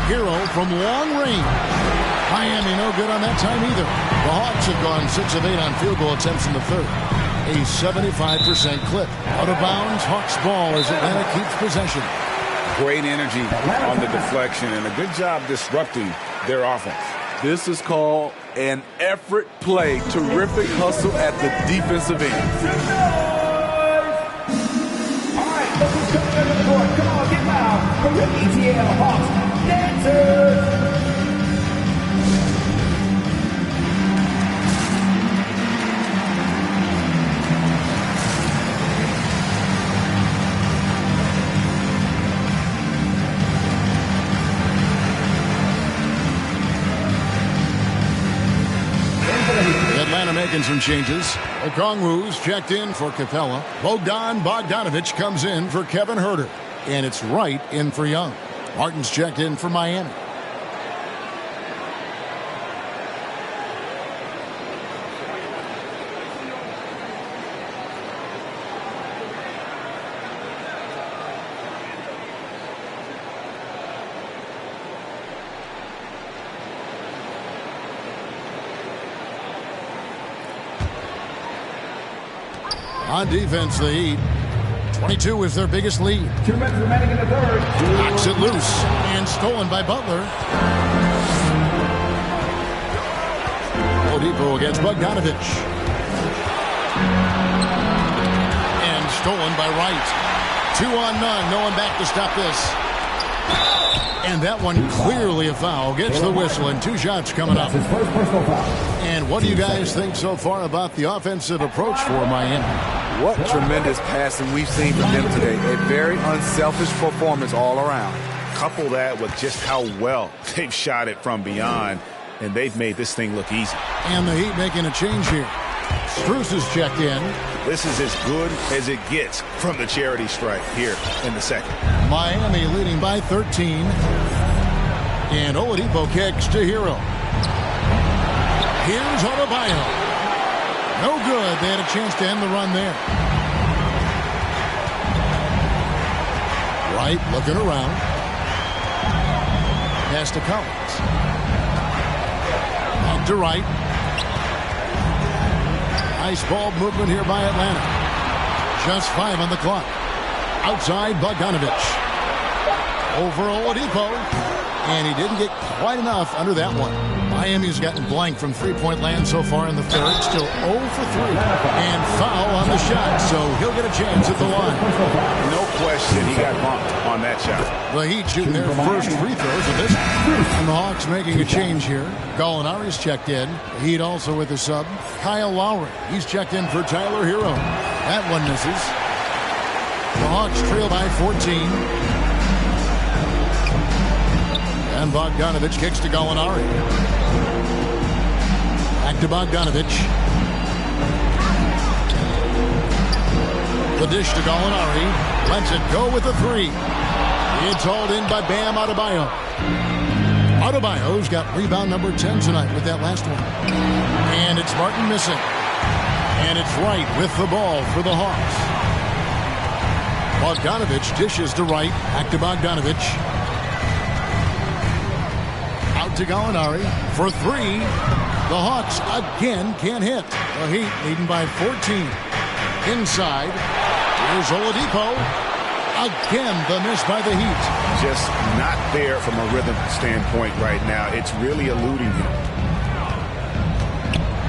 Hero from long range. Miami no good on that time either. The Hawks have gone 6 of 8 on field goal attempts in the third. A 75% clip. Out of bounds, Hawks ball as Atlanta keeps possession. Great energy on the deflection and a good job disrupting their offense. This is called an effort play. Terrific hustle at the defensive end. All right, look who's coming to the court. Come on, get loud for the ETL Hawks dancers. Atlanta making some changes. Okongwu's checked in for Capella. Bogdan Bogdanovich comes in for Kevin Huerter. And it's Wright in for Young. Martin's checked in for Miami. On defense, the Heat. 22 is their biggest lead. 2 minutes remaining in the third. Knocks it loose and stolen by Butler. Oladipo against Bogdanovich. And stolen by Wright. 2 on none. No one back to stop this. And that one clearly a foul. Gets the whistle and 2 shots coming up. His first personal foul. And what do you guys think so far about the offensive approach for Miami? What tremendous passing we've seen from them today. A very unselfish performance all around. Couple that with just how well they've shot it from beyond, and they've made this thing look easy. And the Heat making a change here. Strus is checked in. This is as good as it gets from the charity stripe here in the second. Miami leading by 13. And Oladipo kicks to Hero. Here's Adebayo. No good. They had a chance to end the run there. Wright looking around. Pass to Collins. Back to Wright. Nice ball movement here by Atlanta. Just 5 on the clock. Outside Bogdanovich. Over Oladipo. And he didn't get quite enough under that one. Miami's gotten blank from three-point land so far in the third. Still 0 for 3. And foul on the shot, so he'll get a chance at the line. No question, he got bumped on that shot. The Heat shooting their first free throws of this. And the Hawks making a change here. Gallinari's checked in. The Heat also with a sub. Kyle Lowry, he's checked in for Tyler Hero. That one misses. The Hawks trail by 14. And Bogdanovich kicks to Gallinari. Back to Bogdanovich. The dish to Gallinari. Lets it go with a 3. It's hauled in by Bam Adebayo. Adebayo's got rebound number 10 tonight with that last one. And it's Martin missing. And it's Wright with the ball for the Hawks. Bogdanovich dishes to Wright. Back to Bogdanovich. To Gallinari for 3. The Hawks again can't hit. The Heat leading by 14. Inside. Here's Oladipo. Again, the miss by the Heat. Just not there from a rhythm standpoint right now. It's really eluding him.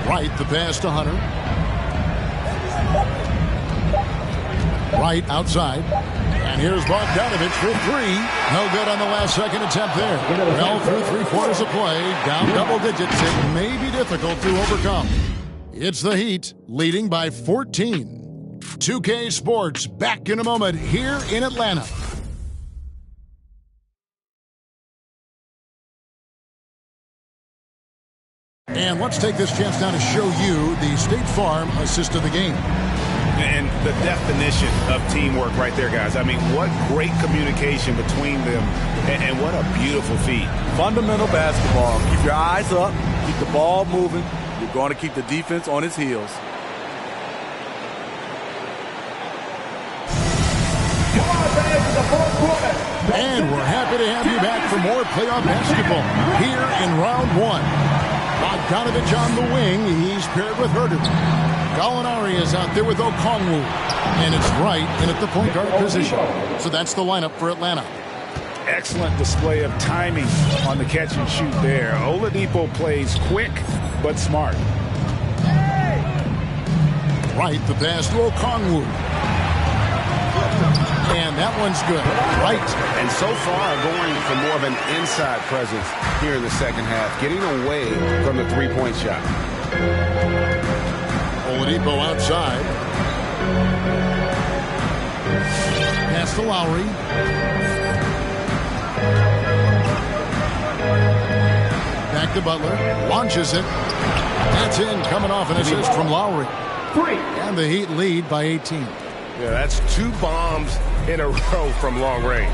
Wright, the pass to Hunter. Wright outside. And here's Bogdanovich for 3. No good on the last second attempt there. Well, through 3 quarters of play, down double digits. It may be difficult to overcome. It's the Heat leading by 14. 2K Sports back in a moment here in Atlanta. And let's take this chance now to show you the State Farm assist of the game. And the definition of teamwork right there, guys. I mean, what great communication between them, and what a beautiful feat. Fundamental basketball. Keep your eyes up. Keep the ball moving. You're going to keep the defense on its heels. And we're happy to have you back for more playoff basketball here in round 1. Bogdanovich on the wing. He's paired with Herter. Gallinari is out there with Okongwu. And it's Wright in at the point guard position. So that's the lineup for Atlanta. Excellent display of timing on the catch and shoot there. Oladipo plays quick but smart. Wright, the pass to Okongwu. And that one's good. Right. And so far going for more of an inside presence here in the second half, getting away from the three-point shot. Oladipo outside. Pass to Lowry. Back to Butler. Launches it. That's in. Coming off an assist from Lowry. 3. And the Heat lead by 18. Yeah, that's 2 bombs in a row from long range.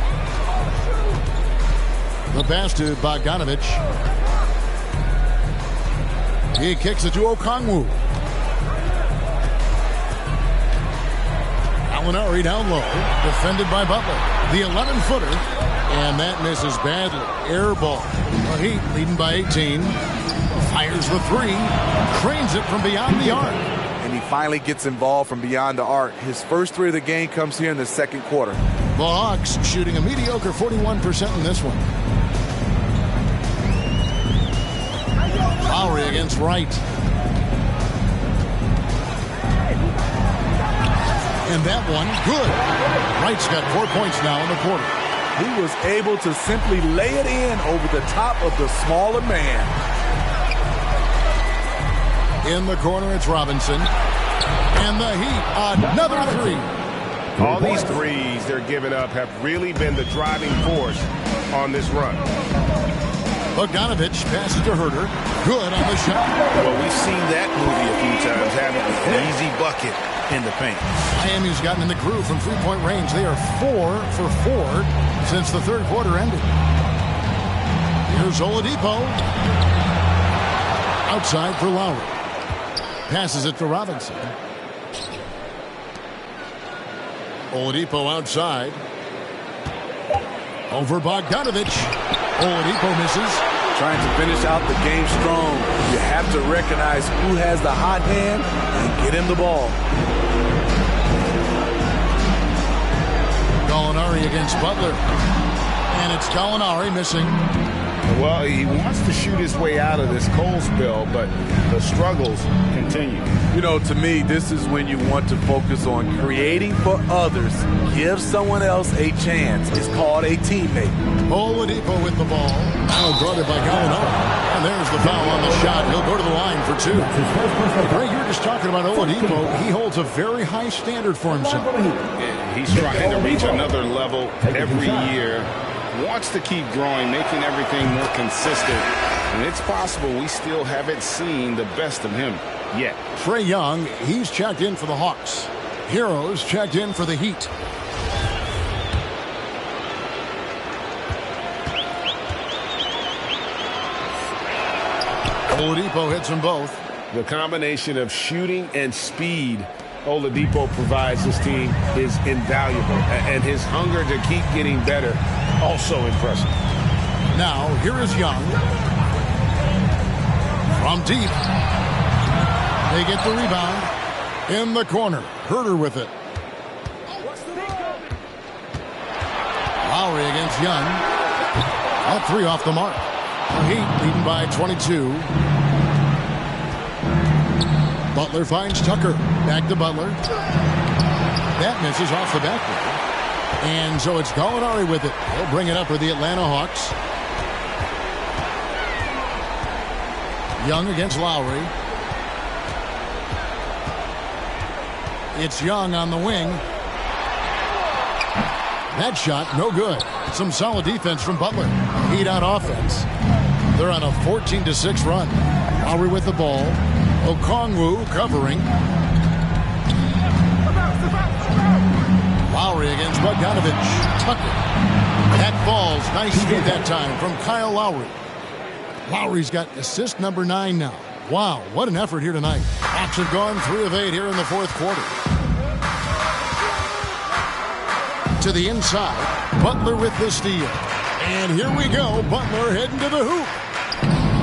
The pass to Bogdanovich. He kicks it to Okongwu. Gallinari down low. Defended by Butler. The 11-footer. And that misses badly. Air ball. The Heat leading by 18. Fires the 3. Cranes it from beyond the arc. and he finally gets involved from beyond the arc. His first 3 of the game comes here in the second quarter. The Hawks shooting a mediocre 41% in this one. Lowry against Wright. And that one, good. Wright's got 4 points now in the quarter. He was able to simply lay it in over the top of the smaller man. In the corner, it's Robinson. And the Heat, another 3. All these threes they're giving up have really been the driving force on this run. Bogdanovich passes to Herter. Good on the shot. Well, we've seen that movie a few times, haven't we? An easy bucket in the paint. Miami's gotten in the groove from three-point range. They are 4 for 4 since the third quarter ended. Here's Oladipo. Outside for Lowry. Passes it to Robinson. Oladipo outside. Over Bogdanovich. Oladipo misses. Trying to finish out the game strong. You have to recognize who has the hot hand and get him the ball. Gallinari against Butler. And it's Gallinari missing. Well, he wants to shoot his way out of this cold spell, but the struggles continue. You know, to me, this is when you want to focus on creating for others. Give someone else a chance. It's called a teammate. Oladipo with the ball. Now guarded by Gallinari. And there's the foul on the shot. He'll go to the line for 2. Greg, you were just talking about Oladipo. He holds a very high standard for himself. He's trying to reach another level every year. Wants to keep growing, making everything more consistent. And it's possible we still haven't seen the best of him yet. Trae Young, he's checked in for the Hawks. Heroes checked in for the Heat. Oladipo hits them both. The combination of shooting and speed Oladipo provides this team is invaluable. And his hunger to keep getting better, also impressive. Now, here is Young. From deep. They get the rebound. In the corner. Herter with it. Lowry against Young. All 3 off the mark. The Heat leading by 22. Butler finds Tucker. Back to Butler. That misses off the backboard. And so it's Gallinari with it. He'll bring it up for the Atlanta Hawks. Young against Lowry. It's Young on the wing. That shot, no good. Some solid defense from Butler. Heat on offense. They're on a 14-6 run. Lowry with the ball. Okongwu covering. Lowry against Bogdanovich. Tucker. That falls. Nice feed that time from Kyle Lowry. Lowry's got assist number 9 now. Wow, what an effort here tonight. Hawks have gone 3 of 8 here in the fourth quarter. To the inside. Butler with the steal. And here we go. Butler heading to the hoop.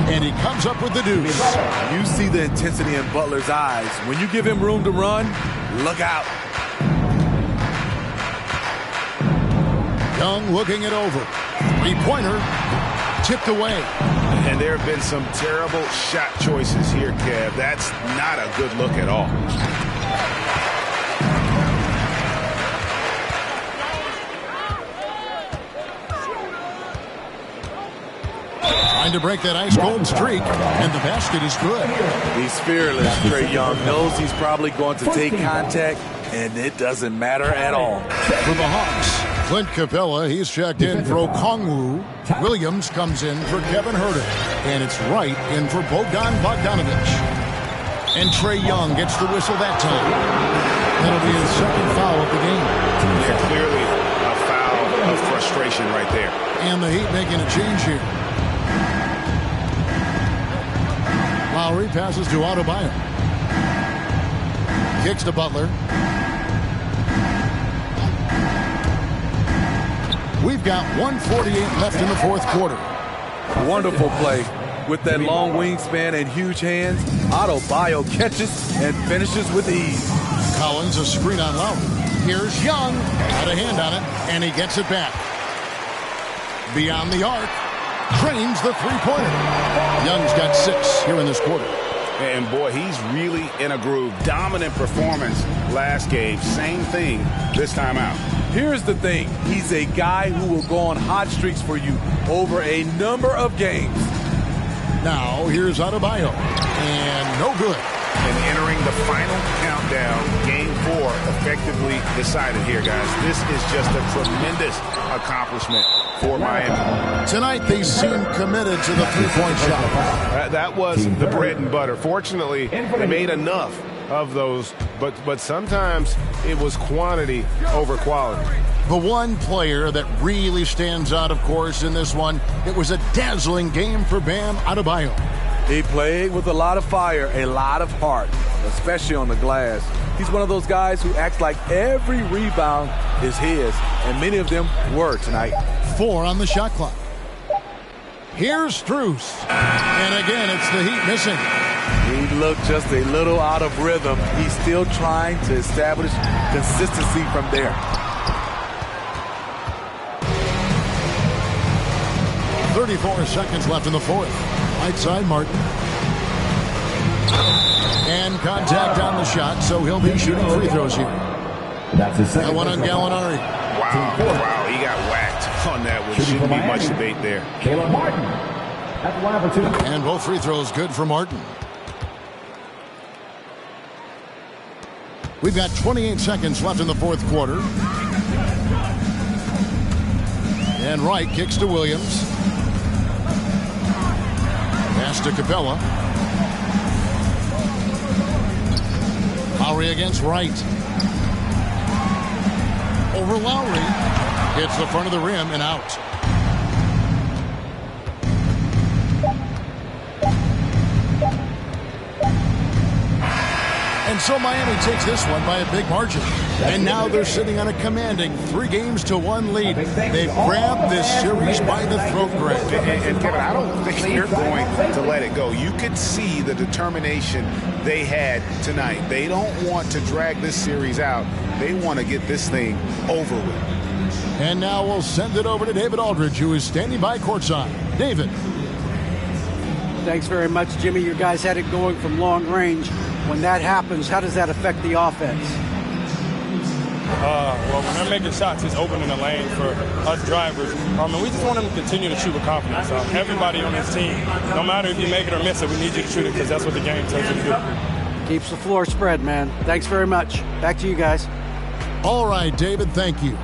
And he comes up with the deuce. You see the intensity in Butler's eyes. When you give him room to run, look out. Young looking it over. 3-pointer. Tipped away. And there have been some terrible shot choices here, Kev. That's not a good look at all. Trying to break that ice-cold streak, and the basket is good. He's fearless. Trae Young knows he's probably going to take contact, and it doesn't matter at all. For the Hawks, Clint Capella, he's checked in for Okongwu. Williams comes in for Kevin Herter. And it's Wright in for Bogdanovich. And Trae Young gets the whistle that time. That'll be his second foul of the game. Yeah, clearly a foul of frustration right there. And the Heat making a change here. Lowry passes to Adebayo. Kicks to Butler. We've got 1:48 left in the fourth quarter. Wonderful play. With that long wingspan and huge hands, Adebayo catches and finishes with ease. Collins, a screen on Lowry. Here's Young. Got a hand on it, and he gets it back. Beyond the arc. Drains the three-pointer. Young's got 6 here in this quarter. And, boy, he's really in a groove. Dominant performance last game. Same thing this time out. Here's the thing. He's a guy who will go on hot streaks for you over a number of games. Now, here's Adebayo. And no good. And entering the final countdown, Game 4 effectively decided here, guys. This is just a tremendous accomplishment for Miami. Tonight, they seem committed to the three-point shot. That was the bread and butter. Fortunately, they made enough of those, but sometimes it was quantity over quality. The one player that really stands out, of course, in this one, it was a dazzling game for Bam Adebayo. He played with a lot of fire, a lot of heart, especially on the glass. He's one of those guys who acts like every rebound is his, and many of them were tonight. 4 on the shot clock. Here's Strus. And again, it's the Heat missing. He looked just a little out of rhythm. He's still trying to establish consistency from there. .34 seconds left in the fourth. Right side, Martin. And contact on the shot, so he'll be shooting free throws here. That's his second. That one on Gallinari. Wow, he got whacked on that one. Shouldn't be much debate there. Caleb Martin at the line for 2. And both free throws good for Martin. We've got 28 seconds left in the fourth quarter. And Wright kicks to Williams. Pass to Capella. Lowry against Wright. Over Lowry. Hits the front of the rim and out. And so Miami takes this one by a big margin. And now they're sitting on a commanding 3-1 lead. They've grabbed this series by the throat, Greg. And Kevin, I don't think they're going to let it go. You could see the determination they had tonight. They don't want to drag this series out. They want to get this thing over with. And now we'll send it over to David Aldridge, who is standing by courtside. David. Thanks very much, Jimmy. You guys had it going from long range. When that happens, how does that affect the offense? Well, when they're making shots, it's opening the lane for us drivers. And we just want them to continue to shoot with confidence. Everybody on this team, no matter if you make it or miss it, we need you to shoot it because that's what the game tells you to do. Keeps the floor spread, man. Thanks very much. Back to you guys. All right, David, thank you.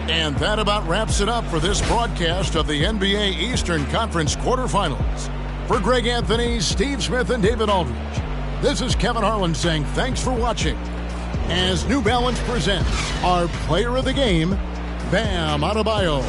And that about wraps it up for this broadcast of the NBA Eastern Conference quarterfinals. For Greg Anthony, Steve Smith, and David Aldridge, this is Kevin Harlan saying thanks for watching as New Balance presents our player of the game, Bam Adebayo.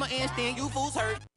handstand, you fools hurt.